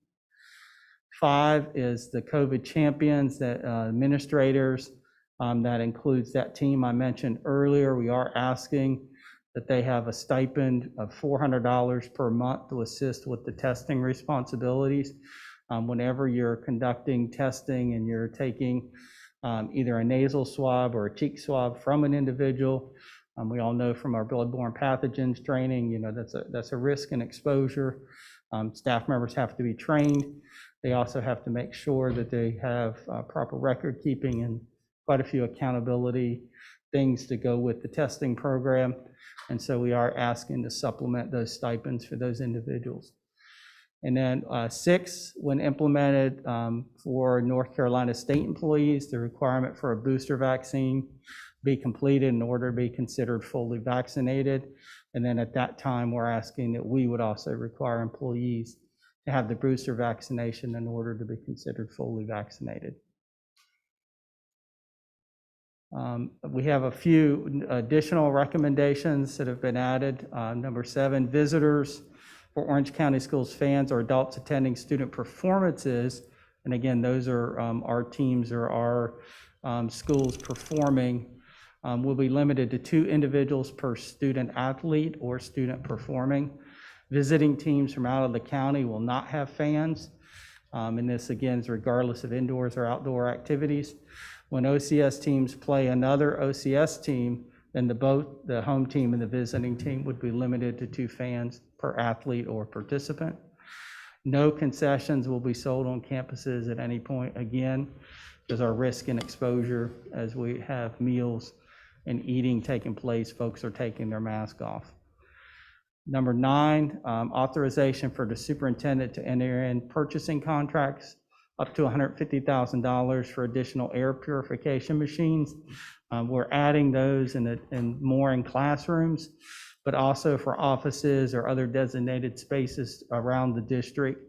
5 is the COVID champions, that administrators, that includes that team I mentioned earlier. We are asking that they have a stipend of $400 per month to assist with the testing responsibilities. Whenever you're conducting testing and you're taking either a nasal swab or a cheek swab from an individual, we all know from our bloodborne pathogens training, you know, that's a risk and exposure. Staff members have to be trained. They also have to make sure that they have proper record keeping and quite a few accountability things to go with the testing program. And so we are asking to supplement those stipends for those individuals. And then 6, when implemented for North Carolina state employees, the requirement for a booster vaccine be completed in order to be considered fully vaccinated. And then at that time, we're asking that we would also require employees to have the booster vaccination in order to be considered fully vaccinated. We have a few additional recommendations that have been added. Number 7, visitors for Orange County Schools fans or adults attending student performances. And again, those are our teams or our schools performing, will be limited to 2 individuals per student athlete or student performing. Visiting teams from out of the county will not have fans. And this again is regardless of indoors or outdoor activities. When OCS teams play another OCS team, then both the home team and the visiting team would be limited to 2 fans per athlete or participant. No concessions will be sold on campuses at any point. Again, there's our risk and exposure as we have meals and eating taking place, folks are taking their mask off. Number 9, authorization for the superintendent to enter in purchasing contracts up to $150,000 for additional air purification machines. We're adding those and more in classrooms, but also for offices or other designated spaces around the district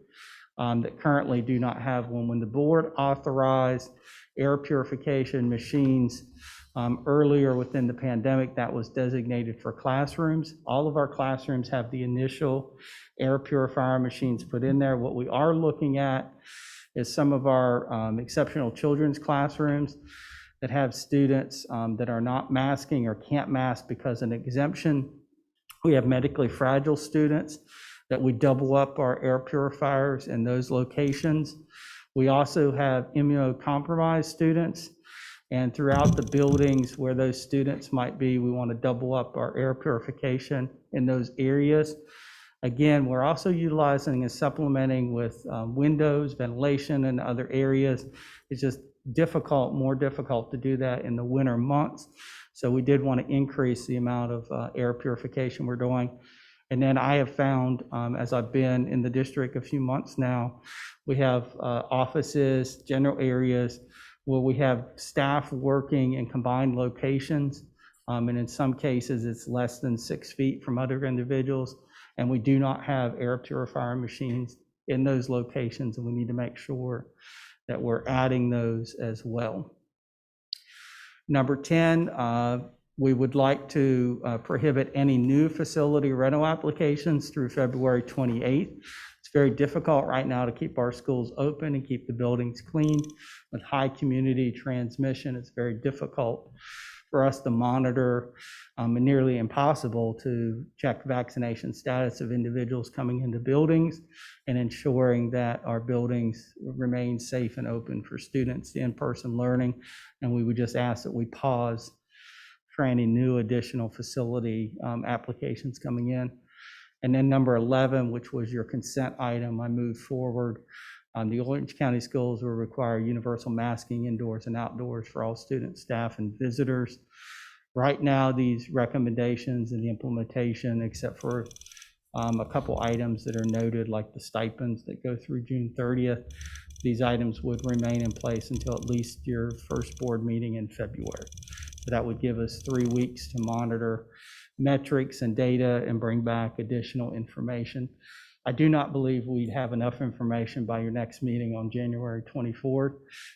that currently do not have one. When the board authorized air purification machines earlier within the pandemic, that was designated for classrooms. All of our classrooms have the initial air purifier machines put in there. What we are looking at is some of our exceptional children's classrooms that have students that are not masking or can't mask because of an exemption. We have medically fragile students that we double up our air purifiers in those locations. We also have immunocompromised students, and throughout the buildings where those students might be, we want to double up our air purification in those areas. Again, we're also utilizing and supplementing with windows, ventilation, and other areas. It's just difficult, more difficult to do that in the winter months. So we did want to increase the amount of air purification we're doing. And then I have found, as I've been in the district a few months now, we have offices, general areas where we have staff working in combined locations. And in some cases, it's less than 6 feet from other individuals. And we do not have air purifier machines in those locations, and we need to make sure that we're adding those as well. Number 10, we would like to prohibit any new facility rental applications through February 28th. It's very difficult right now to keep our schools open and keep the buildings clean. With high community transmission, it's very difficult for us to monitor and nearly impossible to check vaccination status of individuals coming into buildings and ensuring that our buildings remain safe and open for students, in-person learning. And we would just ask that we pause for any new additional facility applications coming in. And then number 11, which was your consent item, I moved forward. The Orange County schools will require universal masking indoors and outdoors for all students, staff, and visitors. Right now, these recommendations and the implementation, except for a couple items that are noted, like the stipends that go through June 30th, these items would remain in place until at least your first board meeting in February. So that would give us 3 weeks to monitor metrics and data and bring back additional information. I do not believe we'd have enough information by your next meeting on January 24th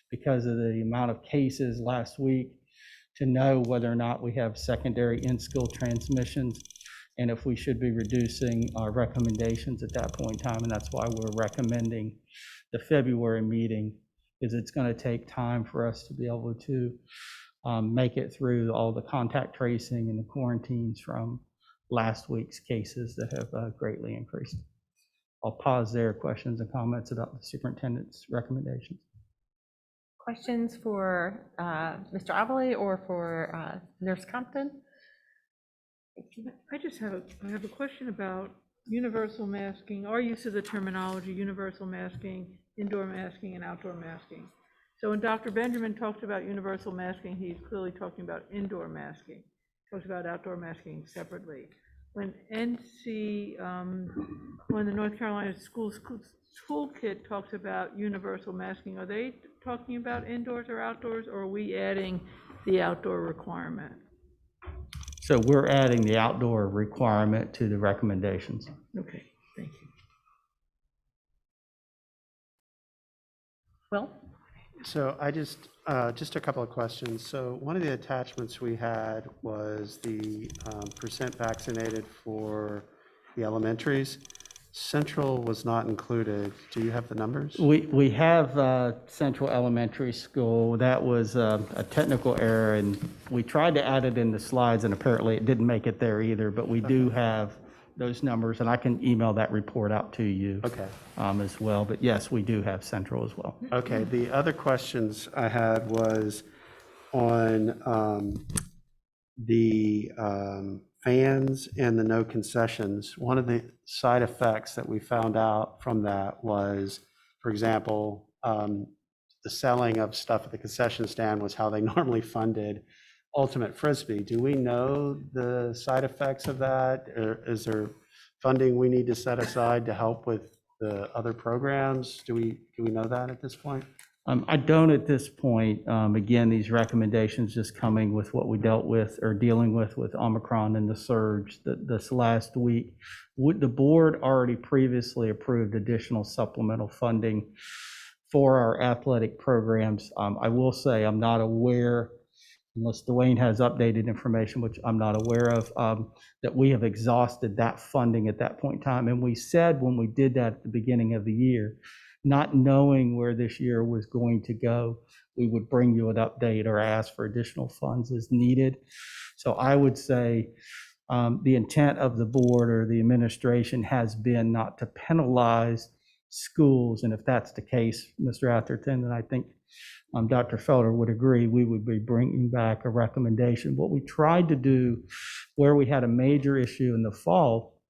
because of the amount of cases last week to know whether or not we have secondary in-school transmissions and if we should be reducing our recommendations at that point in time. And that's why we're recommending the February meeting, is it's going to take time for us to be able to make it through all the contact tracing and the quarantines from last week's cases that have greatly increased. I'll pause there. Questions and comments about the superintendent's recommendations? Questions for Mr. Avali or for Nurse Compton? I just have a question about universal masking, our use of the terminology universal masking, indoor masking, and outdoor masking. So when Dr. Benjamin talked about universal masking, he's clearly talking about indoor masking. He talks about outdoor masking separately. When when the North Carolina School Toolkit talks about universal masking, are they talking about indoors or outdoors, or are we adding the outdoor requirement? So we're adding the outdoor requirement to the recommendations. Okay, thank you. Will? So I just a couple of questions. So one of the attachments we had was the percent vaccinated for the elementaries. Central was not included. Do you have the numbers? We have Central Elementary School. That was a technical error, and we tried to add it in the slides, and apparently it didn't make it there either, but we do have those numbers, and I can email that report out to you as well. But yes, we do have Central as well. Okay, the other questions I had was on the fans and the no concessions. One of the side effects that we found out from that was, for example, the selling of stuff at the concession stand was how they normally funded Ultimate Frisbee. Do we know the side effects of that? Or is there funding we need to set aside to help with the other programs? Do we know that at this point? I don't at this point. Again, these recommendations just coming with what we dealt with or dealing with Omicron and the surge this last week. The board already previously approved additional supplemental funding for our athletic programs. I will say I'm not aware, unless Dwayne has updated information, which I'm not aware of, that we have exhausted that funding at that point in time. And we said when we did that at the beginning of the year, not knowing where this year was going to go, we would bring you an update or ask for additional funds as needed. So I would say the intent of the board or the administration has been not to penalize schools. And if that's the case, Mr. Atherton, then I think Dr. Felder would agree, we would be bringing back a recommendation. What we tried to do where we had a major issue in the fall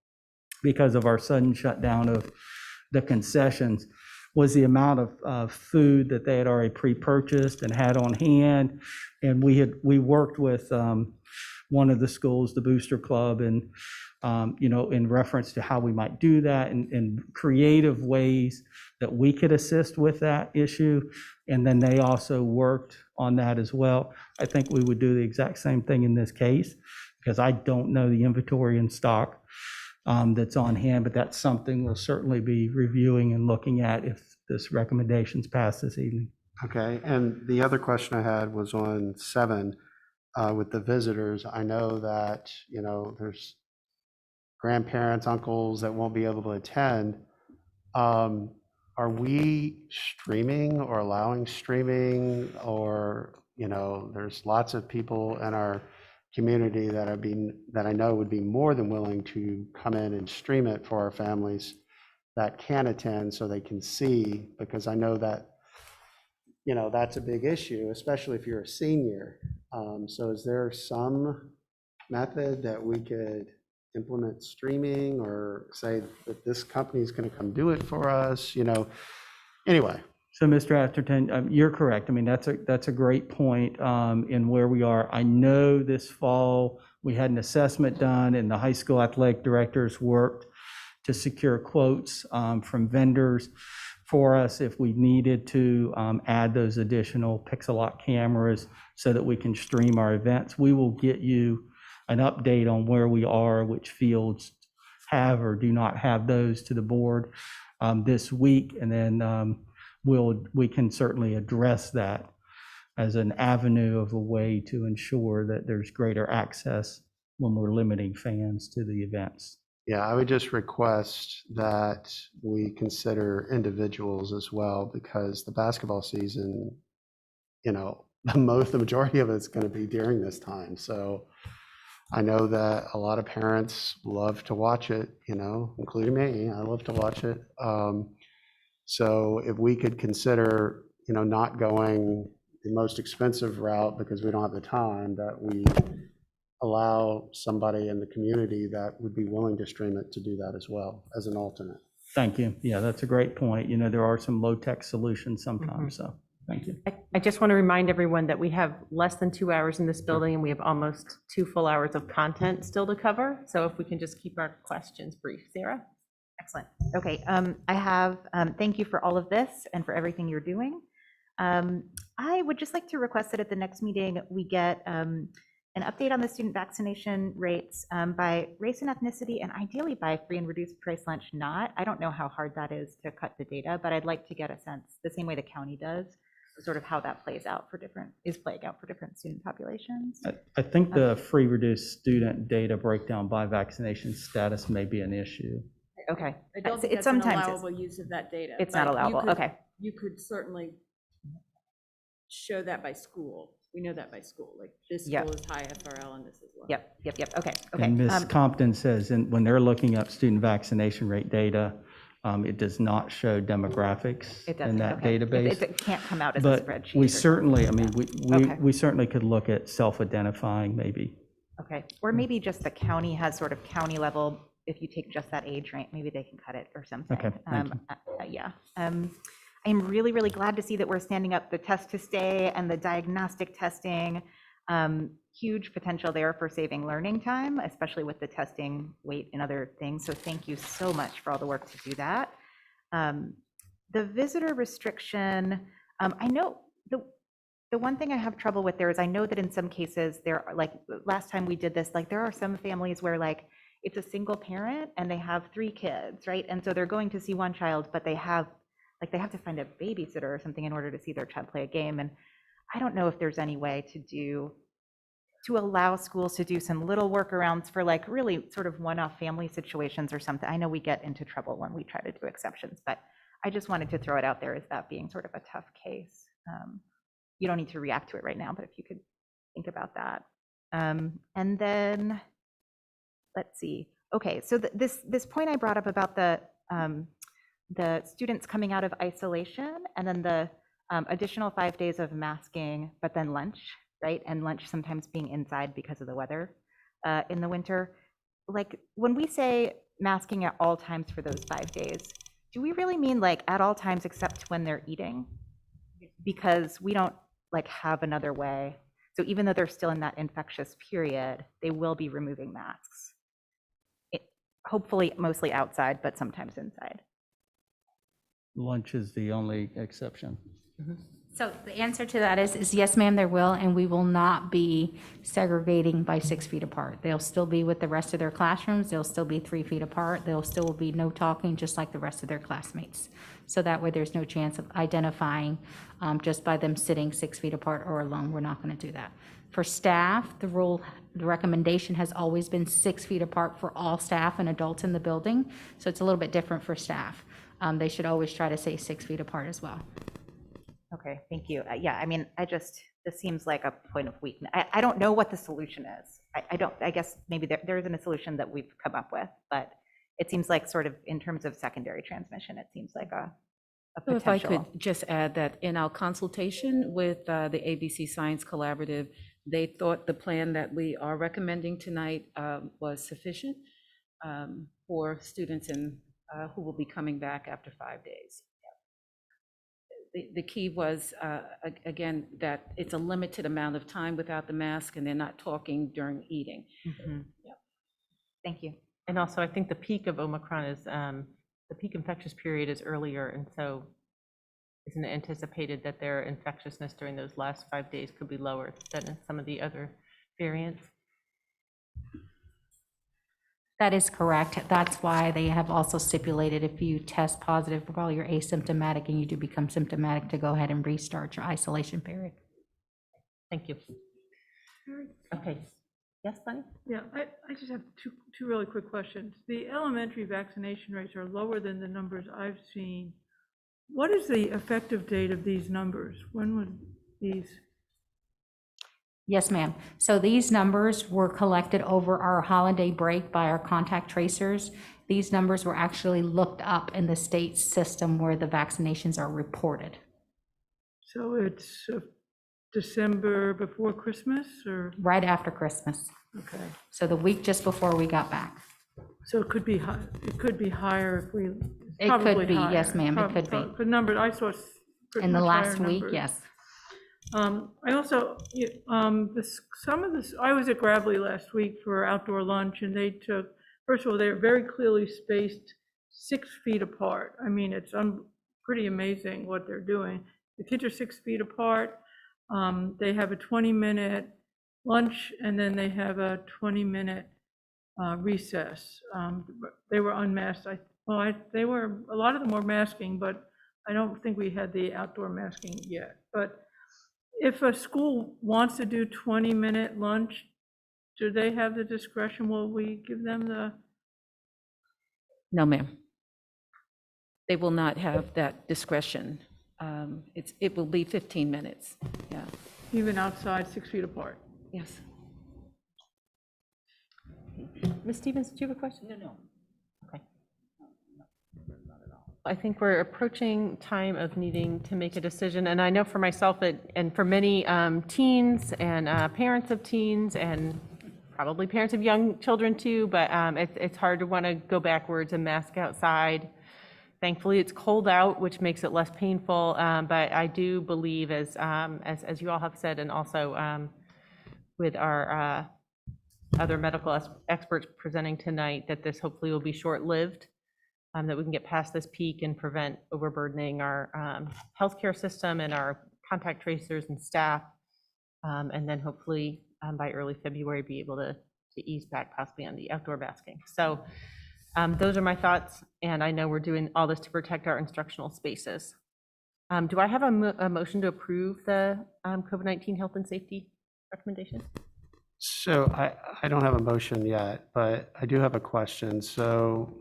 because of our sudden shutdown of the concessions, was the amount of food that they had already pre-purchased and had on hand. And we worked with one of the schools, the Booster Club, and in reference to how we might do that and creative ways that we could assist with that issue. And then they also worked on that as well. I think we would do the exact same thing in this case, because I don't know the inventory in stock that's on hand, but that's something we'll certainly be reviewing and looking at if this recommendation's passed this evening. Okay, and the other question I had was on 7 with the visitors. I know that, there's grandparents, uncles that won't be able to attend. Are we streaming or allowing streaming, or, there's lots of people in our community that I know would be more than willing to come in and stream it for our families that can attend so they can see, because I know that, that's a big issue, especially if you're a senior. So is there some method that we could implement streaming, or say that this company is going to come do it for us, anyway? So, Mr. Atherton, you're correct. I mean, that's a great point in where we are. I know this fall we had an assessment done, and the high school athletic directors worked to secure quotes from vendors for us if we needed to add those additional Pixelot cameras so that we can stream our events. We will get you an update on where we are, which fields have or do not have those, to the board this week, and then we can certainly address that as an avenue of a way to ensure that there's greater access when we're limiting fans to the events. Yeah, I would just request that we consider individuals as well, because the basketball season, the majority of it's going to be during this time. So I know that a lot of parents love to watch it, including me. I love to watch it. So if we could consider, not going the most expensive route because we don't have the time, that we allow somebody in the community that would be willing to stream it to do that as well as an alternate. Thank you. Yeah, that's a great point. There are some low-tech solutions sometimes, so thank you. I just want to remind everyone that we have less than 2 hours in this building, and we have almost 2 full hours of content still to cover. So if we can just keep our questions brief. Sarah? Excellent. Okay, I have, thank you for all of this and for everything you're doing. I would just like to request that at the next meeting, we get an update on the student vaccination rates by race and ethnicity, and ideally by free and reduced price lunch not. I don't know how hard that is to cut the data, but I'd like to get a sense, the same way the county does, sort of how that playing out for different student populations. I think the free reduced student data breakdown by vaccination status may be an issue. Okay. I don't think It's that's an sometimes allowable use of that data. it's but not allowable. Okay. You could certainly show that by school. We know that by school, like this Yep. school is high FRL and this is low. Yep. Okay. And Ms. Compton says, when they're looking up student vaccination rate data, it does not show demographics It doesn't, in that okay. database. It can't come out as a But spreadsheet. we or certainly, I something. mean, Okay. we certainly could look at self-identifying maybe. Okay, or maybe just the county has sort of county level, if you take just that age range, maybe they can cut it or something. Okay, thank you. Yeah. I'm really, really glad to see that we're standing up the test to stay and the diagnostic testing. Huge potential there for saving learning time, especially with the testing weight and other things. So thank you so much for all the work to do that. The visitor restriction, I know the one thing I have trouble with there is I know that in some cases there are, like last time we did this, like there are some families where like it's a single parent and they have 3 kids, right? And so they're going to see one child, but they have to find a babysitter or something in order to see their child play a game. And I don't know if there's any way to allow schools to do some little workarounds for like really sort of one-off family situations or something. I know we get into trouble when we try to do exceptions, but I just wanted to throw it out there as that being sort of a tough case. You don't need to react to it right now, but if you could think about that. And then, let's see. Okay, so this point I brought up about the students coming out of isolation and then the additional 5 days of masking, but then lunch, right? And lunch sometimes being inside because of the weather in the winter. Like when we say masking at all times for those 5 days, do we really mean like at all times except when they're eating? Because we don't like have another way. So even though they're still in that infectious period, they will be removing masks. Hopefully mostly outside, but sometimes inside. Lunch is the only exception. So the answer to that is yes, ma'am, there will, and we will not be segregating by 6 feet apart. They'll still be with the rest of their classrooms. They'll still be 3 feet apart. There'll still be no talking, just like the rest of their classmates. So that way there's no chance of identifying just by them sitting 6 feet apart or alone. We're not going to do that. For staff, the recommendation has always been 6 feet apart for all staff and adults in the building. So it's a little bit different for staff. They should always try to stay 6 feet apart as well. Okay, thank you. Yeah, I mean, this seems like a point of weakness. I don't know what the solution is. I guess maybe there isn't a solution that we've come up with, but it seems like sort of in terms of secondary transmission, it seems like a So if I potential. could just add that in our consultation with the ABC Science Collaborative, they thought the plan that we are recommending tonight was sufficient for students who will be coming back after 5 days. The key was, again, that it's a limited amount of time without the mask and they're not talking during eating. Thank you. And also, I think the peak of Omicron is, the peak infectious period is earlier, and so isn't it anticipated that their infectiousness during those last 5 days could be lower than in some of the other variants? That is correct. That's why they have also stipulated if you test positive while you're asymptomatic and you do become symptomatic to go ahead and restart your isolation period. Thank you. Okay. Yes, Bunny? Yeah, I just have two really quick questions. The elementary vaccination rates are lower than the numbers I've seen. What is the effective date of these numbers? When would these? Yes, ma'am. So these numbers were collected over our holiday break by our contact tracers. These numbers were actually looked up in the state system where the vaccinations are reported. So it's December before Christmas or? Right after Christmas. Okay. So the week just before we got back. So it could be high, it could be higher if we. It could probably be, higher. yes, ma'am, it could be. The number I saw pretty In the much last higher week, numbers. yes. I also, I was at Gravely last week for outdoor lunch, and they took, first of all, they're very clearly spaced 6 feet apart. I mean, it's pretty amazing what they're doing. The kids are 6 feet apart. They have a 20-minute lunch, and then they have a 20-minute recess. They were unmasked. A lot of them were masking, but I don't think we had the outdoor masking yet. But if a school wants to do 20-minute lunch, do they have the discretion? Will we give them the? No, ma'am. They will not have that discretion. It will be 15 minutes, yeah. Even outside 6 feet apart? Yes. Ms. Stevens, do you have a question? No. Okay. I think we're approaching time of needing to make a decision, and I know for myself and for many teens and parents of teens and probably parents of young children too, but it's hard to want to go backwards and mask outside. Thankfully, it's cold out, which makes it less painful, but I do believe, as you all have said, and also with our other medical experts presenting tonight, that this hopefully will be short-lived. That we can get past this peak and prevent overburdening our healthcare system and our contact tracers and staff, and then hopefully by early February be able to ease back possibly on the outdoor masking. So those are my thoughts, and I know we're doing all this to protect our instructional spaces. Do I have a motion to approve the COVID-19 health and safety recommendation? So I don't have a motion yet, but I do have a question. So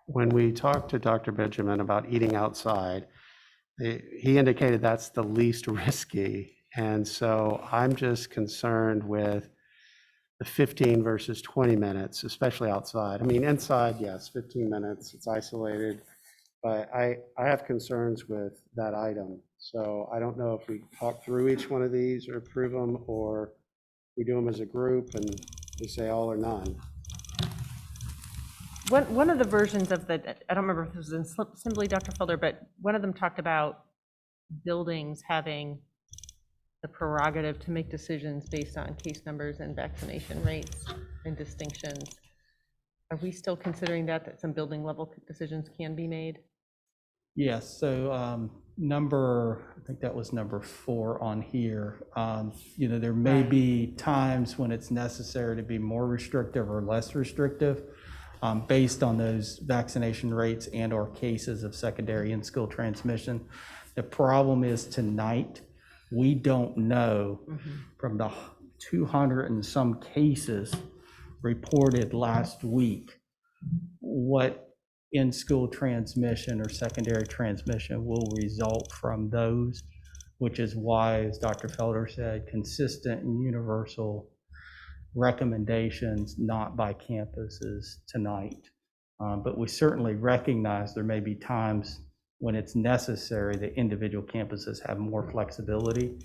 when we talked to Dr. Benjamin about eating outside, he indicated that's the least risky. And so I'm just concerned with the 15 versus 20 minutes, especially outside. I mean, inside, yes, 15 minutes, it's isolated. But I have concerns with that item. So I don't know if we talk through each one of these or approve them, or we do them as a group and we say all or none. One of the versions of the, I don't remember if it was in Assembly, Dr. Felder, but one of them talked about buildings having the prerogative to make decisions based on case numbers and vaccination rates and distinctions. Are we still considering that some building level decisions can be made? Yes, so I think that was number 4 on here. There may be times when it's necessary to be more restrictive or less restrictive based on those vaccination rates and or cases of secondary in-school transmission. The problem is tonight, we don't know from the 200 and some cases reported last week what in-school transmission or secondary transmission will result from those, which is why, as Dr. Felder said, consistent and universal recommendations not by campuses tonight. But we certainly recognize there may be times when it's necessary that individual campuses have more flexibility.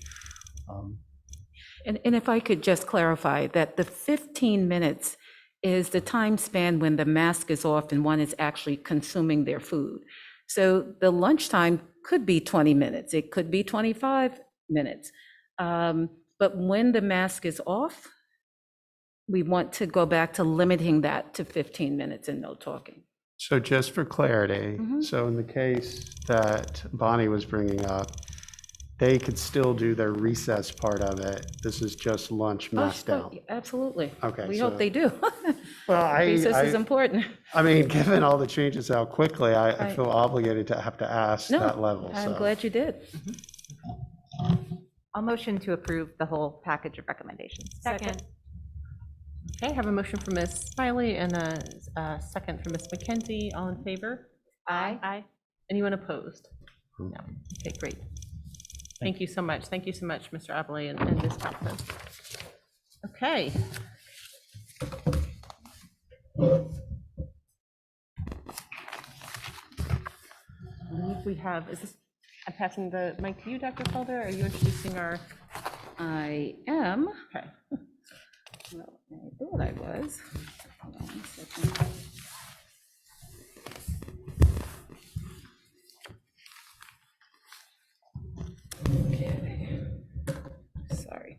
And if I could just clarify that the 15 minutes is the time span when the mask is off and one is actually consuming their food. So the lunchtime could be 20 minutes, it could be 25 minutes. But when the mask is off, we want to go back to limiting that to 15 minutes and no talking. So just for clarity, so in the case that Bonnie was bringing up, they could still do their recess part of it. This is just lunch masked out. Absolutely. Okay. We hope they do. Well, Recess is important. I mean, given all the changes out quickly, I feel obligated to have to ask No, that level. I'm so. glad you did. I'll motion to approve the whole package of recommendations. Second. Okay, I have a motion from Ms. Smiley and a second from Ms. McKenzie. All in favor? Aye. Aye. Anyone opposed? No. Okay, great. Thank you so much. Thank you so much, Mr. Ablay and Ms. Kaufman. Okay. I believe we have, I'm passing the mic to you, Dr. Felder. Are you introducing our? I am. Okay. Well, I thought I was. Hold on a second. Okay. Sorry.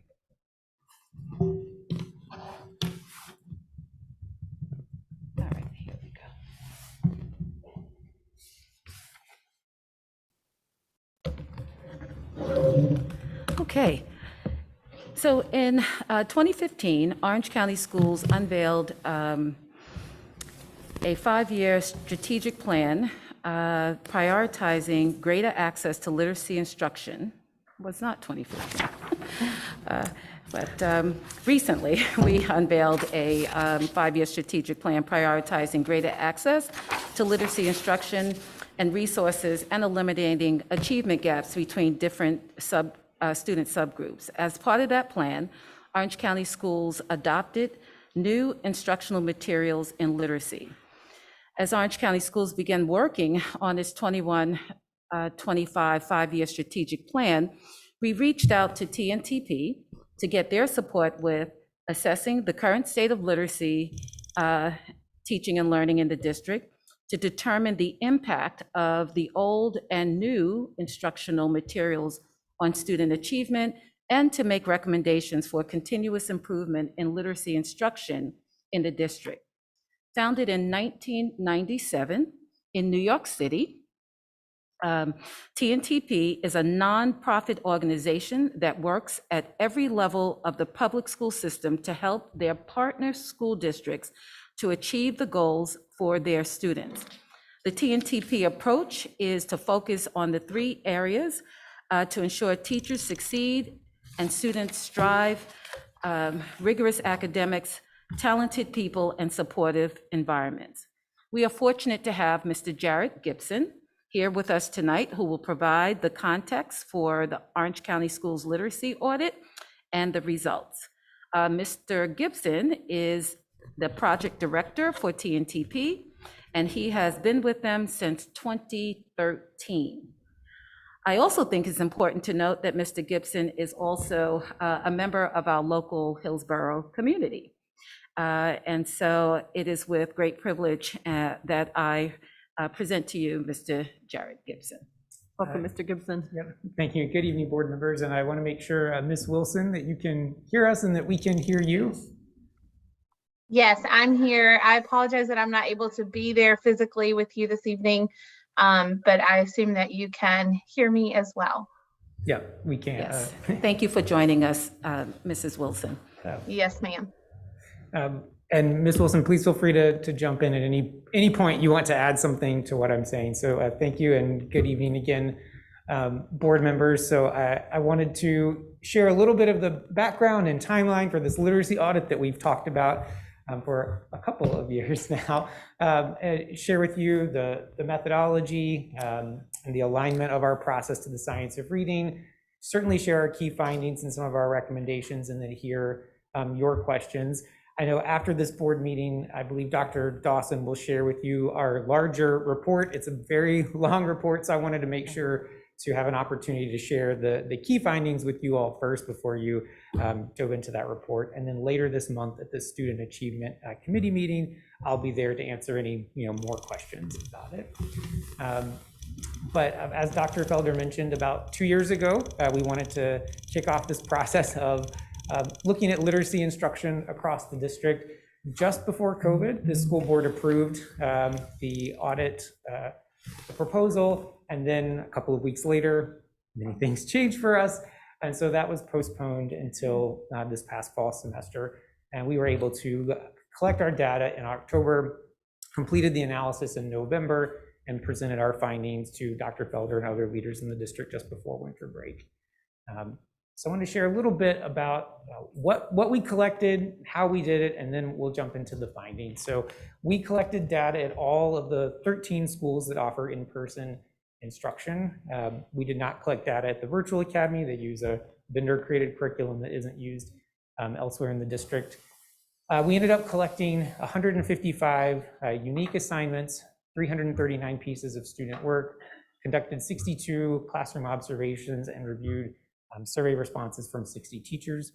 All right, here we go. Okay. So in 2015, Orange County Schools unveiled a 5-year strategic plan prioritizing greater access to literacy instruction. It was not 2015. But recently, we unveiled a 5-year strategic plan prioritizing greater access to literacy instruction and resources and eliminating achievement gaps between different student subgroups. As part of that plan, Orange County Schools adopted new instructional materials in literacy. As Orange County Schools began working on its 21-25 5-year strategic plan, we reached out to TNTP to get their support with assessing the current state of literacy teaching and learning in the district, to determine the impact of the old and new instructional materials on student achievement, and to make recommendations for continuous improvement in literacy instruction in the district. Founded in 1997 in New York City, TNTP is a nonprofit organization that works at every level of the public school system to help their partner school districts to achieve the goals for their students. The TNTP approach is to focus on the 3 areas to ensure teachers succeed and students strive, rigorous academics, talented people, and supportive environments. We are fortunate to have Mr. Jared Gibson here with us tonight, who will provide the context for the Orange County Schools Literacy Audit and the results. Mr. Gibson is the project director for TNTP, and he has been with them since 2013. I also think it's important to note that Mr. Gibson is also a member of our local Hillsborough community. And so it is with great privilege that I present to you Mr. Jared Gibson. Welcome, Mr. Gibson. Yep. Thank you. Good evening, board members. And I want to make sure, Ms. Wilson, that you can hear us and that we can hear you. Yes, I'm here. I apologize that I'm not able to be there physically with you this evening, but I assume that you can hear me as well. Yeah, we can. Yes. Thank you for joining us, Mrs. Wilson. Yes, ma'am. And Ms. Wilson, please feel free to jump in at any point you want to add something to what I'm saying. So thank you and good evening again, board members. So I wanted to share a little bit of the background and timeline for this literacy audit that we've talked about for a couple of years now. Share with you the methodology and the alignment of our process to the science of reading. Certainly share our key findings and some of our recommendations, and then hear your questions. I know after this board meeting, I believe Dr. Dawson will share with you our larger report. It's a very long report, so I wanted to make sure to have an opportunity to share the key findings with you all first before you dove into that report. And then later this month at the Student Achievement Committee meeting, I'll be there to answer any more questions about it. But as Dr. Felder mentioned, about 2 years ago, we wanted to kick off this process of looking at literacy instruction across the district. Just before COVID, the school board approved the audit proposal, and then a couple of weeks later, many things changed for us, and so that was postponed until this past fall semester, and we were able to collect our data in October, completed the analysis in November, and presented our findings to Dr. Felder and other leaders in the district just before winter break. So I want to share a little bit about what we collected, how we did it, and then we'll jump into the findings. So we collected data at all of the 13 schools that offer in-person instruction. We did not collect data at the virtual academy. They use a vendor-created curriculum that isn't used elsewhere in the district. We ended up collecting 155 unique assignments, 339 pieces of student work, conducted 62 classroom observations, and reviewed survey responses from 60 teachers.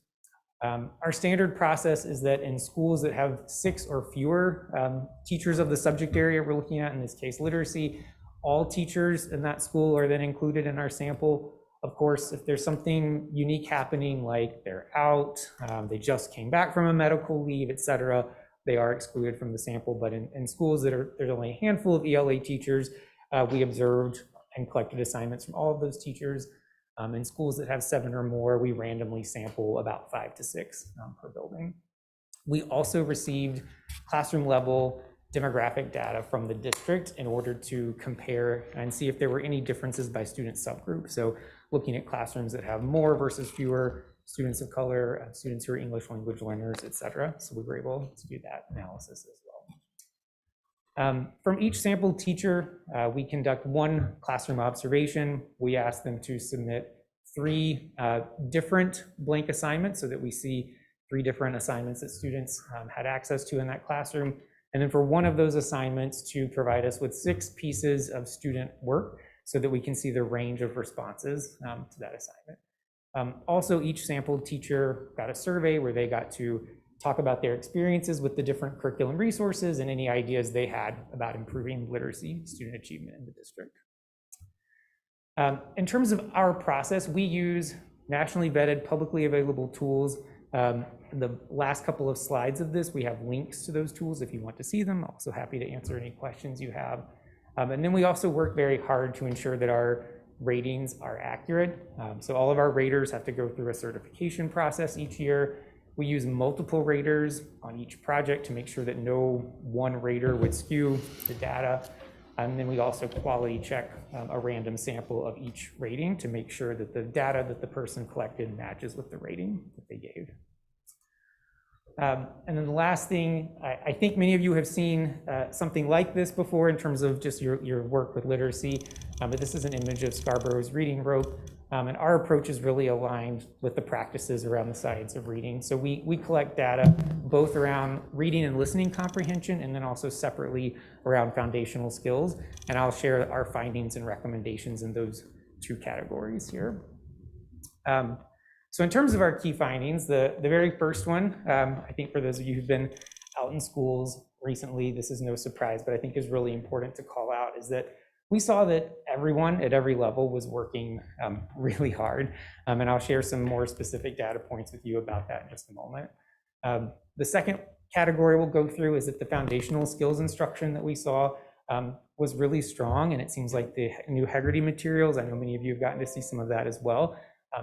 Our standard process is that in schools that have 6 or fewer teachers of the subject area we're looking at, in this case literacy, all teachers in that school are then included in our sample. Of course, if there's something unique happening, like they're out, they just came back from a medical leave, etc., they are excluded from the sample. But in schools that there's only a handful of ELA teachers, we observed and collected assignments from all of those teachers. In schools that have 7 or more, we randomly sample about 5 to 6 per building. We also received classroom level demographic data from the district in order to compare and see if there were any differences by student subgroup. So looking at classrooms that have more versus fewer students of color, students who are English language learners, etc. So we were able to do that analysis as well. From each sampled teacher, we conduct one classroom observation. We ask them to submit 3 different blank assignments so that we see 3 different assignments that students had access to in that classroom. And then for one of those assignments to provide us with 6 pieces of student work so that we can see the range of responses to that assignment. Also, each sampled teacher got a survey where they got to talk about their experiences with the different curriculum resources and any ideas they had about improving literacy student achievement in the district. In terms of our process, we use nationally vetted, publicly available tools. The last couple of slides of this, we have links to those tools if you want to see them. Also happy to answer any questions you have. And then we also work very hard to ensure that our ratings are accurate. So all of our raters have to go through a certification process each year. We use multiple raters on each project to make sure that no one rater would skew the data. And then we also quality check a random sample of each rating to make sure that the data that the person collected matches with the rating that they gave. And then the last thing, I think many of you have seen something like this before in terms of just your work with literacy, but this is an image of Scarborough's reading rope, and our approach is really aligned with the practices around the science of reading. So we collect data both around reading and listening comprehension, and then also separately around foundational skills, and I'll share our findings and recommendations in those 2 categories here. So in terms of our key findings, the very first one, I think for those of you who've been out in schools recently, this is no surprise, but I think is really important to call out, is that we saw that everyone at every level was working really hard. And I'll share some more specific data points with you about that in just a moment. The second category we'll go through is that the foundational skills instruction that we saw was really strong, and it seems like the new Heggerty materials, I know many of you have gotten to see some of that as well.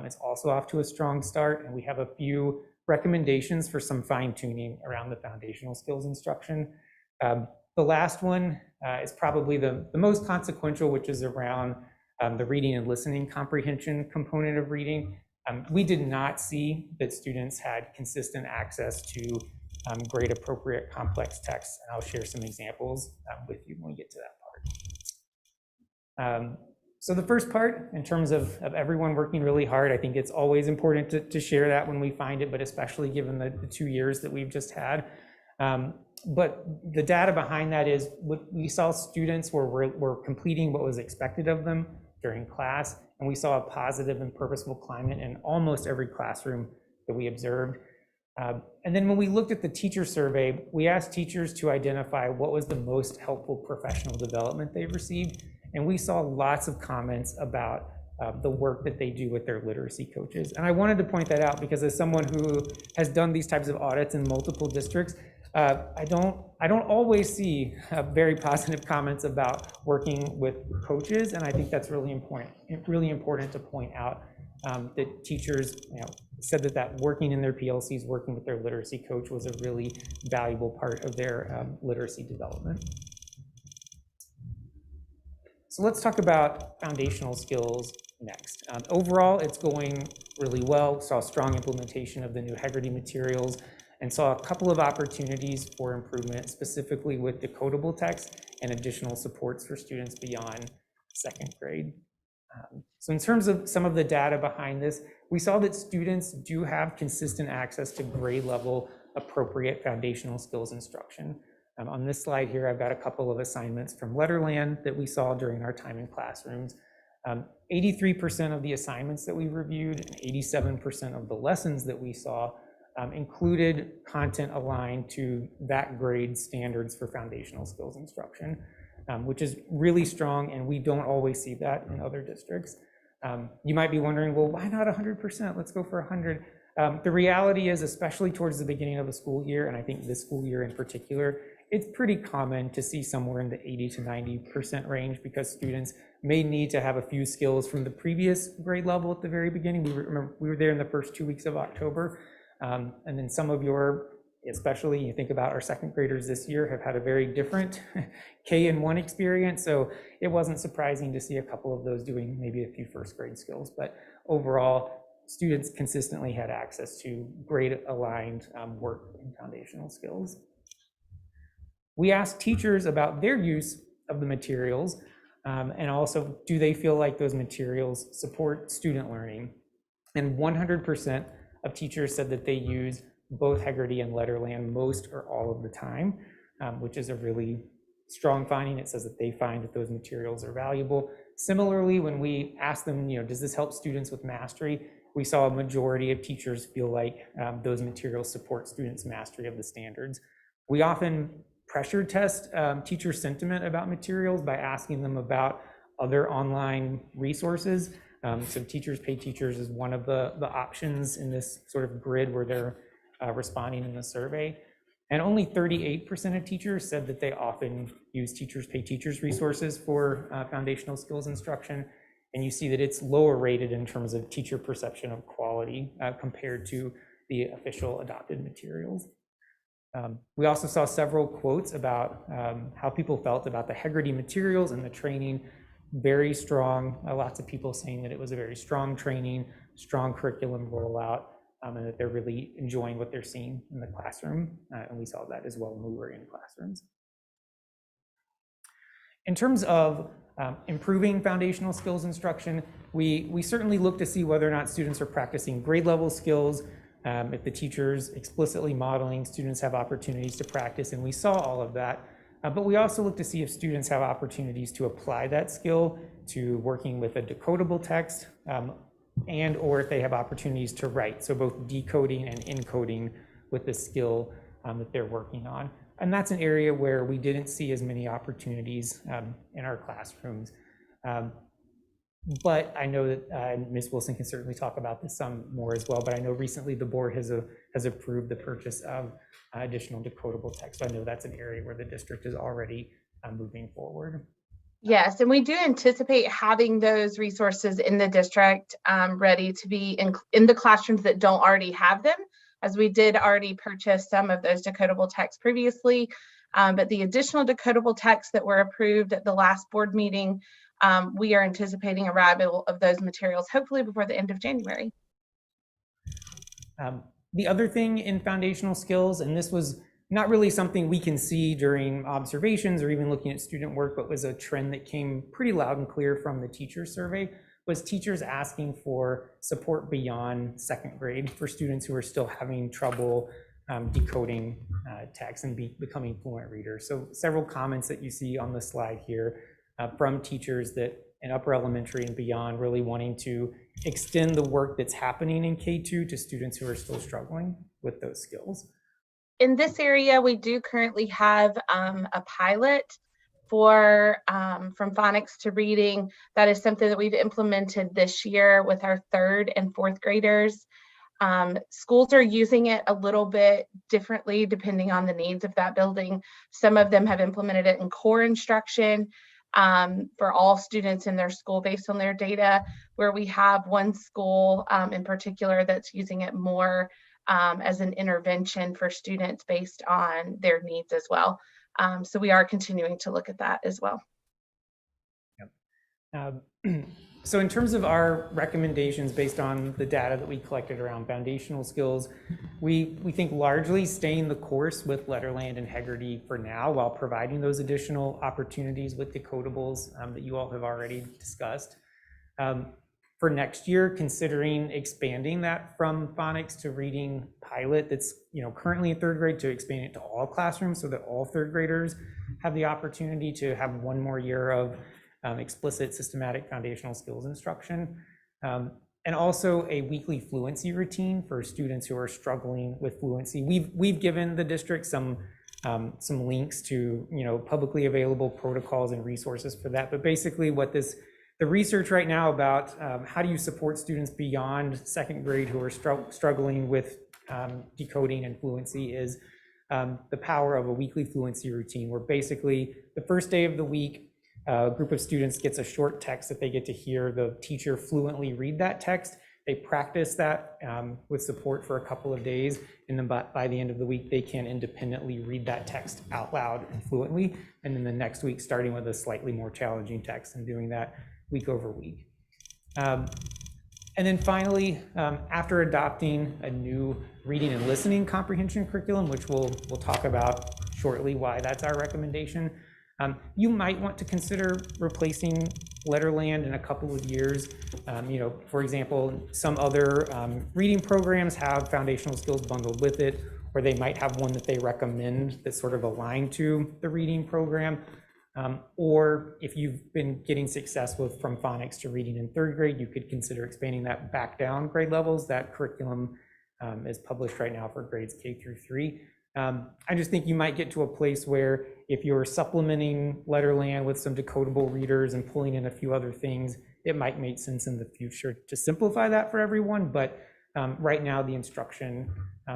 It's also off to a strong start, and we have a few recommendations for some fine-tuning around the foundational skills instruction. The last one is probably the most consequential, which is around the reading and listening comprehension component of reading. We did not see that students had consistent access to grade appropriate complex texts, and I'll share some examples with you when we get to that part. So the first part, in terms of everyone working really hard, I think it's always important to share that when we find it, but especially given the 2 years that we've just had. But the data behind that is we saw students were completing what was expected of them during class, and we saw a positive and purposeful climate in almost every classroom that we observed. And then when we looked at the teacher survey, we asked teachers to identify what was the most helpful professional development they've received, and we saw lots of comments about the work that they do with their literacy coaches. And I wanted to point that out because as someone who has done these types of audits in multiple districts, I don't always see very positive comments about working with coaches, and I think that's really important to point out that teachers, said that working in their PLCs, working with their literacy coach was a really valuable part of their literacy development. So let's talk about foundational skills next. Overall, it's going really well. Saw strong implementation of the new Heggerty materials and saw a couple of opportunities for improvement, specifically with decodable text and additional supports for students beyond second grade. So in terms of some of the data behind this, we saw that students do have consistent access to grade level appropriate foundational skills instruction. On this slide here, I've got a couple of assignments from Letterland that we saw during our time in classrooms. 83% of the assignments that we reviewed and 87% of the lessons that we saw included content aligned to that grade standards for foundational skills instruction, which is really strong, and we don't always see that in other districts. You might be wondering, well, why not 100%? Let's go for 100. The reality is, especially towards the beginning of the school year, and I think this school year in particular, it's pretty common to see somewhere in the 80 to 90% range because students may need to have a few skills from the previous grade level at the very beginning. We were there in the first 2 weeks of October. And then some of especially you think about our second graders this year, have had a very different K-1 experience. So it wasn't surprising to see a couple of those doing maybe a few first grade skills. But overall, students consistently had access to grade aligned work in foundational skills. We asked teachers about their use of the materials and also, do they feel like those materials support student learning? And 100% of teachers said that they use both Heggerty and Letterland most or all of the time, which is a really strong finding. It says that they find that those materials are valuable. Similarly, when we asked them, does this help students with mastery? We saw a majority of teachers feel like those materials support students' mastery of the standards. We often pressure test teacher sentiment about materials by asking them about other online resources. So Teachers Pay Teachers is one of the options in this sort of grid where they're responding in the survey. And only 38% of teachers said that they often use Teachers Pay Teachers resources for foundational skills instruction. And you see that it's lower rated in terms of teacher perception of quality compared to the official adopted materials. We also saw several quotes about how people felt about the Heggerty materials and the training. Very strong, lots of people saying that it was a very strong training, strong curriculum rollout, and that they're really enjoying what they're seeing in the classroom. And we saw that as well when we were in classrooms. In terms of improving foundational skills instruction, we certainly look to see whether or not students are practicing grade level skills, if the teachers explicitly modeling, students have opportunities to practice, and we saw all of that. But we also look to see if students have opportunities to apply that skill to working with a decodable text and/or if they have opportunities to write, so both decoding and encoding with the skill that they're working on. And that's an area where we didn't see as many opportunities in our classrooms. But I know that Ms. Wilson can certainly talk about this some more as well, but I know recently the board has approved the purchase of additional decodable text. So I know that's an area where the district is already moving forward. Yes, and we do anticipate having those resources in the district ready to be in the classrooms that don't already have them, as we did already purchase some of those decodable texts previously. But the additional decodable texts that were approved at the last board meeting, we are anticipating arrival of those materials hopefully before the end of January. The other thing in foundational skills, and this was not really something we can see during observations or even looking at student work, but was a trend that came pretty loud and clear from the teacher survey, was teachers asking for support beyond second grade for students who are still having trouble decoding text and becoming fluent readers. So several comments that you see on the slide here from teachers that in upper elementary and beyond really wanting to extend the work that's happening in K2 to students who are still struggling with those skills. In this area, we do currently have a pilot for from phonics to reading. That is something that we've implemented this year with our 3rd and 4th graders. Schools are using it a little bit differently depending on the needs of that building. Some of them have implemented it in core instruction for all students in their school based on their data, where we have one school in particular that's using it more as an intervention for students based on their needs as well. So we are continuing to look at that as well. Yep. So in terms of our recommendations based on the data that we collected around foundational skills, we think largely staying the course with Letterland and Hegarty for now while providing those additional opportunities with decodables that you all have already discussed. For next year, considering expanding that from phonics to reading pilot that's currently in 3rd grade to expand it to all classrooms so that all 3rd graders have the opportunity to have one more year of explicit systematic foundational skills instruction. And also a weekly fluency routine for students who are struggling with fluency. We've given the district some links to publicly available protocols and resources for that. But basically what the research right now about how do you support students beyond 2nd grade who are struggling with decoding and fluency is the power of a weekly fluency routine, where basically the first day of the week, a group of students gets a short text that they get to hear the teacher fluently read that text. They practice that with support for a couple of days, and then by the end of the week, they can independently read that text out loud and fluently. And then the next week, starting with a slightly more challenging text and doing that week over week. And then finally, after adopting a new reading and listening comprehension curriculum, which we'll talk about shortly why that's our recommendation, you might want to consider replacing Letterland in a couple of years. For example, some other reading programs have foundational skills bundled with it, or they might have one that they recommend that's sort of aligned to the reading program. Or if you've been getting success from phonics to reading in 3rd grade, you could consider expanding that back down grade levels. That curriculum is published right now for grades K through 3. I just think you might get to a place where if you're supplementing Letterland with some decodable readers and pulling in a few other things, it might make sense in the future to simplify that for everyone. But right now the instruction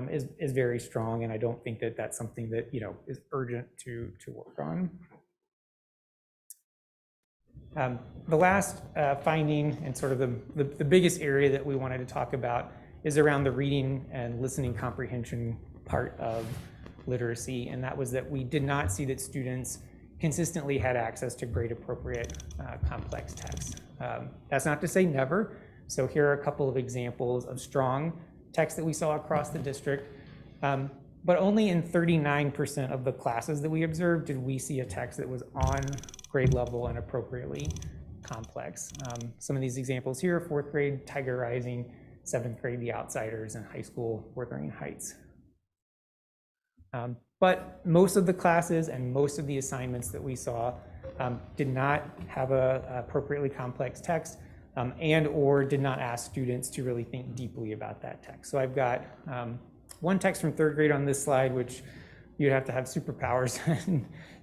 is very strong, and I don't think that that's something that is urgent to work on. The last finding and sort of the biggest area that we wanted to talk about is around the reading and listening comprehension part of literacy, and that was that we did not see that students consistently had access to grade appropriate complex text. That's not to say never. So here are a couple of examples of strong text that we saw across the district, but only in 39% of the classes that we observed did we see a text that was on grade level and appropriately complex. Some of these examples here: 4th grade, Tiger Rising; 7th grade, The Outsiders; and high school, Wuthering Heights. But most of the classes and most of the assignments that we saw did not have a appropriately complex text. and/or did not ask students to really think deeply about that text. So I've got one text from third grade on this slide, which you'd have to have superpowers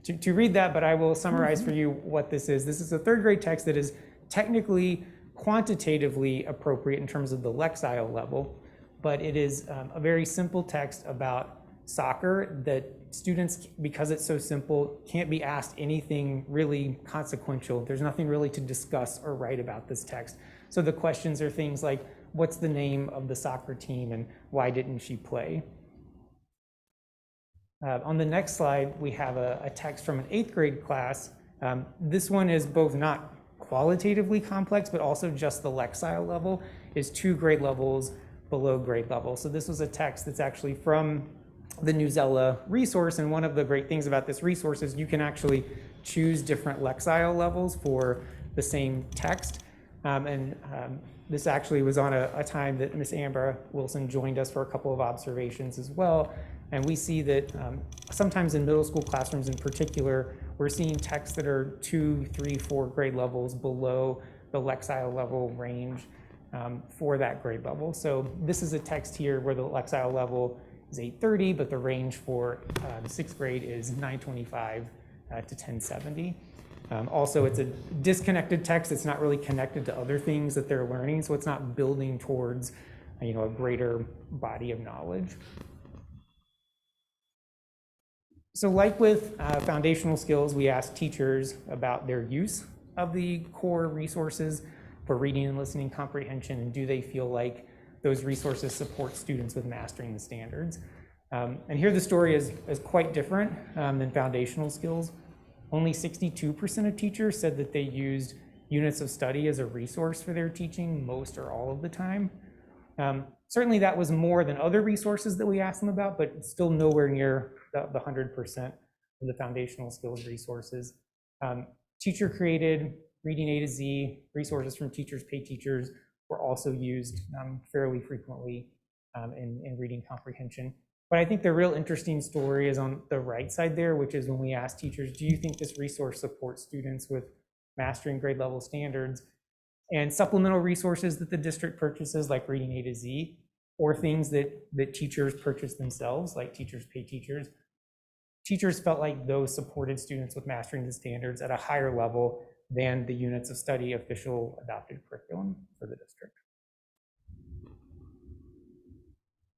to read that, but I will summarize for you what this is. This is a third grade text that is technically quantitatively appropriate in terms of the Lexile level, but it is a very simple text about soccer that students, because it's so simple, can't be asked anything really consequential. There's nothing really to discuss or write about this text. So the questions are things like, what's the name of the soccer team and why didn't she play? On the next slide, we have a text from an 8th grade class. This one is both not qualitatively complex, but also just the Lexile level is 2 grade levels below grade level. So this was a text that's actually from the Newsella resource, and one of the great things about this resource is you can actually choose different Lexile levels for the same text. This actually was on a time that Miss Amber Wilson joined us for a couple of observations as well. And we see that sometimes in middle school classrooms in particular, we're seeing texts that are 2, 3, 4 grade levels below the Lexile level range for that grade level. So this is a text here where the Lexile level is 830, but the range for the 6th grade is 925 to 1070. Also, it's a disconnected text. It's not really connected to other things that they're learning, so it's not building towards a greater body of knowledge. So like with foundational skills, we ask teachers about their use of the core resources for reading and listening comprehension, and do they feel like those resources support students with mastering the standards. And here the story is quite different than foundational skills. Only 62% of teachers said that they used units of study as a resource for their teaching most or all of the time. Certainly that was more than other resources that we asked them about, but still nowhere near the 100% of the foundational skills resources. Teacher created reading A to Z resources from teachers pay teachers were also used fairly frequently in reading comprehension. But I think the real interesting story is on the right side there, which is when we ask teachers, do you think this resource supports students with mastering grade level standards? And supplemental resources that the district purchases, like reading A to Z, or things that teachers purchase themselves, like teachers pay teachers. Teachers felt like those supported students with mastering the standards at a higher level than the units of study official adopted curriculum for the district.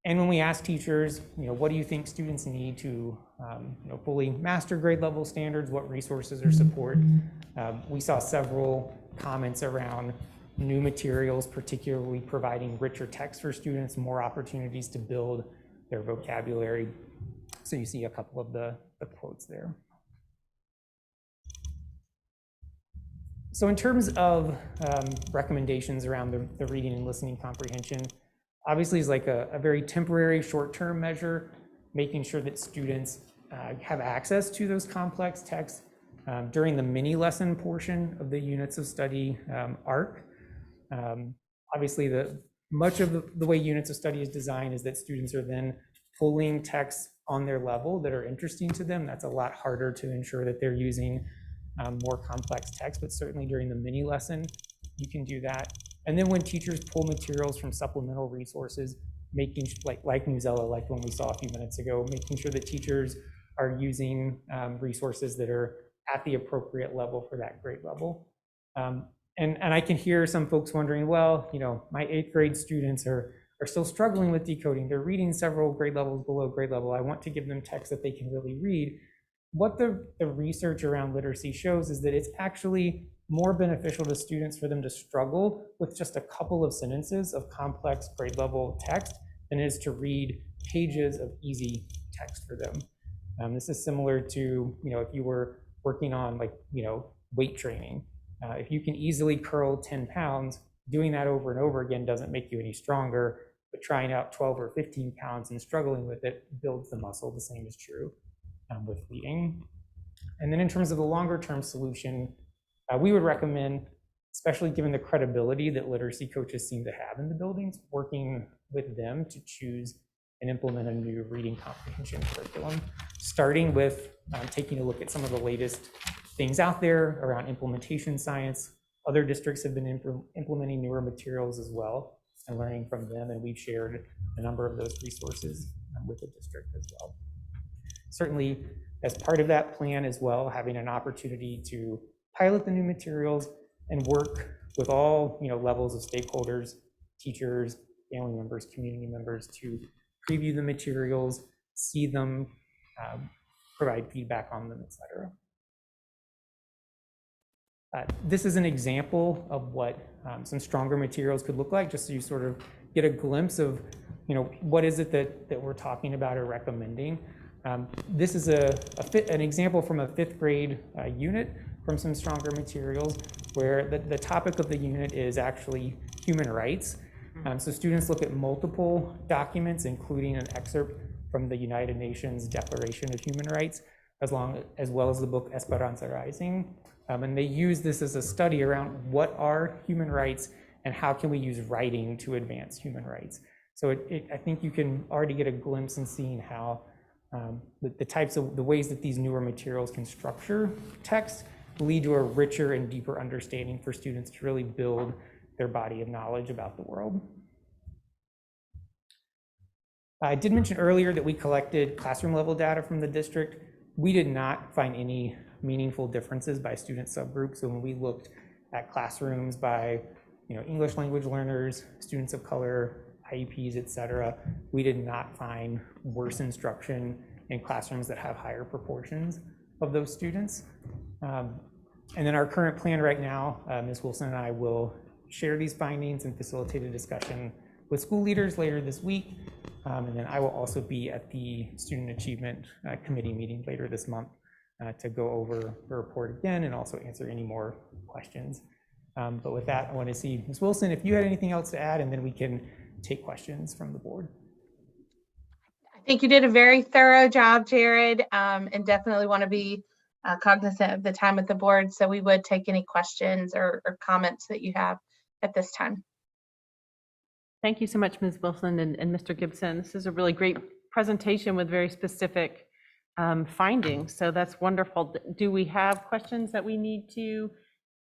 And when we ask teachers, what do you think students need to fully master grade level standards, what resources or support, we saw several comments around new materials, particularly providing richer text for students, more opportunities to build their vocabulary. So you see a couple of the quotes there. So in terms of recommendations around the reading and listening comprehension, obviously is like a very temporary short-term measure, making sure that students have access to those complex texts during the mini lesson portion of the units of study arc. Obviously, much of the way units of study is designed is that students are then pulling texts on their level that are interesting to them. That's a lot harder to ensure that they're using more complex text, but certainly during the mini lesson, you can do that. And then when teachers pull materials from supplemental resources, making like Newsella, like the one we saw a few minutes ago, making sure that teachers are using resources that are at the appropriate level for that grade level. And I can hear some folks wondering, well, my 8th grade students are still struggling with decoding. They're reading several grade levels below grade level. I want to give them text that they can really read. What the research around literacy shows is that it's actually more beneficial to students for them to struggle with just a couple of sentences of complex grade level text than it is to read pages of easy text for them. This is similar to, if you were working on weight training. If you can easily curl 10 pounds, doing that over and over again doesn't make you any stronger, but trying out 12 or 15 pounds and struggling with it builds the muscle. The same is true with reading. And then in terms of the longer term solution, we would recommend, especially given the credibility that literacy coaches seem to have in the buildings, working with them to choose and implement a new reading comprehension curriculum, starting with taking a look at some of the latest things out there around implementation science, Other districts have been implementing newer materials as well and learning from them, and we've shared a number of those resources with the district as well. Certainly, as part of that plan as well, having an opportunity to pilot the new materials and work with all levels of stakeholders, teachers, family members, community members to preview the materials, see them, provide feedback on them, etc. This is an example of what some stronger materials could look like, just so you sort of get a glimpse of what is it that we're talking about or recommending. This is an example from a 5th grade unit from some stronger materials, where the topic of the unit is actually human rights. So students look at multiple documents, including an excerpt from the United Nations Declaration of Human Rights, as well as the book Esperanza Rising. And they use this as a study around what are human rights and how can we use writing to advance human rights. So I think you can already get a glimpse in seeing how the ways that these newer materials can structure text lead to a richer and deeper understanding for students to really build their body of knowledge about the world. I did mention earlier that we collected classroom level data from the district. We did not find any meaningful differences by student subgroups. So when we looked at classrooms by English language learners, students of color, IEPs, etc., we did not find worse instruction in classrooms that have higher proportions of those students. And then our current plan right now, Ms. Wilson and I will share these findings and facilitate a discussion with school leaders later this week. And then I will also be at the Student Achievement Committee meeting later this month to go over the report again and also answer any more questions. But with that, I want to see Ms. Wilson, if you had anything else to add, and then we can take questions from the board. I think you did a very thorough job, Jared, and definitely want to be cognizant of the time with the board. So we would take any questions or comments that you have at this time. Thank you so much, Ms. Wilson and Mr. Gibson. This is a really great presentation with very specific findings. So that's wonderful. Do we have questions that we need to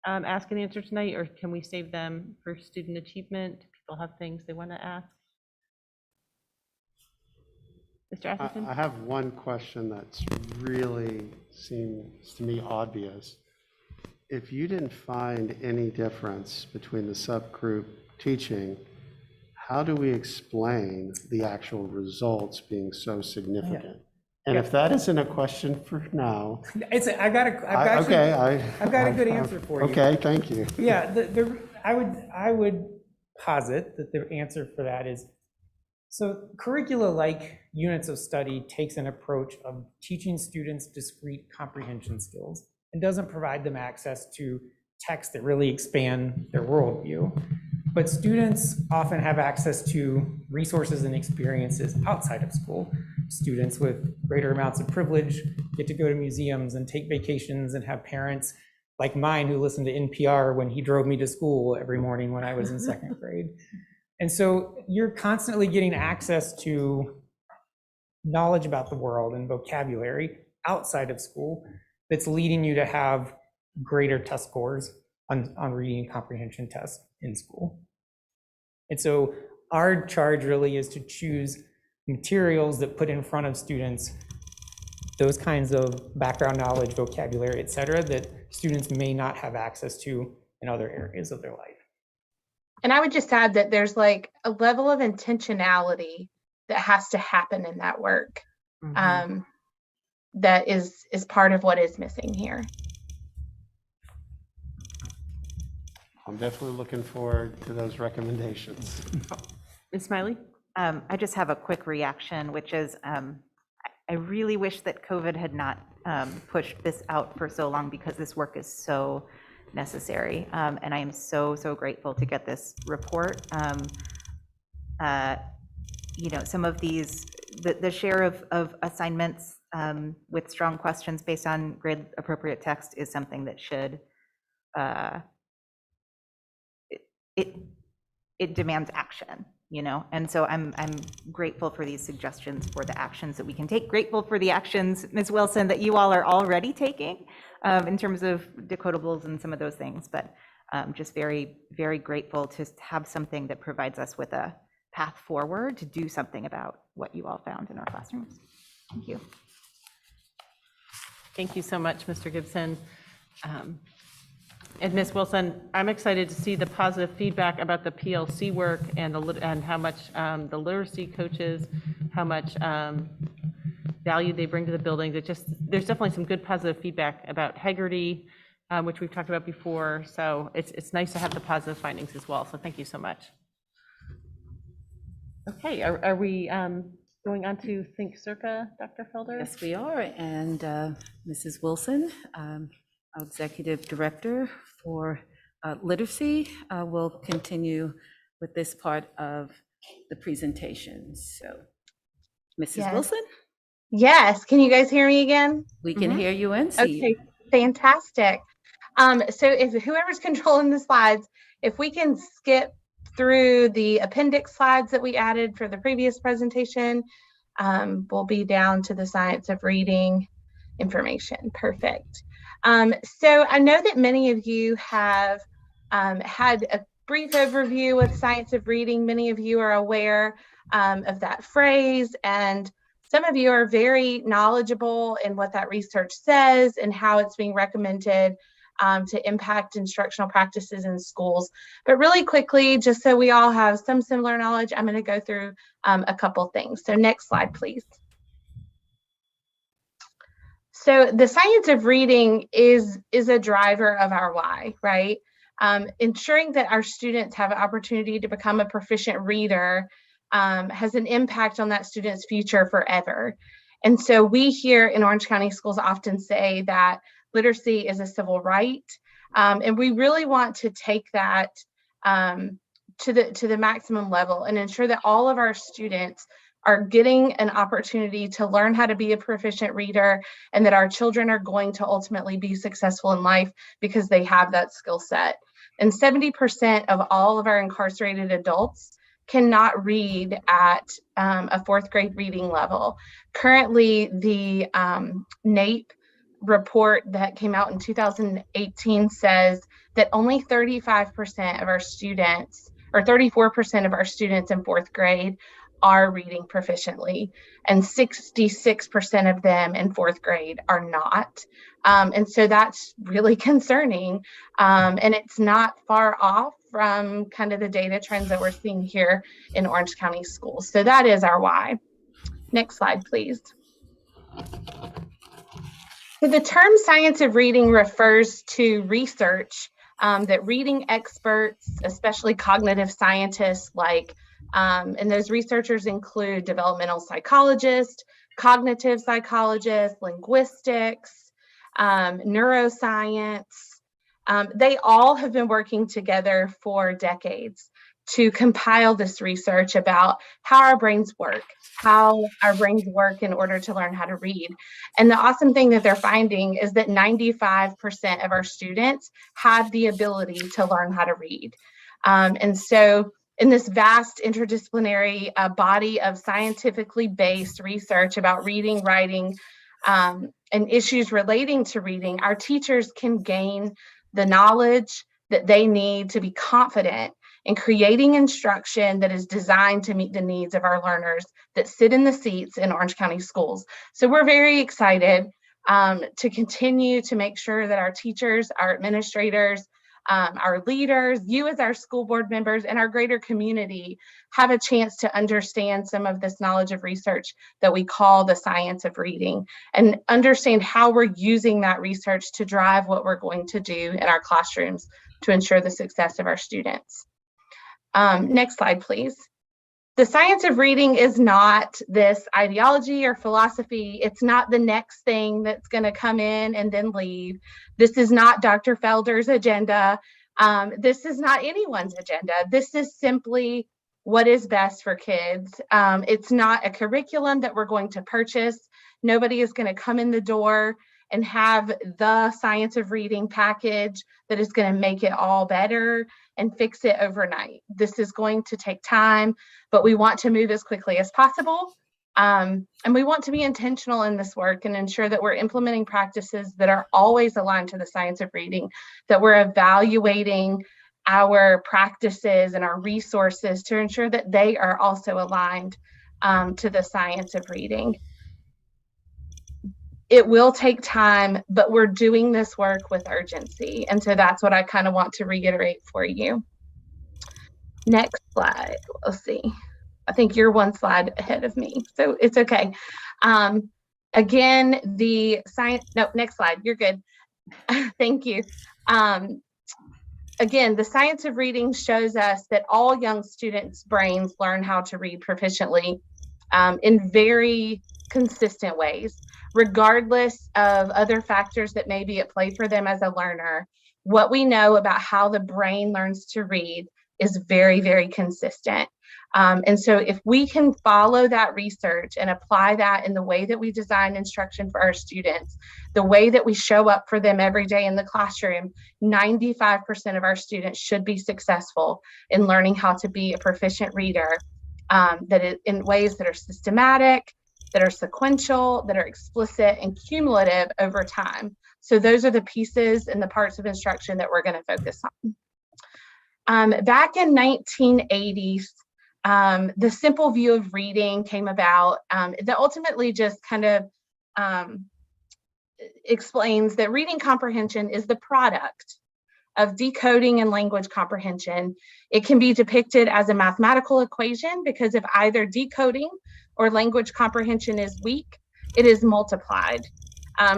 ask and answer tonight, or can we save them for student achievement? Do people have things they want to ask? Mr. Atherton? I have one question that's really seems to me obvious. If you didn't find any difference between the subgroup teaching, how do we explain the actual results being so significant? Yeah. And if that isn't a question for now, I've got a good answer for you. Okay, thank you. Yeah, I would posit that the answer for that is, so curricula like units of study takes an approach of teaching students discrete comprehension skills and doesn't provide them access to texts that really expand their worldview. But students often have access to resources and experiences outside of school. Students with greater amounts of privilege get to go to museums and take vacations and have parents like mine who listen to NPR when he drove me to school every morning when I was in 2nd grade. And so you're constantly getting access to knowledge about the world and vocabulary outside of school that's leading you to have greater test scores on reading and comprehension tests in school. And so our charge really is to choose materials that put in front of students those kinds of background knowledge, vocabulary, et cetera, that students may not have access to in other areas of their life. And I would just add that there's like a level of intentionality that has to happen in that work. That is part of what is missing here. I'm definitely looking forward to those recommendations. Ms. Smiley? I just have a quick reaction, which is I really wish that COVID had not pushed this out for so long, because this work is so necessary. And I am so grateful to get this report. Some of these, the share of assignments with strong questions based on grade appropriate text is something that should, it demands action, and so I'm grateful for these suggestions for the actions that we can take, grateful for the actions, Ms. Wilson, that you all are already taking in terms of decodables and some of those things. But just very, very grateful to have something that provides us with a path forward to do something about what you all found in our classrooms. Thank you. Thank you so much, Mr. Gibson. And Ms. Wilson, I'm excited to see the positive feedback about the PLC work and how much the literacy coaches, how much value they bring to the buildings. There's definitely some good positive feedback about Haggerty, which we've talked about before. So it's nice to have the positive findings as well. So thank you so much. Okay, are we going on to Think Circa, Dr. Felder? Yes, we are. And Mrs. Wilson, our Executive Director for Literacy, will continue with this part of the presentation. So, Mrs. Yes. Wilson? Yes, can you guys hear me again? We can hear you and see you. Okay, fantastic. So if whoever's controlling the slides, if we can skip through the appendix slides that we added for the previous presentation, we'll be down to the science of reading information. Perfect. So I know that many of you have had a brief overview with science of reading. Many of you are aware of that phrase, and some of you are very knowledgeable in what that research says and how it's being recommended to impact instructional practices in schools. But really quickly, just so we all have some similar knowledge, I'm going to go through a couple things. So next slide, please. So the science of reading is a driver of our why, right? Ensuring that our students have an opportunity to become a proficient reader has an impact on that student's future forever. And so we here in Orange County Schools often say that literacy is a civil right. And we really want to take that to the maximum level and ensure that all of our students are getting an opportunity to learn how to be a proficient reader, and that our children are going to ultimately be successful in life because they have that skill set. And 70% of all of our incarcerated adults cannot read at a fourth grade reading level. Currently, the NAEP report that came out in 2018 says that only 35% of our students, or 34% of our students in fourth grade, are reading proficiently, and 66% of them in fourth grade are not. And so that's really concerning. And it's not far off from kind of the data trends that we're seeing here in Orange County schools. So that is our why. Next slide, please. So the term science of reading refers to research that reading experts, especially cognitive scientists and those researchers include developmental psychologists, cognitive psychologists, linguistics, neuroscience. They all have been working together for decades to compile this research about how our brains work in order to learn how to read. And the awesome thing that they're finding is that 95% of our students have the ability to learn how to read. And so in this vast interdisciplinary body of scientifically based research about reading, writing, and issues relating to reading, our teachers can gain the knowledge that they need to be confident in creating instruction that is designed to meet the needs of our learners that sit in the seats in Orange County schools. So we're very excited to continue to make sure that our teachers, our administrators, our leaders, you as our school board members, and our greater community have a chance to understand some of this knowledge of research that we call the science of reading, and understand how we're using that research to drive what we're going to do in our classrooms to ensure the success of our students. Next slide, please. The science of reading is not this ideology or philosophy. It's not the next thing that's going to come in and then leave. This is not Dr. Felder's agenda. This is not anyone's agenda. This is simply what is best for kids. It's not a curriculum that we're going to purchase. Nobody is going to come in the door and have the science of reading package that is going to make it all better and fix it overnight. This is going to take time, but we want to move as quickly as possible And we want to be intentional in this work and ensure that we're implementing practices that are always aligned to the science of reading, that we're evaluating our practices and our resources to ensure that they are also aligned to the science of reading. It will take time, but we're doing this work with urgency. And so that's what I kind of want to reiterate for you. Next slide. Let's see. I think you're one slide ahead of me, so it's okay. Again, the science, no, next slide, you're good. Thank you. Again, the science of reading shows us that all young students' brains learn how to read proficiently in very consistent ways, regardless of other factors that may be at play for them as a learner. What we know about how the brain learns to read is very, very consistent. And so if we can follow that research and apply that in the way that we design instruction for our students, the way that we show up for them every day in the classroom, 95% of our students should be successful in learning how to be a proficient reader, in ways that are systematic, that are sequential, that are explicit and cumulative over time. So those are the pieces and the parts of instruction that we're going to focus on. Back in 1980s, the simple view of reading came about that ultimately just kind of explains that reading comprehension is the product of decoding and language comprehension. It can be depicted as a mathematical equation because if either decoding or language comprehension is weak, it is multiplied.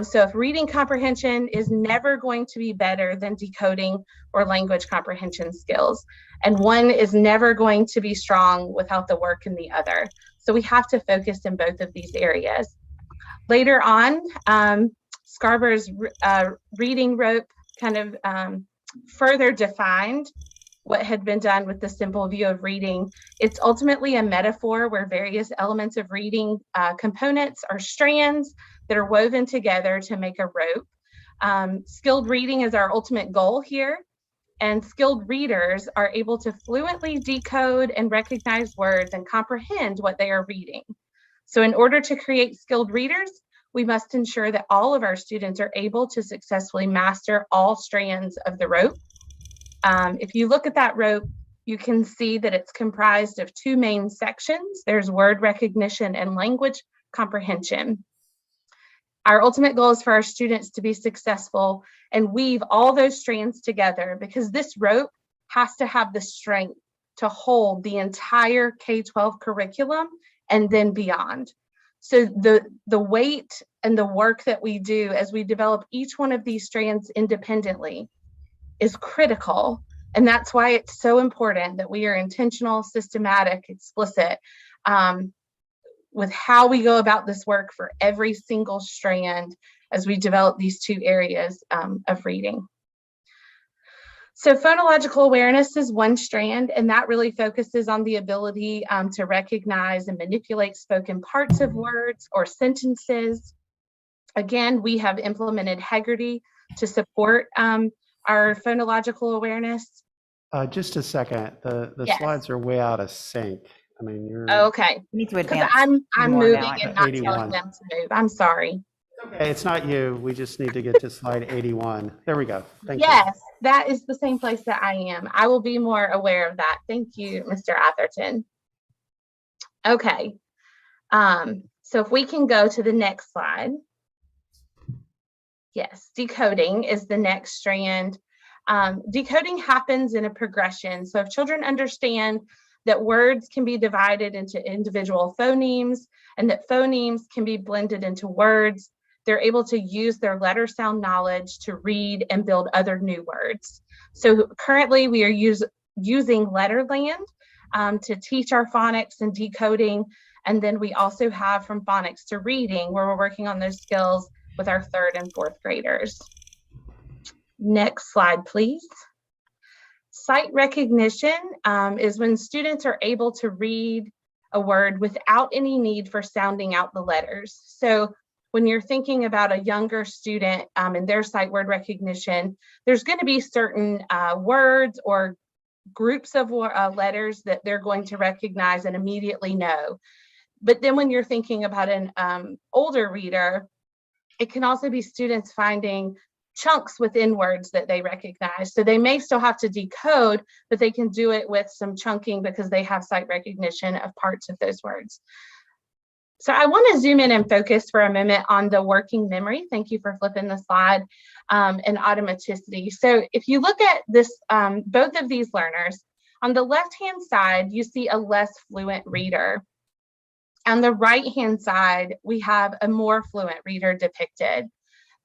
So if reading comprehension is never going to be better than decoding or language comprehension skills, and one is never going to be strong without the work in the other. So we have to focus in both of these areas. Later on, Scarborough's reading rope kind of further defined what had been done with the simple view of reading. It's ultimately a metaphor where various elements of reading components are strands that are woven together to make a rope. Skilled reading is our ultimate goal here, and skilled readers are able to fluently decode and recognize words and comprehend what they are reading. So in order to create skilled readers, we must ensure that all of our students are able to successfully master all strands of the rope. If you look at that rope, you can see that it's comprised of two main sections. There's word recognition and language comprehension. Our ultimate goal is for our students to be successful and weave all those strands together, because this rope has to have the strength to hold the entire K-12 curriculum and then beyond. So the weight and the work that we do as we develop each one of these strands independently is critical. And that's why it's so important that we are intentional, systematic, explicit with how we go about this work for every single strand as we develop these two areas of reading. So phonological awareness is one strand, and that really focuses on the ability to recognize and manipulate spoken parts of words or sentences. Again, we have implemented Heggerty to support our phonological awareness. Just a second, the Yes. slides are way out of sync. I mean, you're. Okay. You need to Because advance. I'm more moving now. and not 81. telling them to move. I'm sorry. Okay, it's not you. We just need to get to slide 81. There we go. Thank you. Yes, that is the same place that I am. I will be more aware of that. Thank you, Mr. Atherton. Okay. So if we can go to the next slide. Yes, decoding is the next strand. Decoding happens in a progression. So if children understand that words can be divided into individual phonemes and that phonemes can be blended into words, they're able to use their letter sound knowledge to read and build other new words. So currently we are using Letterland to teach our phonics and decoding. And then we also have From Phonics to Reading, where we're working on those skills with our 3rd and 4th graders. Next slide, please. Sight recognition is when students are able to read a word without any need for sounding out the letters. So when you're thinking about a younger student and their sight word recognition, there's going to be certain words or groups of letters that they're going to recognize and immediately know. But then when you're thinking about an older reader, it can also be students finding chunks within words that they recognize. So they may still have to decode, but they can do it with some chunking because they have sight recognition of parts of those words. So I want to zoom in and focus for a moment on the working memory. Thank you for flipping the slide, and automaticity. So if you look at this, both of these learners, on the left-hand side, you see a less fluent reader. On the right-hand side, we have a more fluent reader depicted.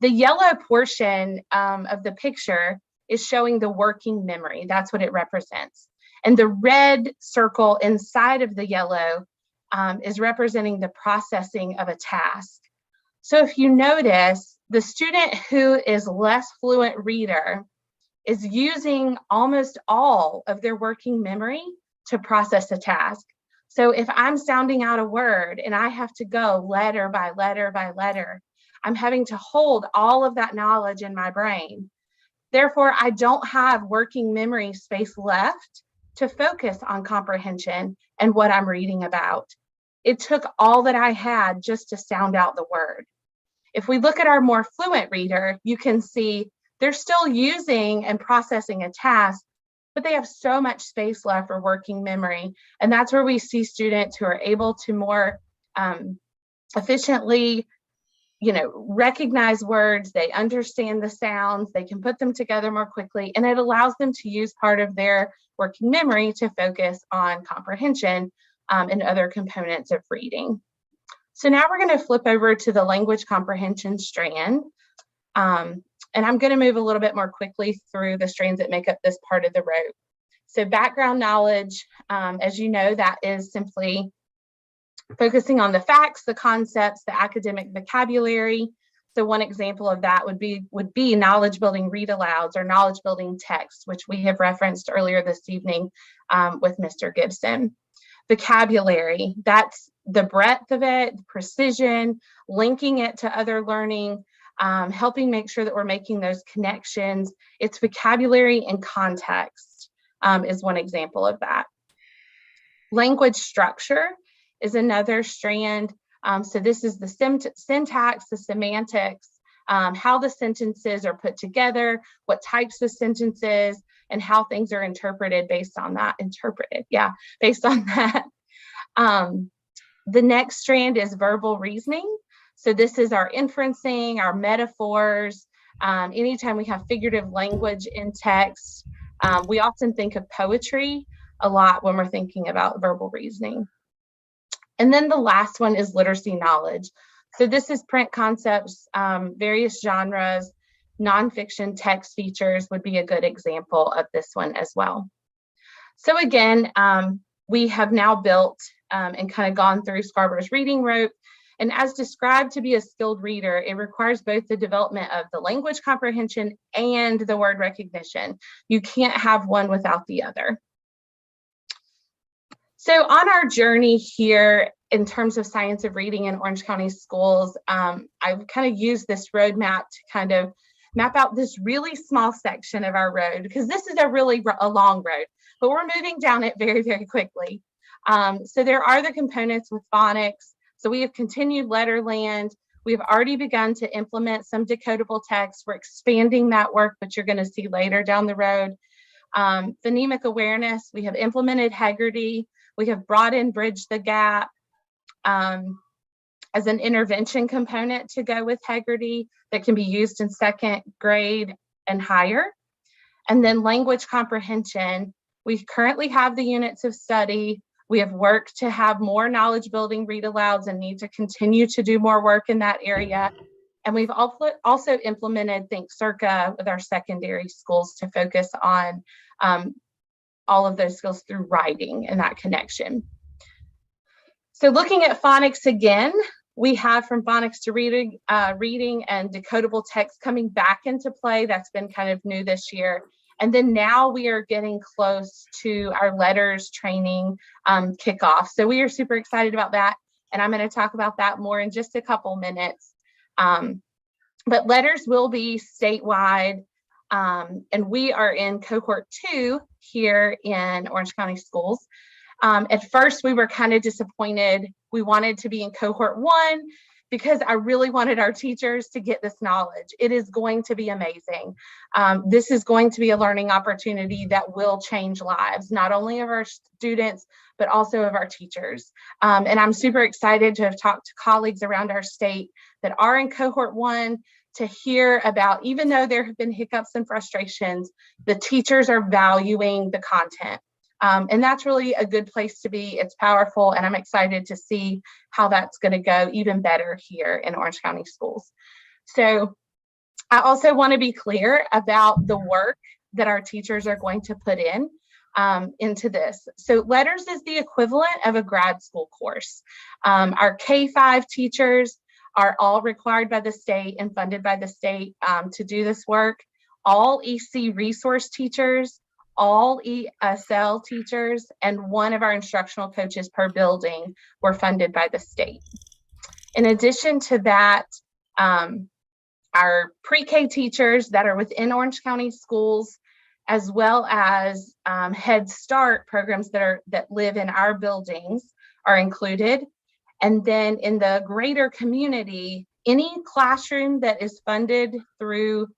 The yellow portion of the picture is showing the working memory. That's what it represents. And the red circle inside of the yellow is representing the processing of a task. So if you notice, the student who is less fluent reader is using almost all of their working memory to process a task. So if I'm sounding out a word and I have to go letter by letter by letter, I'm having to hold all of that knowledge in my brain. Therefore, I don't have working memory space left to focus on comprehension and what I'm reading about. It took all that I had just to sound out the word. If we look at our more fluent reader, you can see they're still using and processing a task, but they have so much space left for working memory. And that's where we see students who are able to more efficiently, recognize words, they understand the sounds, they can put them together more quickly, and it allows them to use part of their working memory to focus on comprehension and other components of reading. So now we're going to flip over to the language comprehension strand. And I'm going to move a little bit more quickly through the strands that make up this part of the rope. So background knowledge, as you know, that is simply focusing on the facts, the concepts, the academic vocabulary. So one example of that would be knowledge building read alouds or knowledge building text, which we have referenced earlier this evening with Mr. Gibson. Vocabulary, that's the breadth of it, precision, linking it to other learning, helping make sure that we're making those connections. It's vocabulary and context is one example of that. Language structure is another strand. So this is the syntax, the semantics, how the sentences are put together, what types of sentences, and how things are interpreted based on that. Based on that. The next strand is verbal reasoning. So this is our inferencing, our metaphors. Anytime we have figurative language in text, we often think of poetry a lot when we're thinking about verbal reasoning. And then the last one is literacy knowledge. So this is print concepts, various genres, nonfiction text features would be a good example of this one as well. So again, we have now built and kind of gone through Scarborough's reading rope. And as described, to be a skilled reader, it requires both the development of the language comprehension and the word recognition. You can't have one without the other. So on our journey here, in terms of science of reading in Orange County schools, I've kind of used this roadmap to kind of map out this really small section of our road, because this is a long road, but we're moving down it very, very quickly. So there are the components with phonics. So we have continued Letterland. We've already begun to implement some decodable text. We're expanding that work, which you're going to see later down the road. Phonemic awareness, we have implemented Heggerty. We have brought in Bridge the Gap as an intervention component to go with Heggerty that can be used in second grade and higher. And then language comprehension, we currently have the units of study. We have worked to have more knowledge building read alouds and need to continue to do more work in that area. And we've also implemented Think Circa with our secondary schools to focus on all of those skills through writing and that connection. So looking at phonics again, we have from phonics to reading and decodable text coming back into play. That's been kind of new this year. And then now we are getting close to our letters training kickoff. So we are super excited about that. And I'm going to talk about that more in just a couple minutes. But letters will be statewide. And we are in cohort 2 here in Orange County schools. At first, we were kind of disappointed. We wanted to be in cohort 1 because I really wanted our teachers to get this knowledge. It is going to be amazing. This is going to be a learning opportunity that will change lives, not only of our students, but also of our teachers. And I'm super excited to have talked to colleagues around our state that are in cohort 1 to hear about, even though there have been hiccups and frustrations, the teachers are valuing the content. And that's really a good place to be. It's powerful, and I'm excited to see how that's going to go even better here in Orange County Schools. So I also want to be clear about the work that our teachers are going to put in into this. So LETRS is the equivalent of a grad school course. Our K-5 teachers are all required by the state and funded by the state to do this work. All EC resource teachers, all ESL teachers, and one of our instructional coaches per building were funded by the state. In addition to that, our pre-K teachers that are within Orange County Schools, as well as Head Start programs that live in our buildings are included. And then in the greater community, any classroom that is funded through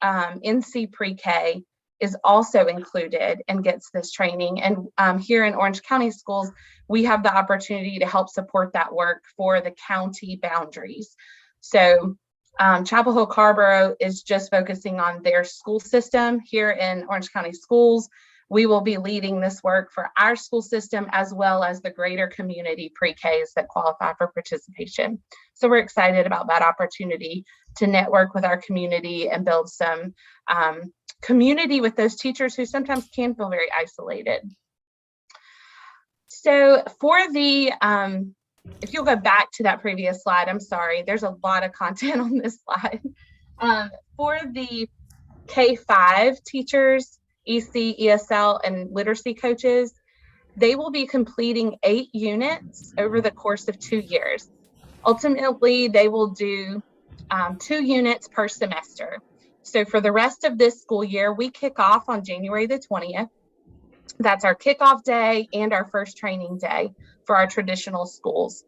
NC Pre-K is also included and gets this training. And here in Orange County Schools, we have the opportunity to help support that work for the county boundaries. So Chapel Hill Carborough is just focusing on their school system. Here in Orange County Schools, we will be leading this work for our school system, as well as the greater community pre-Ks that qualify for participation. So we're excited about that opportunity to network with our community and build some community with those teachers who sometimes can feel very isolated. So for the, if you'll go back to that previous slide, I'm sorry, there's a lot of content on this slide. For the K-5 teachers, EC, ESL, and literacy coaches, they will be completing 8 units over the course of 2 years. Ultimately, they will do 2 units per semester. So for the rest of this school year, we kick off on January the 20th. That's our kickoff day and our first training day for our traditional schools.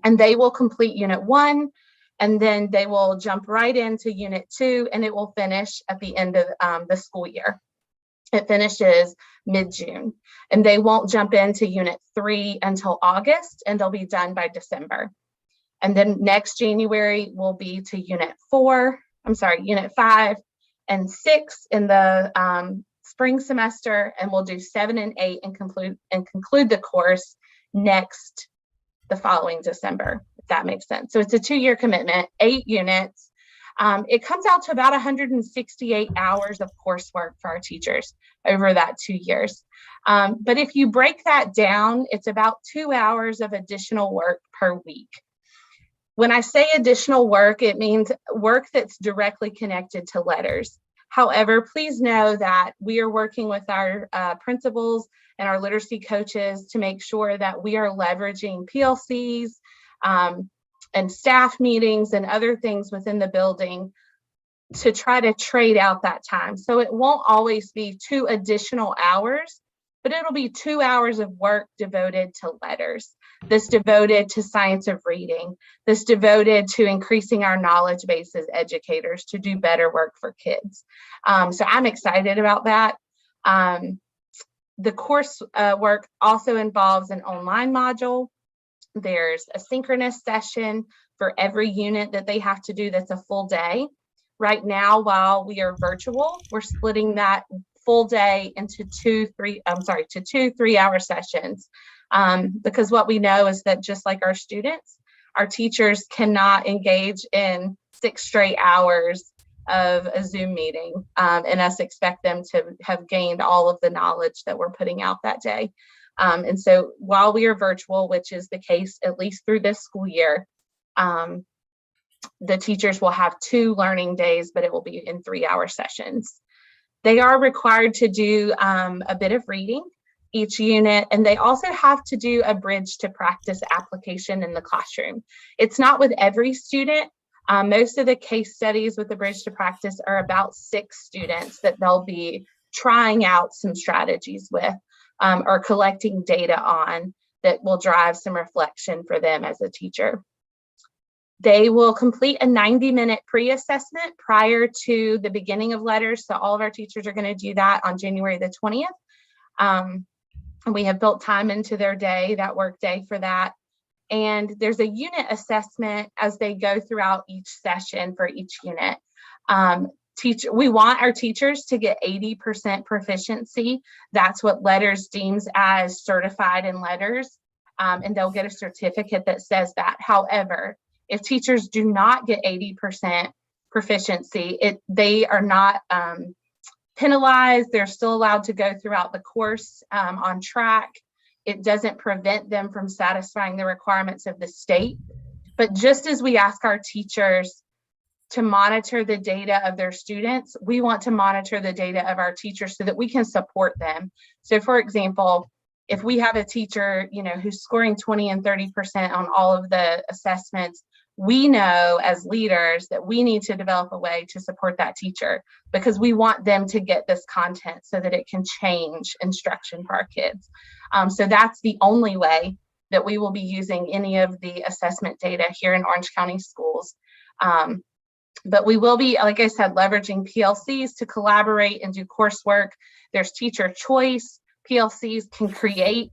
And they will complete unit 1, and then they will jump right into unit 2, and it will finish at the end of the school year. It finishes mid-June, and they won't jump into unit 3 until August, and they'll be done by December. And then next January will be to unit 5 and 6 in the spring semester, and we'll do 7 and 8 and conclude the course the following December, if that makes sense. So it's a 2-year commitment, 8 units. It comes out to about 168 hours of coursework for our teachers over that 2 years. But if you break that down, it's about 2 hours of additional work per week. When I say additional work, it means work that's directly connected to LETRS. However, please know that we are working with our principals and our literacy coaches to make sure that we are leveraging PLCs and staff meetings and other things within the building to try to trade out that time. So it won't always be 2 additional hours, but it'll be 2 hours of work devoted to LETRS, this devoted to science of reading, this devoted to increasing our knowledge base as educators to do better work for kids. So I'm excited about that. The course work also involves an online module. There's a synchronous session for every unit that they have to do that's a full day. Right now, while we are virtual, we're splitting that full day into 2 3-hour sessions. Because what we know is that just like our students, our teachers cannot engage in 6 straight hours of a Zoom meeting and us expect them to have gained all of the knowledge that we're putting out that day. And so while we are virtual, which is the case at least through this school year, the teachers will have 2 learning days, but it will be in 3-hour sessions. They are required to do a bit of reading each unit, and they also have to do a bridge to practice application in the classroom. It's not with every student. Most of the case studies with the bridge to practice are about 6 students that they'll be trying out some strategies with. are collecting data on that will drive some reflection for them as a teacher. They will complete a 90-minute pre-assessment prior to the beginning of letters. So all of our teachers are going to do that on January the 20th. And we have built time into their day, that work day for that. And there's a unit assessment as they go throughout each session for each unit. We want our teachers to get 80% proficiency. That's what Letters deems as certified in letters. And they'll get a certificate that says that. However, if teachers do not get 80% proficiency, they are not penalized. They're still allowed to go throughout the course on track. It doesn't prevent them from satisfying the requirements of the state. But just as we ask our teachers to monitor the data of their students, we want to monitor the data of our teachers so that we can support them. So for example, if we have a teacher, who's scoring 20 and 30% on all of the assessments, we know as leaders that we need to develop a way to support that teacher because we want them to get this content so that it can change instruction for our kids. So that's the only way that we will be using any of the assessment data here in Orange County schools. But we will be, like I said, leveraging PLCs to collaborate and do coursework. There's teacher choice. PLCs can create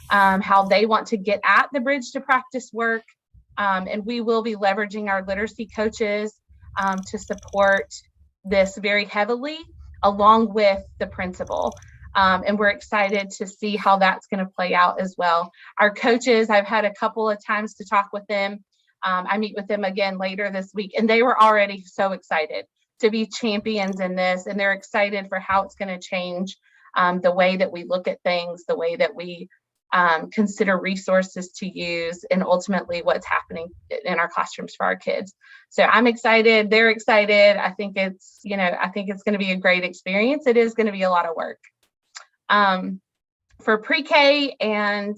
how they want to get at the bridge to practice work. And we will be leveraging our literacy coaches to support this very heavily, along with the principal. And we're excited to see how that's going to play out as well. Our coaches, I've had a couple of times to talk with them. I meet with them again later this week, and they were already so excited to be champions in this, and they're excited for how it's going to change the way that we look at things, the way that we consider resources to use, and ultimately what's happening in our classrooms for our kids. So I'm excited. They're excited. I think it's going to be a great experience. It is going to be a lot of work. For pre-K and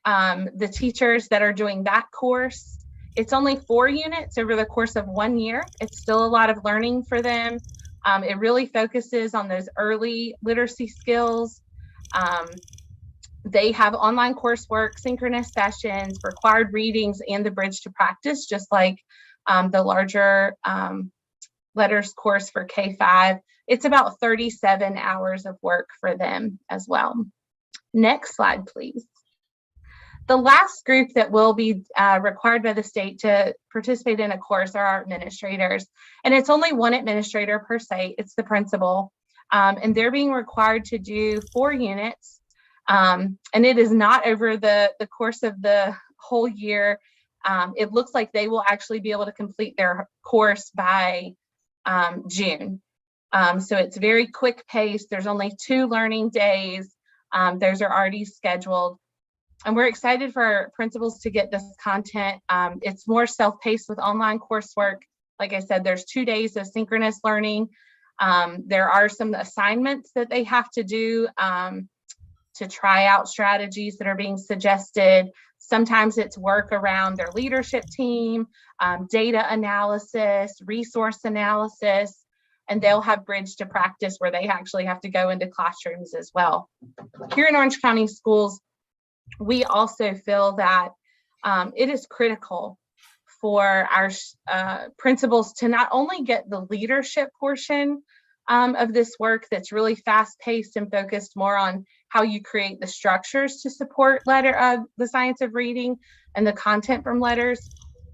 the teachers that are doing that course, it's only 4 units over the course of 1 year. It's still a lot of learning for them. It really focuses on those early literacy skills. They have online coursework, synchronous sessions, required readings, and the bridge to practice, just like the larger letters course for K-5. It's about 37 hours of work for them as well. Next slide, please. The last group that will be required by the state to participate in a course are our administrators. And it's only one administrator per se, it's the principal. And they're being required to do 4 units. And it is not over the course of the whole year. It looks like they will actually be able to complete their course by June. So it's very quick pace. There's only 2 learning days. Those are already scheduled. And we're excited for our principals to get this content. It's more self-paced with online coursework. Like I said, there's 2 days of synchronous learning. There are some assignments that they have to do to try out strategies that are being suggested. Sometimes it's work around their leadership team, data analysis, resource analysis, and they'll have bridge to practice where they actually have to go into classrooms as well. Here in Orange County Schools, we also feel that it is critical for our principals to not only get the leadership portion of this work that's really fast-paced and focused more on how you create the structures to support the science of reading and the content from letters,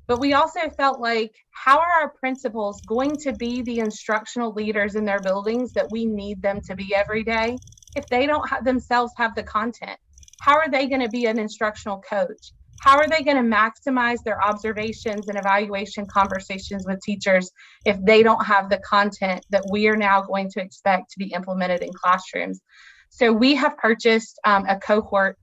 but we also felt like, how are our principals going to be the instructional leaders in their buildings that we need them to be every day if they don't themselves have the content? How are they going to be an instructional coach? How are they going to maximize their observations and evaluation conversations with teachers if they don't have the content that we are now going to expect to be implemented in classrooms? So we have purchased a cohort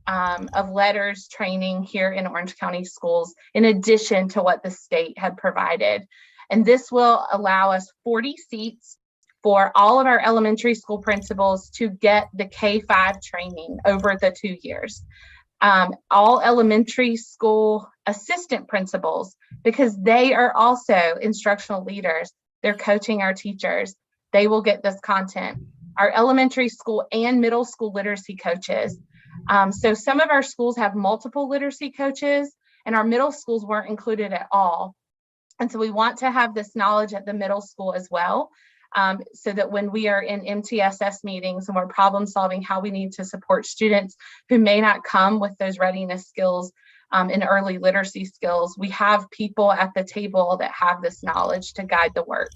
of letters training here in Orange County Schools, in addition to what the state had provided. And this will allow us 40 seats for all of our elementary school principals to get the K-5 training over the 2 years. All elementary school assistant principals, because they are also instructional leaders, they're coaching our teachers, they will get this content. our elementary school and middle school literacy coaches. So some of our schools have multiple literacy coaches, and our middle schools weren't included at all. And so we want to have this knowledge at the middle school as well, so that when we are in MTSS meetings and we're problem solving how we need to support students who may not come with those readiness skills and early literacy skills, we have people at the table that have this knowledge to guide the work.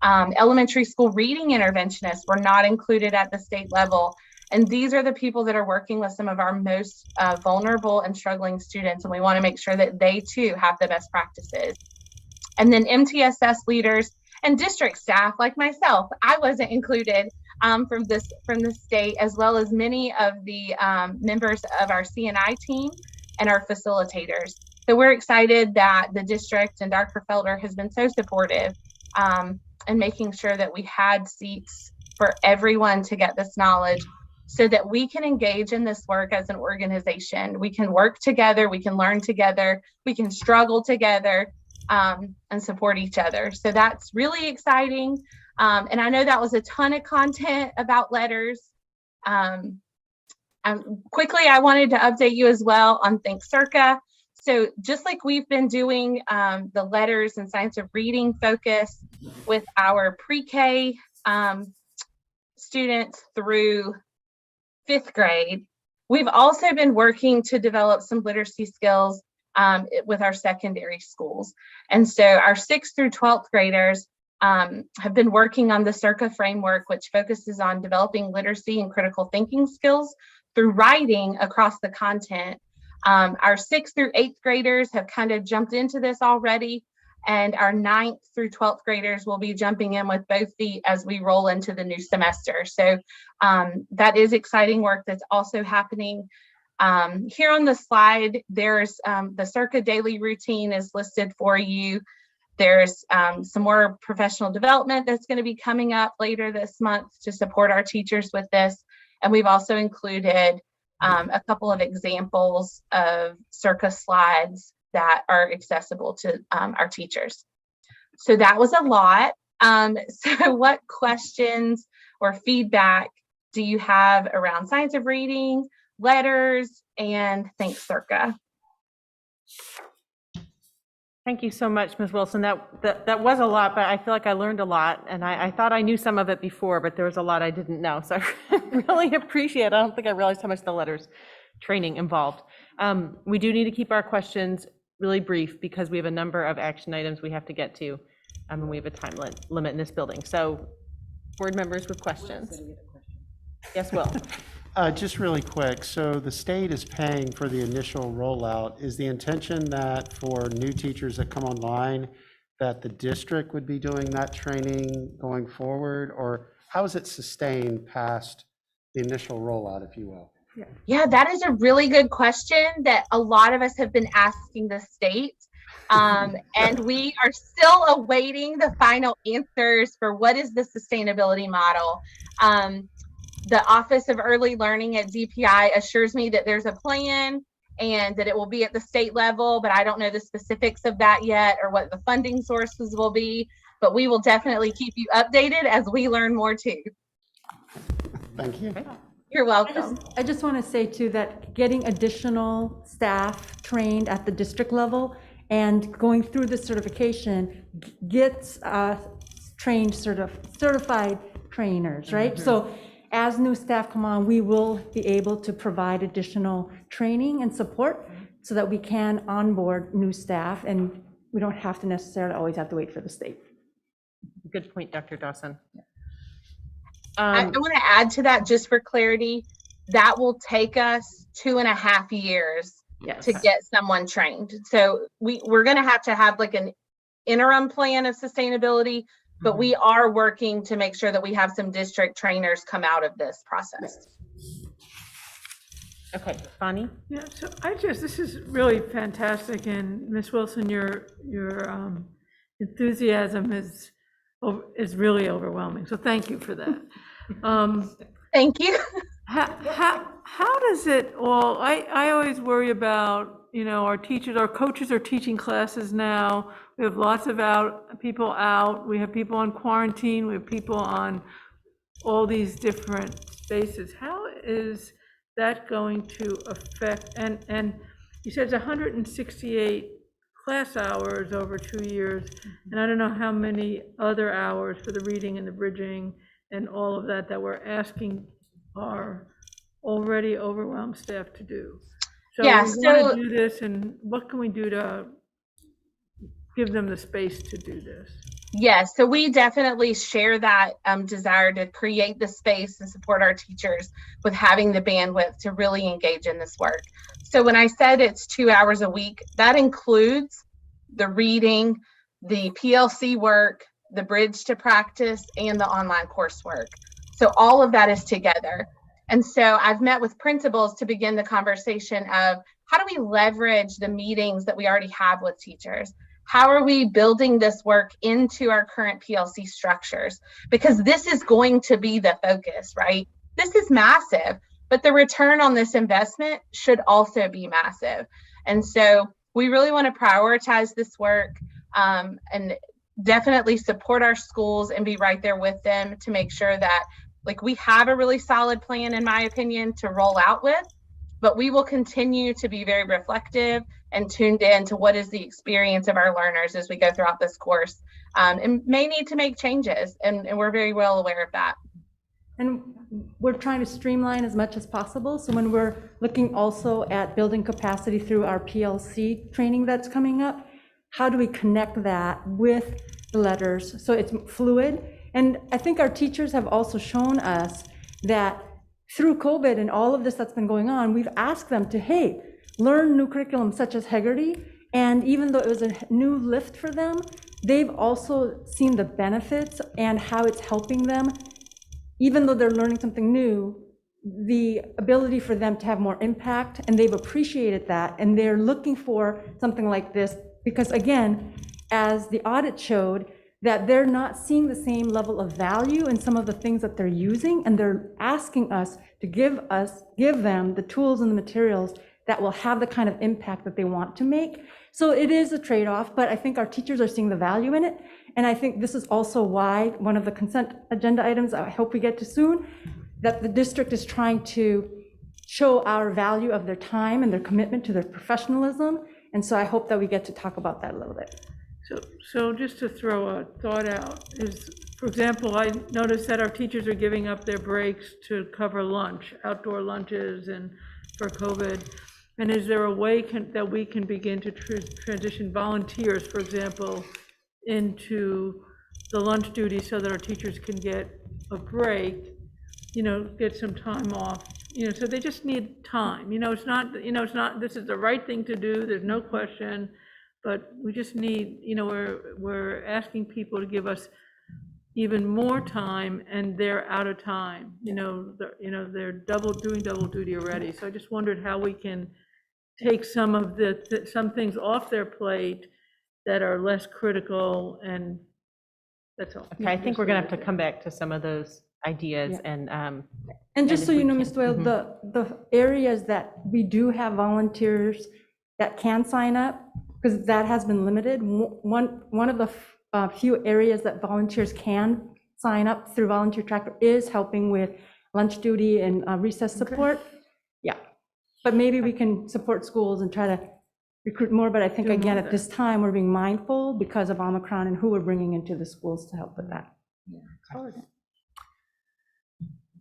Elementary school reading interventionists were not included at the state level. And these are the people that are working with some of our most vulnerable and struggling students. And we want to make sure that they too have the best practices. And then MTSS leaders and district staff like myself, I wasn't included from the state, as well as many of the members of our CNI team and our facilitators. So we're excited that the district and Dr. Felder has been so supportive in making sure that we had seats for everyone to get this knowledge, so that we can engage in this work as an organization. We can work together, we can learn together, we can struggle together, and support each other. So that's really exciting. And I know that was a ton of content about letters. Quickly, I wanted to update you as well on Think Circa. So just like we've been doing the letters and science of reading focus with our pre-K students through 5th grade, we've also been working to develop some literacy skills with our secondary schools. And so our 6th through 12th graders have been working on the Circa framework, which focuses on developing literacy and critical thinking skills through writing across the content. Our 6th through 8th graders have kind of jumped into this already, and our 9th through 12th graders will be jumping in with both feet as we roll into the new semester. So that is exciting work that's also happening. Here on the slide, there's the Circa daily routine is listed for you. There's some more professional development that's going to be coming up later this month to support our teachers with this. And we've also included a couple of examples of Circa slides that are accessible to our teachers. So that was a lot. So what questions or feedback do you have around science of reading, letters, and Think Circa? Thank you so much, Ms. Wilson. That was a lot, but I feel like I learned a lot, and I thought I knew some of it before, but there was a lot I didn't know. So I really appreciate it. I don't think I realized how much the letters training involved. We do need to keep our questions really brief because we have a number of action items we have to get to, and we have a time limit in this building. So board members with questions. Yes, Will. Just really quick, so the state is paying for the initial rollout. Is the intention that for new teachers that come online, that the district would be doing that training going forward? Or how is it sustained past the initial rollout, if you will? Yeah, that is a really good question that a lot of us have been asking the state. And we are still awaiting the final answers for what is the sustainability model. The Office of Early Learning at DPI assures me that there's a plan and that it will be at the state level, but I don't know the specifics of that yet or what the funding sources will be, but we will definitely keep you updated as we learn more too. Thank you. You're welcome. I just want to say too that getting additional staff trained at the district level and going through the certification gets trained certified trainers, right? Mm-hmm. So as new staff come on, we will be able to provide additional training and support so that we can onboard new staff and we don't have to necessarily always have to wait for the state. Good point, Dr. Dawson. I want to add to that just for clarity, that will take us 2.5 years to get someone trained. So we're going to have like an interim plan of sustainability, but we are working to make sure that we have some district trainers come out of this process. Okay, Bonnie? Yeah, so this is really fantastic, and Ms. Wilson, your enthusiasm is really overwhelming, so thank you for that. Thank you. How does it all, I always worry about, our teachers, our coaches are teaching classes now. We have lots of people out. We have people on quarantine. We have people on all these different spaces. How is that going to affect, and you said it's 168 class hours over 2 years, and I don't know how many other hours for the reading and the bridging and all of that that we're asking our already overwhelmed staff to do. So Yeah, we want to do this, and what can we do to give them the space to do this? Yes, so we definitely share that desire to create the space and support our teachers with having the bandwidth to really engage in this work. So when I said it's 2 hours a week, that includes the reading, the PLC work, the bridge to practice, and the online coursework. So all of that is together. And so I've met with principals to begin the conversation of how do we leverage the meetings that we already have with teachers? How are we building this work into our current PLC structures? Because this is going to be the focus, right? This is massive, but the return on this investment should also be massive. And so we really want to prioritize this work and definitely support our schools and be right there with them to make sure that we have a really solid plan, in my opinion, to roll out with, but we will continue to be very reflective and tuned in to what is the experience of our learners as we go throughout this course, and may need to make changes, and we're very well aware of that. And we're trying to streamline as much as possible. So when we're looking also at building capacity through our PLC training that's coming up, how do we connect that with the letters so it's fluid? And I think our teachers have also shown us that through COVID and all of this that's been going on, we've asked them to, hey, learn new curriculum such as Heggerty. And even though it was a new lift for them, they've also seen the benefits and how it's helping them. Even though they're learning something new, the ability for them to have more impact, and they've appreciated that, and they're looking for something like this because, again, as the audit showed, that they're not seeing the same level of value in some of the things that they're using, and they're asking us to give them the tools and the materials that will have the kind of impact that they want to make. So it is a trade-off, but I think our teachers are seeing the value in it. And I think this is also why one of the consent agenda items I hope we get to soon, that the district is trying to show our value of their time and their commitment to their professionalism. And so I hope that we get to talk about that a little bit. So just to throw a thought out is, for example, I noticed that our teachers are giving up their breaks to cover lunch, outdoor lunches, and for COVID. And is there a way that we can begin to transition volunteers, for example, into the lunch duty so that our teachers can get a break, get some time off, so they just need time. It's not, this is the right thing to do, there's no question, but we just need, we're asking people to give us even more time, and they're out of time. They're doing double duty already. So I just wondered how we can take some of some things off their plate that are less critical, and that's all. Okay, I think we're gonna have to come back to some of those ideas. Yeah. And just so you know, Ms. Doyle, the areas that we do have volunteers that can sign up, because that has been limited. One of the few areas that volunteers can sign up through Volunteer Tracker is helping with lunch duty and recess support. Yeah, but maybe we can support schools and try to recruit more. But I think, again, at this time, we're being mindful because of Omicron and who we're bringing into the schools to help with that.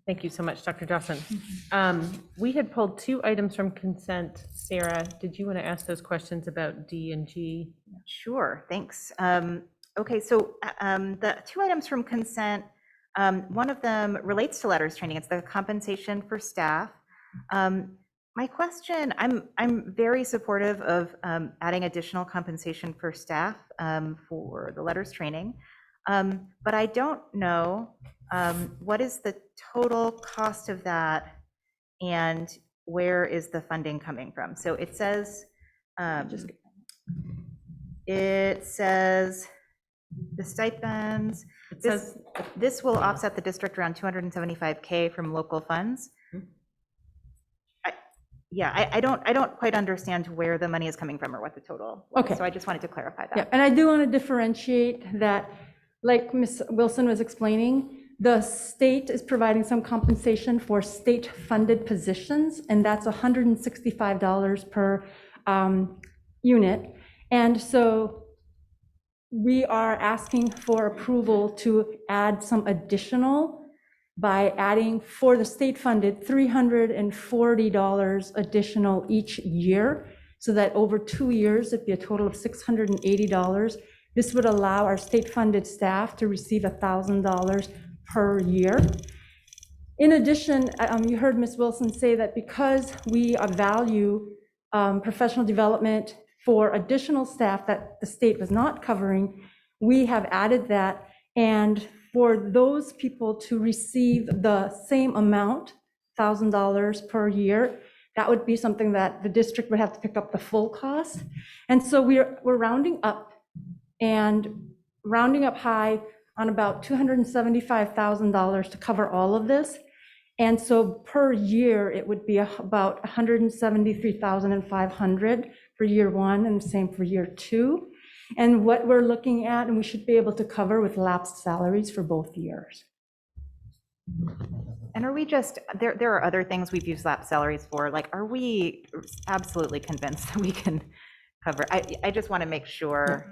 Thank you so much, Dr. Dawson. We had pulled 2 items from consent. Sarah, did you want to ask those questions about D and G? Sure, thanks. Okay, so the 2 items from consent, one of them relates to letters training. It's the compensation for staff. My question, I'm very supportive of adding additional compensation for staff for the letters training, but I don't know what is the total cost of that and where is the funding coming from? So it says, the stipends, this will offset the district around $275K from local funds. I don't quite understand where the money is coming from or what the total was. Okay. So I just wanted to clarify that. Yeah, and I do want to differentiate that, like Ms. Wilson was explaining, The state is providing some compensation for state-funded positions, and that's $165 per unit. And so we are asking for approval to add some additional by adding, for the state-funded, $340 additional each year, so that over 2 years, it'd be a total of $680. This would allow our state-funded staff to receive $1,000 per year. In addition, you heard Ms. Wilson say that because we value professional development for additional staff that the state was not covering, we have added that. And for those people to receive the same amount, $1,000 per year, that would be something that the district would have to pick up the full cost. And so we're rounding up, and rounding up high on about $275,000 to cover all of this. And so per year, it would be about $173,500 for year one, and the same for year two. And what we're looking at, and we should be able to cover with lapsed salaries for both years. And are we just, there are other things we've used lapsed salaries for, like, are we absolutely convinced that we can cover? I just want to make sure.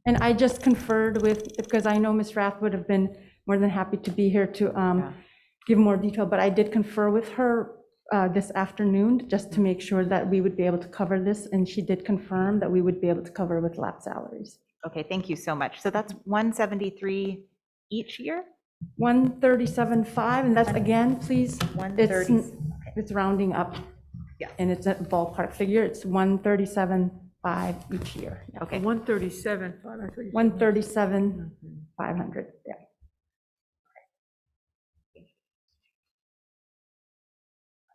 And I just conferred with, because I know Ms. Rath would have been more than happy to be here to give more detail, but I did confer with her this afternoon just to make sure that we would be able to cover this, and she did confirm that we would be able to cover with lapsed salaries. Okay, thank you so much. So that's 173 each year? 137.5, and that's, again, please, 130. it's rounding up. Yeah. And it's a ballpark figure. It's 137.5 each year. Yeah. Okay. 137.5. 137,500. Yeah.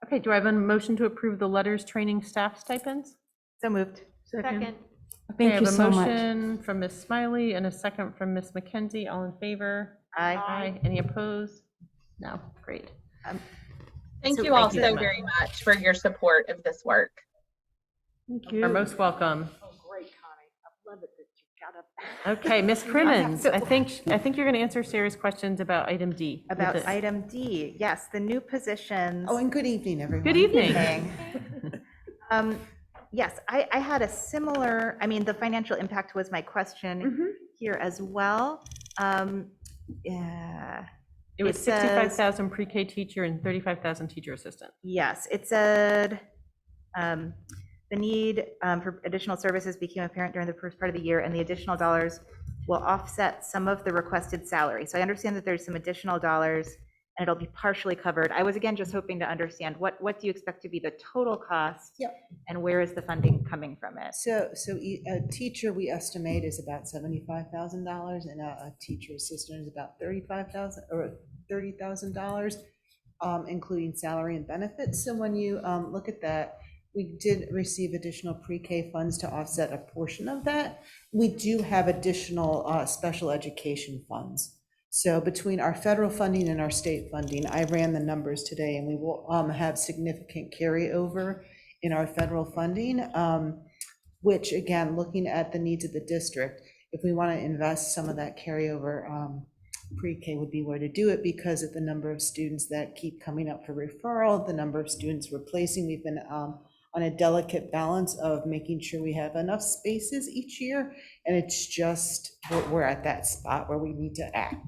Okay, do I have a motion to approve the letters training staff stipends? So moved. Second. Thank you so I have a much. motion from Ms. Smiley and a second from Ms. McKenzie. All in favor? Aye. Any opposed? No. Great. Thank So you all thank you so so much. very much for your support of this work. Thank You're you. most welcome. Oh, great, Connie. I love it that you got up. Okay, Ms. Crimmins, I think you're going to answer Sarah's questions about item D. About item D, yes, the new positions. Oh, and good evening, everyone. Good evening. Yes, I had a similar, I mean, the financial impact was my question here as well. Yeah. It was says- 65,000 pre-K teacher and 35,000 teacher assistant. Yes, it said the need for additional services became apparent during the first part of the year, and the additional dollars will offset some of the requested salary. So I understand that there's some additional dollars, and it'll be partially covered. I was, again, just hoping to understand what do you expect to be the total cost? Yep. And where is the funding coming from it? So a teacher, we estimate, is about $75,000, and a teacher assistant is about $35,000 or $30,000, including salary and benefits. So when you look at that, we did receive additional pre-K funds to offset a portion of that. We do have additional special education funds. So between our federal funding and our state funding, I ran the numbers today, and we will have significant carryover in our federal funding, which, again, looking at the needs of the district, if we want to invest some of that carryover, pre-K would be where to do it, because of the number of students that keep coming up for referral, the number of students replacing. We've been on a delicate balance of making sure we have enough spaces each year, and it's just, we're at that spot where we need to act.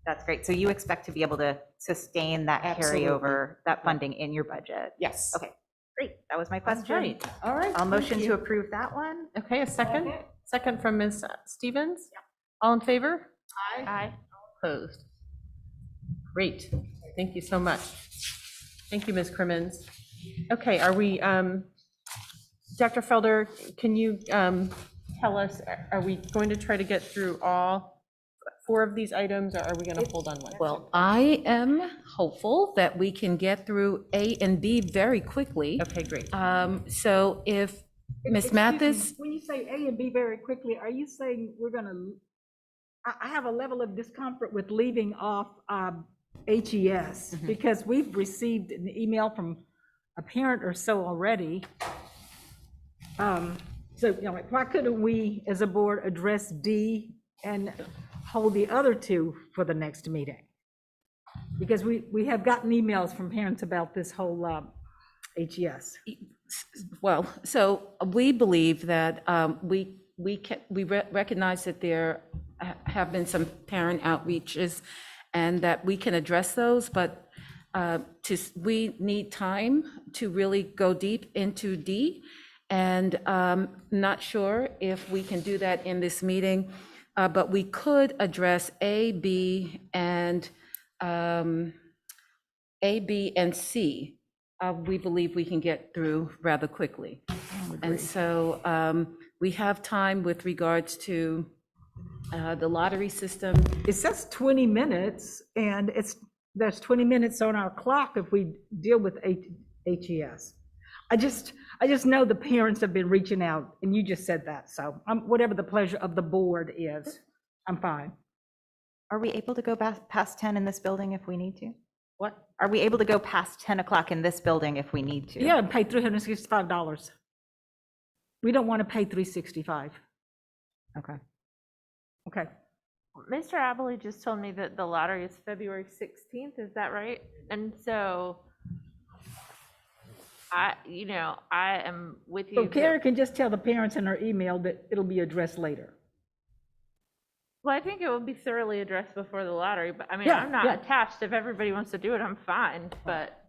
That's great. So you expect to be able to sustain that Absolutely. carryover, that funding in your budget? Yes. Okay, great. That was my question. Right. All right. I'll motion thank to you. approve that one. Okay, a second? Second from Ms. Stevens? All in favor? Aye. Opposed? Great. Thank you so much. Thank you, Ms. Crimmins. Okay, are we, Dr. Felder, can you tell us, are we going to try to get through all 4 of these items, or are we going to hold on one? Well, I am hopeful that we can get through A and B very quickly. Okay, great. So if Ms. Excuse Mathis, me, when you say A and B very quickly, are you saying we're gonna, I have a level of discomfort with leaving off HES, because we've received an email from a parent or so already. So, you know, like, why couldn't we, as a board, address D and hold the other 2 for the next meeting? Because we have gotten emails from parents about this whole HES. Well, so we believe that we recognize that there have been some parent outreaches and that we can address those, but we need time to really go deep into D. And not sure if we can do that in this meeting, but we could address A, B, and C. We believe we can get through rather quickly. And so we have time with regards to the lottery system. It says 20 minutes, and there's 20 minutes on our clock if we deal with HES. I just know the parents have been reaching out, and you just said that, so whatever the pleasure of the board is, I'm fine. Are we able to go past 10 in this building if we need to? What? Are we able to go past 10 o'clock in this building if we need to? Yeah, and pay $365. We don't want to pay $365. Okay. Okay. Mr. Abley just told me that the lottery is February 16th, is that right? And so I am with you. So Karen can just tell the parents in her email that it'll be addressed later. Well, I think it will be thoroughly addressed before the lottery, but I mean, Yeah, I'm not yeah. attached. If everybody wants to do it, I'm fine, but.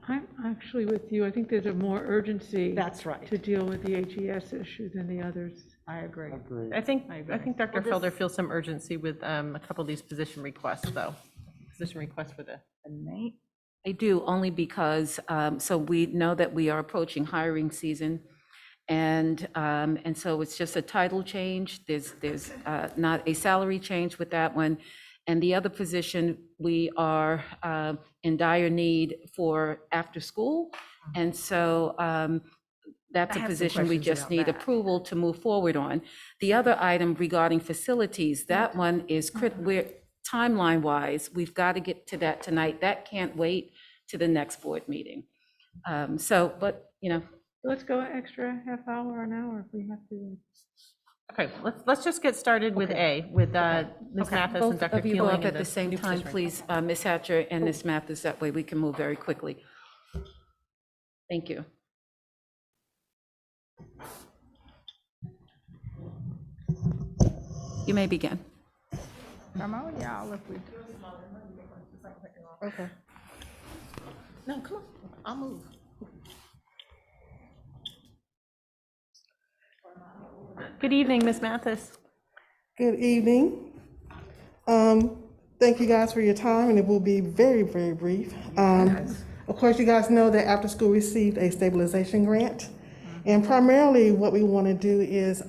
I'm actually with you. I think there's a more urgency. That's right. To deal with the HES issue than the others. I agree. I think Dr. Felder feels some urgency with a couple of these position requests, though. Position requests for the. I do, only because, so we know that we are approaching hiring season. And so it's just a title change. There's not a salary change with that one. And the other position, we are in dire need for after school. And so that's a position we just need approval to move forward on. The other item regarding facilities, that one is we're timeline-wise, we've got to get to that tonight. That can't wait to the next board meeting. But, Let's go extra half hour, an hour if we have to. Okay, let's just get started with A, with Ms. Mathis and Dr. Both of you go Keeling. up at the same time, please, Ms. Hatcher and Ms. Mathis, that way we can move very quickly. Thank you. You may begin. Come on, y'all, if we. Okay. No, come on, I'll move. Good evening, Ms. Mathis. Good evening. Thank you guys for your time, and it will be very, very brief. Of course, you guys know that After School received a stabilization grant, and primarily what we want to do is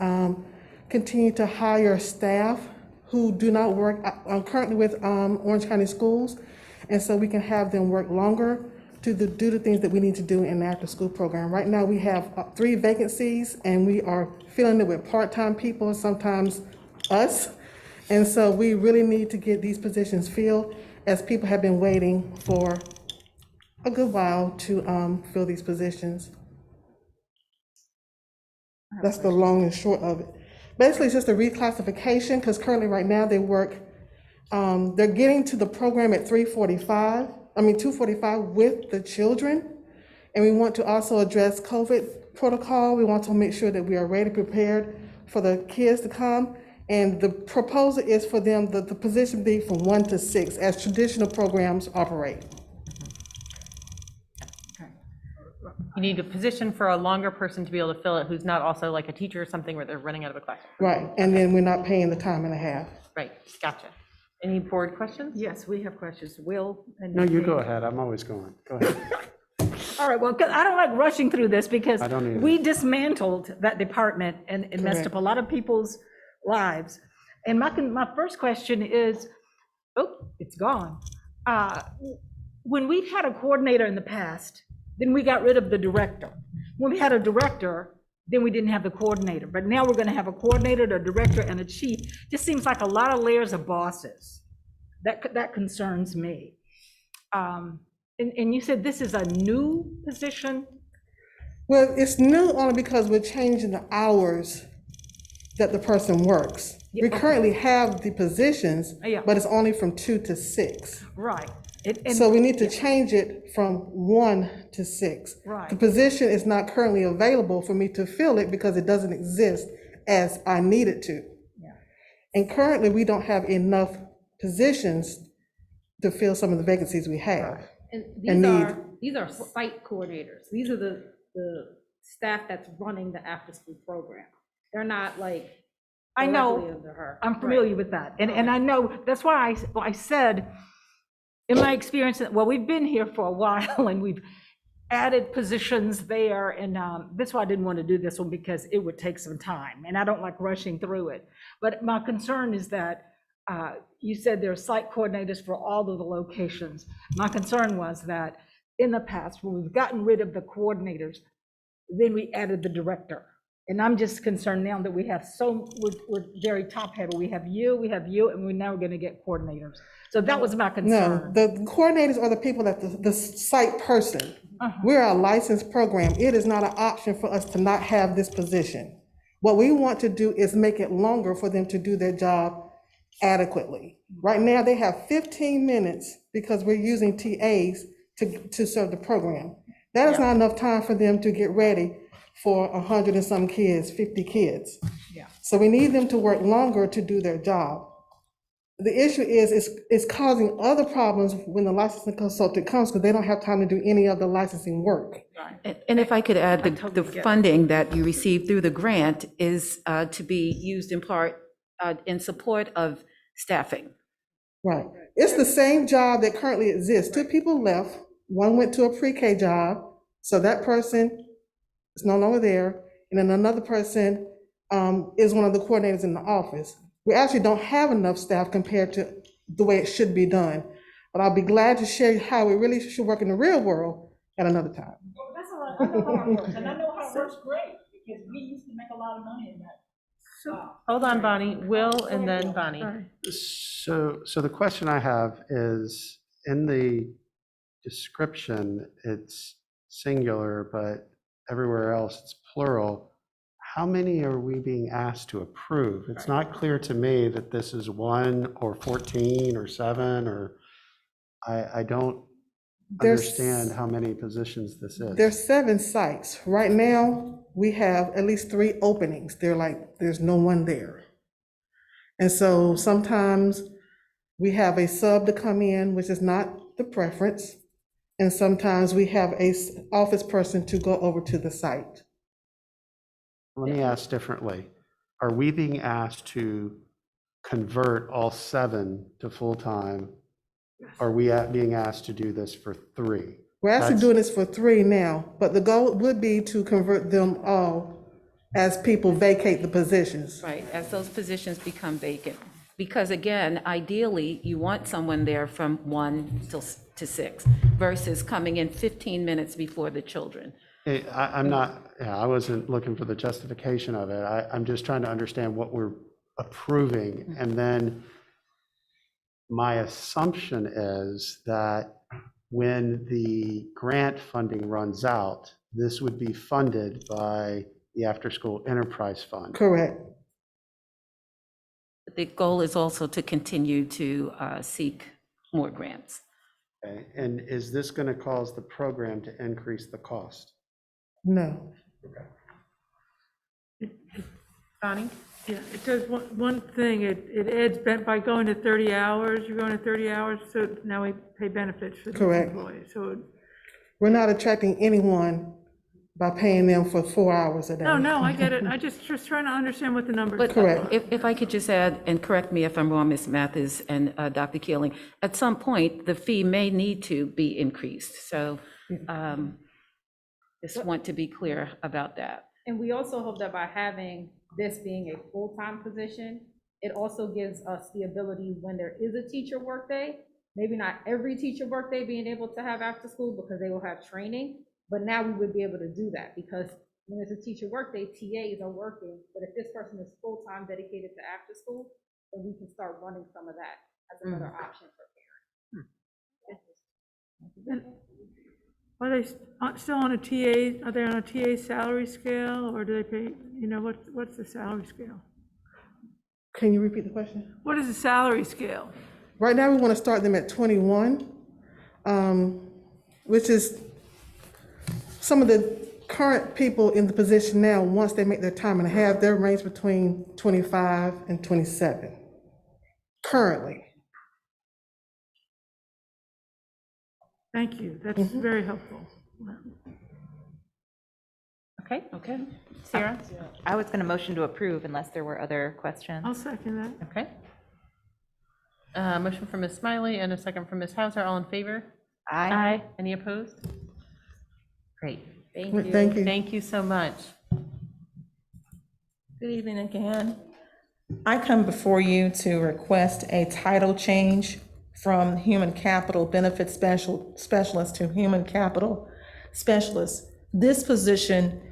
continue to hire staff who do not work currently with Orange County Schools, and so we can have them work longer to do the things that we need to do in the after-school program. Right now, we have 3 vacancies, and we are filling it with part-time people, sometimes us. And so we really need to get these positions filled, as people have been waiting for a good while to fill these positions. That's the long and short of it. Basically, it's just a reclassification, because currently right now they work, they're getting to the program at 2:45 with the children. And we want to also address COVID protocol. We want to make sure that we are ready, prepared for the kids to come. And the proposal is for them, the position be from 1 to 6, as traditional programs operate. You need a position for a longer person to be able to fill it, who's not also like a teacher or something where they're running out of a classroom. Right, and then we're not paying the time and a half. Right, gotcha. Any board questions? Yes, we have questions. Will? And No, you Jane. go ahead. I'm always going. Go ahead. All right, well, 'cause I don't like rushing through this because I don't either. we dismantled that department and it messed up a lot of people's lives. And my first question is, oh, it's gone. When we've had a coordinator in the past, then we got rid of the director. When we had a director, then we didn't have the coordinator. But now we're going to have a coordinator, a director, and a chief. Just seems like a lot of layers of bosses. That concerns me. And you said this is a new position? Well, it's new only because we're changing the hours that the person works. We currently have the positions, but it's only from 2 to 6. Right. So we need to change it from 1 to 6. Right. The position is not currently available for me to fill it because it doesn't exist as I need it to. Yeah. And currently, we don't have enough positions to fill some of the vacancies we have. And need. these are site coordinators. These are the staff that's running the after-school program. They're not like I directly know, under her. I'm familiar with that. And I know, that's why I said, in my experience, well, we've been here for a while and we've added positions there. And that's why I didn't want to do this one, because it would take some time and I don't like rushing through it. But my concern is that you said there are site coordinators for all of the locations. My concern was that in the past, when we've gotten rid of the coordinators, then we added the director. And I'm just concerned now that we have we're very top heavy. We have you, and we're now going to get coordinators. So that was my concern. No, the coordinators are the people that the site person. We're a licensed program. It is not an option for us to not have this position. What we want to do is make it longer for them to do their job adequately. Right now, they have 15 minutes because we're using TAs to serve the program. That is not enough time for them to get ready for 100 and some kids, 50 kids. Yeah. So we need them to work longer to do their job. The issue is it's causing other problems when the licensing consultant comes because they don't have time to do any of the licensing work. And if I could add, the funding that you receive through the grant is to be used in part in support of staffing. Right. It's the same job that currently exists. 2 people left. One went to a pre-K job, so that person is no longer there. And then another person is one of the coordinators in the office. We actually don't have enough staff compared to the way it should be done. But I'll be glad to share how it really should work in the real world at another time. That's all right. I know how it works. And I know how it works great because we used to make a lot of money in that. Hold on, Bonnie. Will and then Bonnie. So the question I have is, in the description, it's singular, but everywhere else it's plural. How many are we being asked to approve? It's not clear to me that this is 1 or 14 or 7, or I don't understand how many positions this is. There's 7 sites. Right now, we have at least 3 openings. They're like, there's no one there. And so sometimes we have a sub to come in, which is not the preference. And sometimes we have a office person to go over to the site. Let me ask differently. Are we being asked to convert all 7 to full-time? Are we being asked to do this for 3? We're actually doing this for 3 now, but the goal would be to convert them all as people vacate the positions. Right, as those positions become vacant. Because again, ideally, you want someone there from 1 to 6 versus coming in 15 minutes before the children. I wasn't looking for the justification of it. I'm just trying to understand what we're approving. And then my assumption is that when the grant funding runs out, this would be funded by the after-school enterprise fund. Correct. The goal is also to continue to seek more grants. Okay. And is this going to cause the program to increase the cost? No. Bonnie? Yeah, it does one thing, it adds, by going to 30 hours, you're going to 30 hours, so now we pay benefits for the Correct. employees. So, We're not attracting anyone by paying them for 4 hours a day. no, I get it. I just trying to understand what the numbers are. But Correct. if I could just add, and correct me if I'm wrong, Ms. Mathis and Dr. Keeling, at some point, the fee may need to be increased. So just want to be clear about that. And we also hope that by having this being a full-time position, it also gives us the ability when there is a teacher workday, maybe not every teacher workday being able to have after school because they will have training, but now we would be able to do that because when it's a teacher workday, TAs are working, but if this person is full-time dedicated to after school, then we can start running some of that as another option for parents. Are they still on a TA, are they on a TA salary scale, or do they pay, what's the salary scale? Can you repeat the question? What is the salary scale? Right now, we want to start them at 21. which is some of the current people in the position now, once they make their time and a half, they're ranged between 25 and 27 currently. Thank you, that's very helpful. Okay, Okay. Sarah? I was going to motion to approve unless there were other questions. I'll second that. Okay. Motion from Ms. Smiley and a second from Ms. Hauser. All in favor? Aye. Any opposed? Great. Thank you. Thank you so much. Good evening again. I come before you to request a title change from Human Capital Benefit Specialist to Human Capital Specialist. This position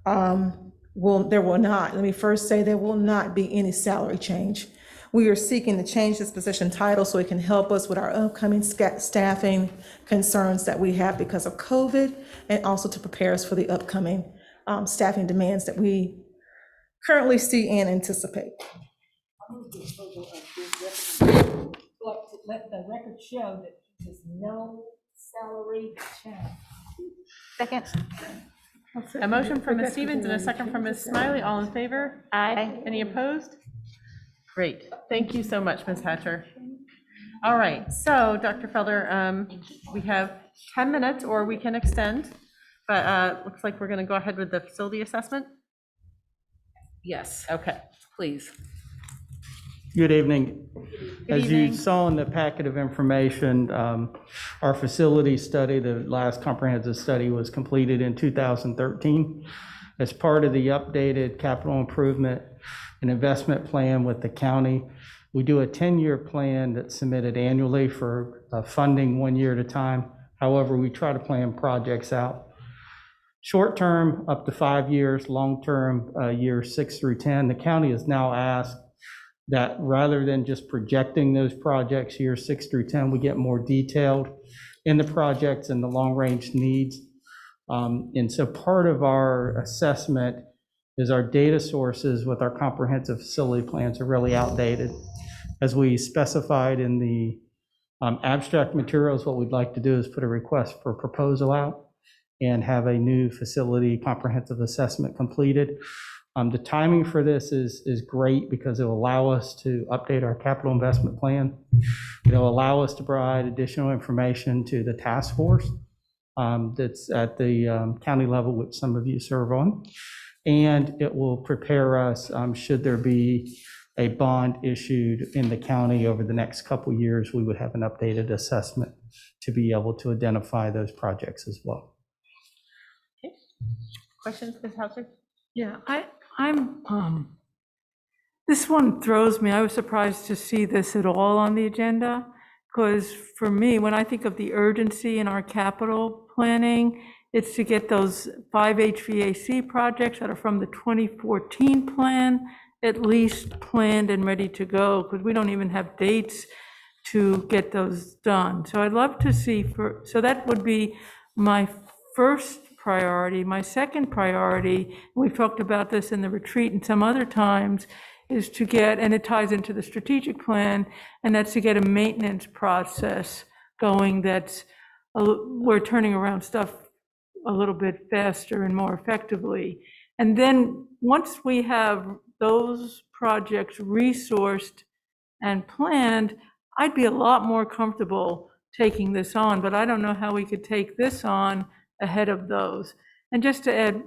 there will not be any salary change. We are seeking to change this position title so it can help us with our upcoming staffing concerns that we have because of COVID, and also to prepare us for the upcoming staffing demands that we currently see and anticipate. But to let the record show that there's no salary change. Second. A motion from Ms. Stevens and a second from Ms. Smiley. All in favor? Aye. Any opposed? Great. Thank you so much, Ms. Hatcher. All right, so Dr. Felder, we have 10 minutes or we can extend, but looks like we're going to go ahead with the facility assessment. Yes, Okay. please. Good evening. As you evening. saw in the packet of information, our facility study, the last comprehensive study, was completed in 2013. As part of the updated capital improvement and investment plan with the county, we do a 10-year plan that's submitted annually for funding 1 year at a time. However, we try to plan projects out short-term up to 5 years, long-term years 6 through 10. The county has now asked that rather than just projecting those projects years 6 through 10, we get more detailed in the projects and the long-range needs. And so part of our assessment is our data sources with our comprehensive facility plans are really outdated. As we specified in the abstract materials, what we'd like to do is put a request for proposal out and have a new facility comprehensive assessment completed. The timing for this is great because it will allow us to update our capital investment plan. It'll allow us to provide additional information to the task force that's at the county level, which some of you serve on. And it will prepare us, should there be a bond issued in the county over the next couple of years, we would have an updated assessment to be able to identify those projects as well. Okay. Questions, Ms. Hauser? Yeah, this one throws me. I was surprised to see this at all on the agenda, because for me, when I think of the urgency in our capital planning, it's to get those 5 HVAC projects that are from the 2014 plan at least planned and ready to go, because we don't even have dates to get those done. So I'd love to see, so that would be my first priority. My second priority, we've talked about this in the retreat and some other times, is to get, and it ties into the strategic plan, and that's to get a maintenance process going that's, we're turning around stuff a little bit faster and more effectively. And then once we have those projects resourced and planned, I'd be a lot more comfortable taking this on, but I don't know how we could take this on ahead of those. And just to add,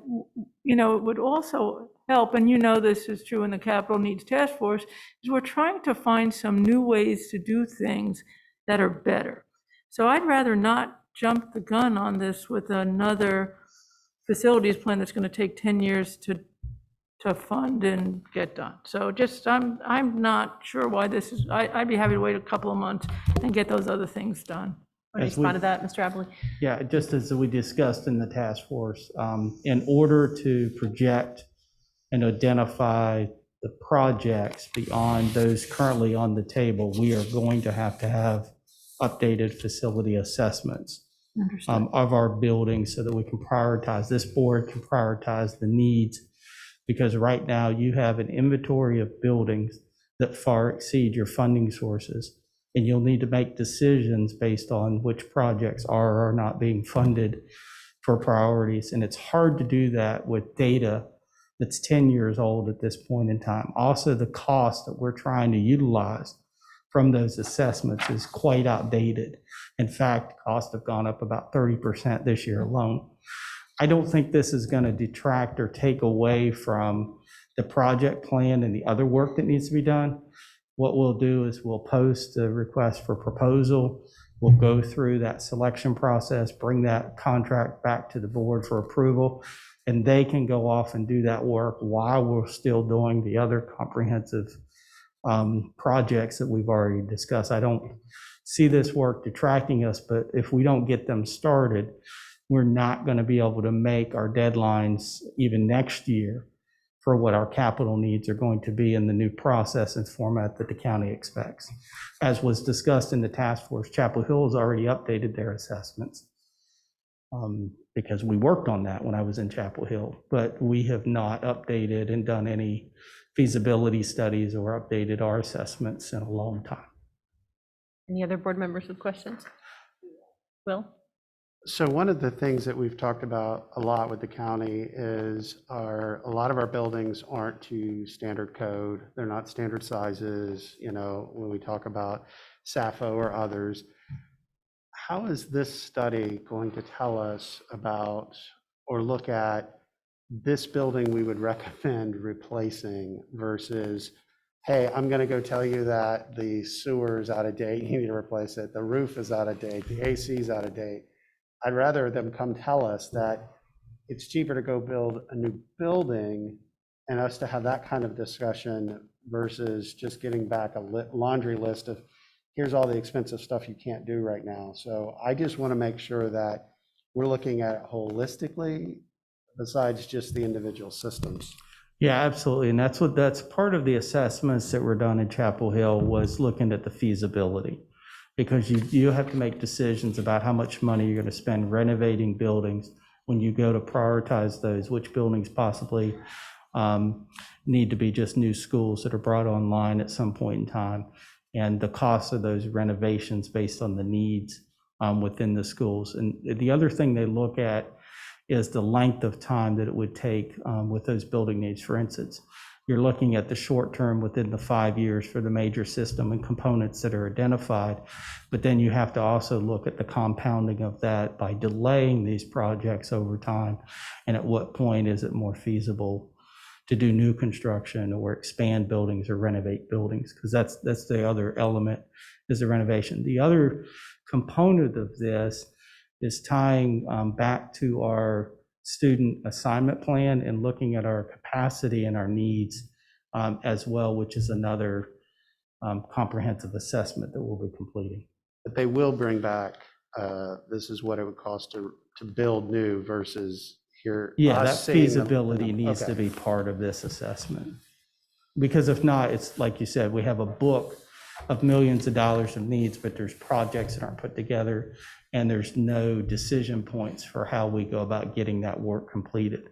it would also help, and this is true in the Capital Needs Task Force, is we're trying to find some new ways to do things that are better. So I'd rather not jump the gun on this with another facilities plan that's going to take 10 years to fund and get done. So just, I'm not sure why this is, I'd be happy to wait a couple of months and get those other things done. Want to respond to that, Mr. Abley? Yeah, just as we discussed in the task force, in order to project and identify the projects beyond those currently on the table, we are going to have updated facility assessments of our buildings so that we can prioritize, this board can prioritize the needs, because right now you have an inventory of buildings that far exceed your funding sources. And you'll need to make decisions based on which projects are or are not being funded for priorities. And it's hard to do that with data that's 10 years old at this point in time. Also, the cost that we're trying to utilize from those assessments is quite outdated. In fact, costs have gone up about 30% this year alone. I don't think this is going to detract or take away from the project plan and the other work that needs to be done. What we'll do is we'll post a request for proposal. We'll go through that selection process, bring that contract back to the board for approval, and they can go off and do that work while we're still doing the other comprehensive projects that we've already discussed. I don't see this work detracting us, but if we don't get them started, we're not going to be able to make our deadlines even next year for what our capital needs are going to be in the new process and format that the county expects. As was discussed in the task force, Chapel Hill has already updated their assessments because we worked on that when I was in Chapel Hill, but we have not updated and done any feasibility studies or updated our assessments in a long time. Any other board members with questions? Will? So one of the things that we've talked about a lot with the county is a lot of our buildings aren't to standard code. They're not standard sizes, when we talk about SAFO or others. How is this study going to tell us about or look at this building we would recommend replacing versus, hey, I'm going to go tell you that the sewer is out of date, you need to replace it, the roof is out of date, the AC is out of date. I'd rather them come tell us that it's cheaper to go build a new building and us to have that kind of discussion versus just getting back a laundry list of here's all the expensive stuff you can't do right now. So I just want to make sure that we're looking at it holistically besides just the individual systems. Yeah, absolutely. And that's part of the assessments that were done in Chapel Hill was looking at the feasibility. Because you have to make decisions about how much money you're going to spend renovating buildings when you go to prioritize those, which buildings possibly need to be just new schools that are brought online at some point in time, and the cost of those renovations based on the needs within the schools. And the other thing they look at is the length of time that it would take with those building needs. For instance, you're looking at the short term within the 5 years for the major system and components that are identified, but then you have to also look at the compounding of that by delaying these projects over time. And at what point is it more feasible to do new construction or expand buildings or renovate buildings? Because that's the other element is the renovation. The other component of this is tying back to our student assignment plan and looking at our capacity and our needs as well, which is another comprehensive assessment that we'll be completing. But they will bring back, this is what it would cost to build new versus here. Yeah, that feasibility needs to be part of this assessment. Because if not, it's like you said, we have a book of millions of dollars of needs, but there's projects that aren't put together and there's no decision points for how we go about getting that work completed.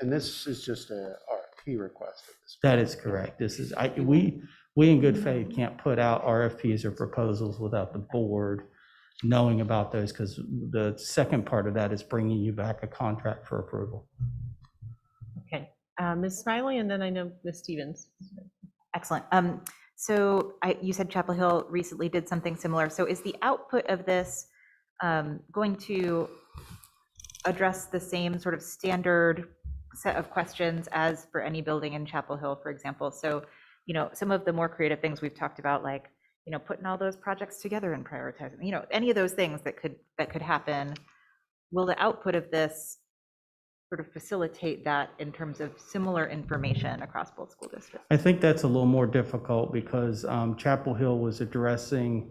And this is just a RFP request at this point. That is correct. This is, we in good faith can't put out RFPs or proposals without the board knowing about those, because the second part of that is bringing you back a contract for approval. Okay, Ms. Smiley, and then I know Ms. Stevens. Excellent. So you said Chapel Hill recently did something similar. So is the output of this going to address the same sort of standard set of questions as for any building in Chapel Hill, for example? So, some of the more creative things we've talked about, like, putting all those projects together and prioritizing, any of those things that could happen. Will the output of this sort of facilitate that in terms of similar information across both school districts? I think that's a little more difficult because Chapel Hill was addressing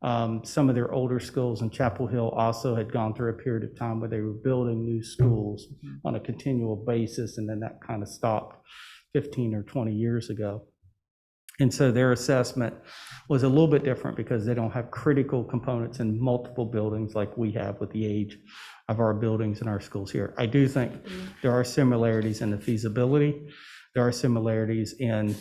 some of their older schools, and Chapel Hill also had gone through a period of time where they were building new schools on a continual basis, and then that kind of stopped 15 or 20 years ago. And so their assessment was a little bit different because they don't have critical components in multiple buildings like we have with the age of our buildings and our schools here. I do think there are similarities in the feasibility. There are similarities in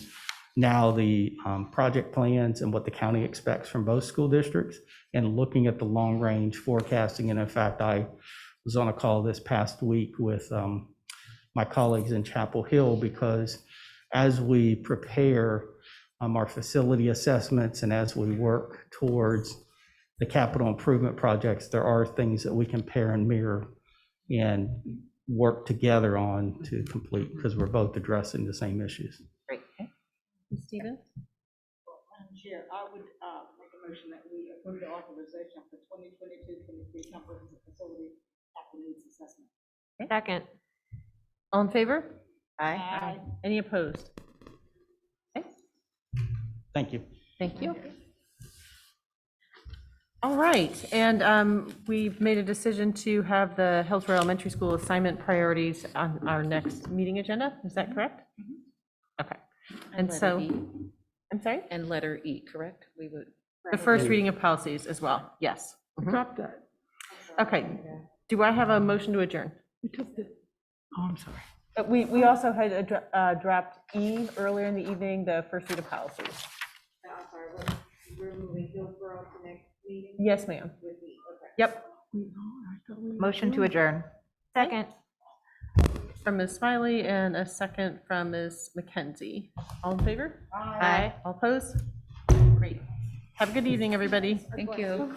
now the project plans and what the county expects from both school districts, and looking at the long-range forecasting. And in fact, I was on a call this past week with my colleagues in Chapel Hill, because as we prepare our facility assessments and as we work towards the capital improvement projects, there are things that we compare and mirror and work together on to complete, because we're both addressing the same issues. Great. Ms. Stevens? Madam Chair, I would make a motion that we approve the authorization for 2022-23 comprehensive facility capital needs assessment. Second. All in favor? Aye. Any opposed? Okay, Thank you. thank you. All right, and we've made a decision to have the Hillsborough Elementary School assignment priorities on our next meeting agenda. Is that correct? Okay. And letter so, E. I'm sorry? And letter E, correct? We would. The first reading of policies as well, yes. Drop that. Okay, do I have a motion to adjourn? We took the, oh, I'm sorry. We also had dropped E earlier in the evening, the first read of policies. I'm sorry, we're moving Hillsborough to next meeting? Yes, ma'am. With me, okay. Yep. Motion to adjourn. Second. From Ms. Smiley and a second from Ms. McKenzie. All in favor? Aye. All opposed? Great. Have a good evening, everybody. Thank you.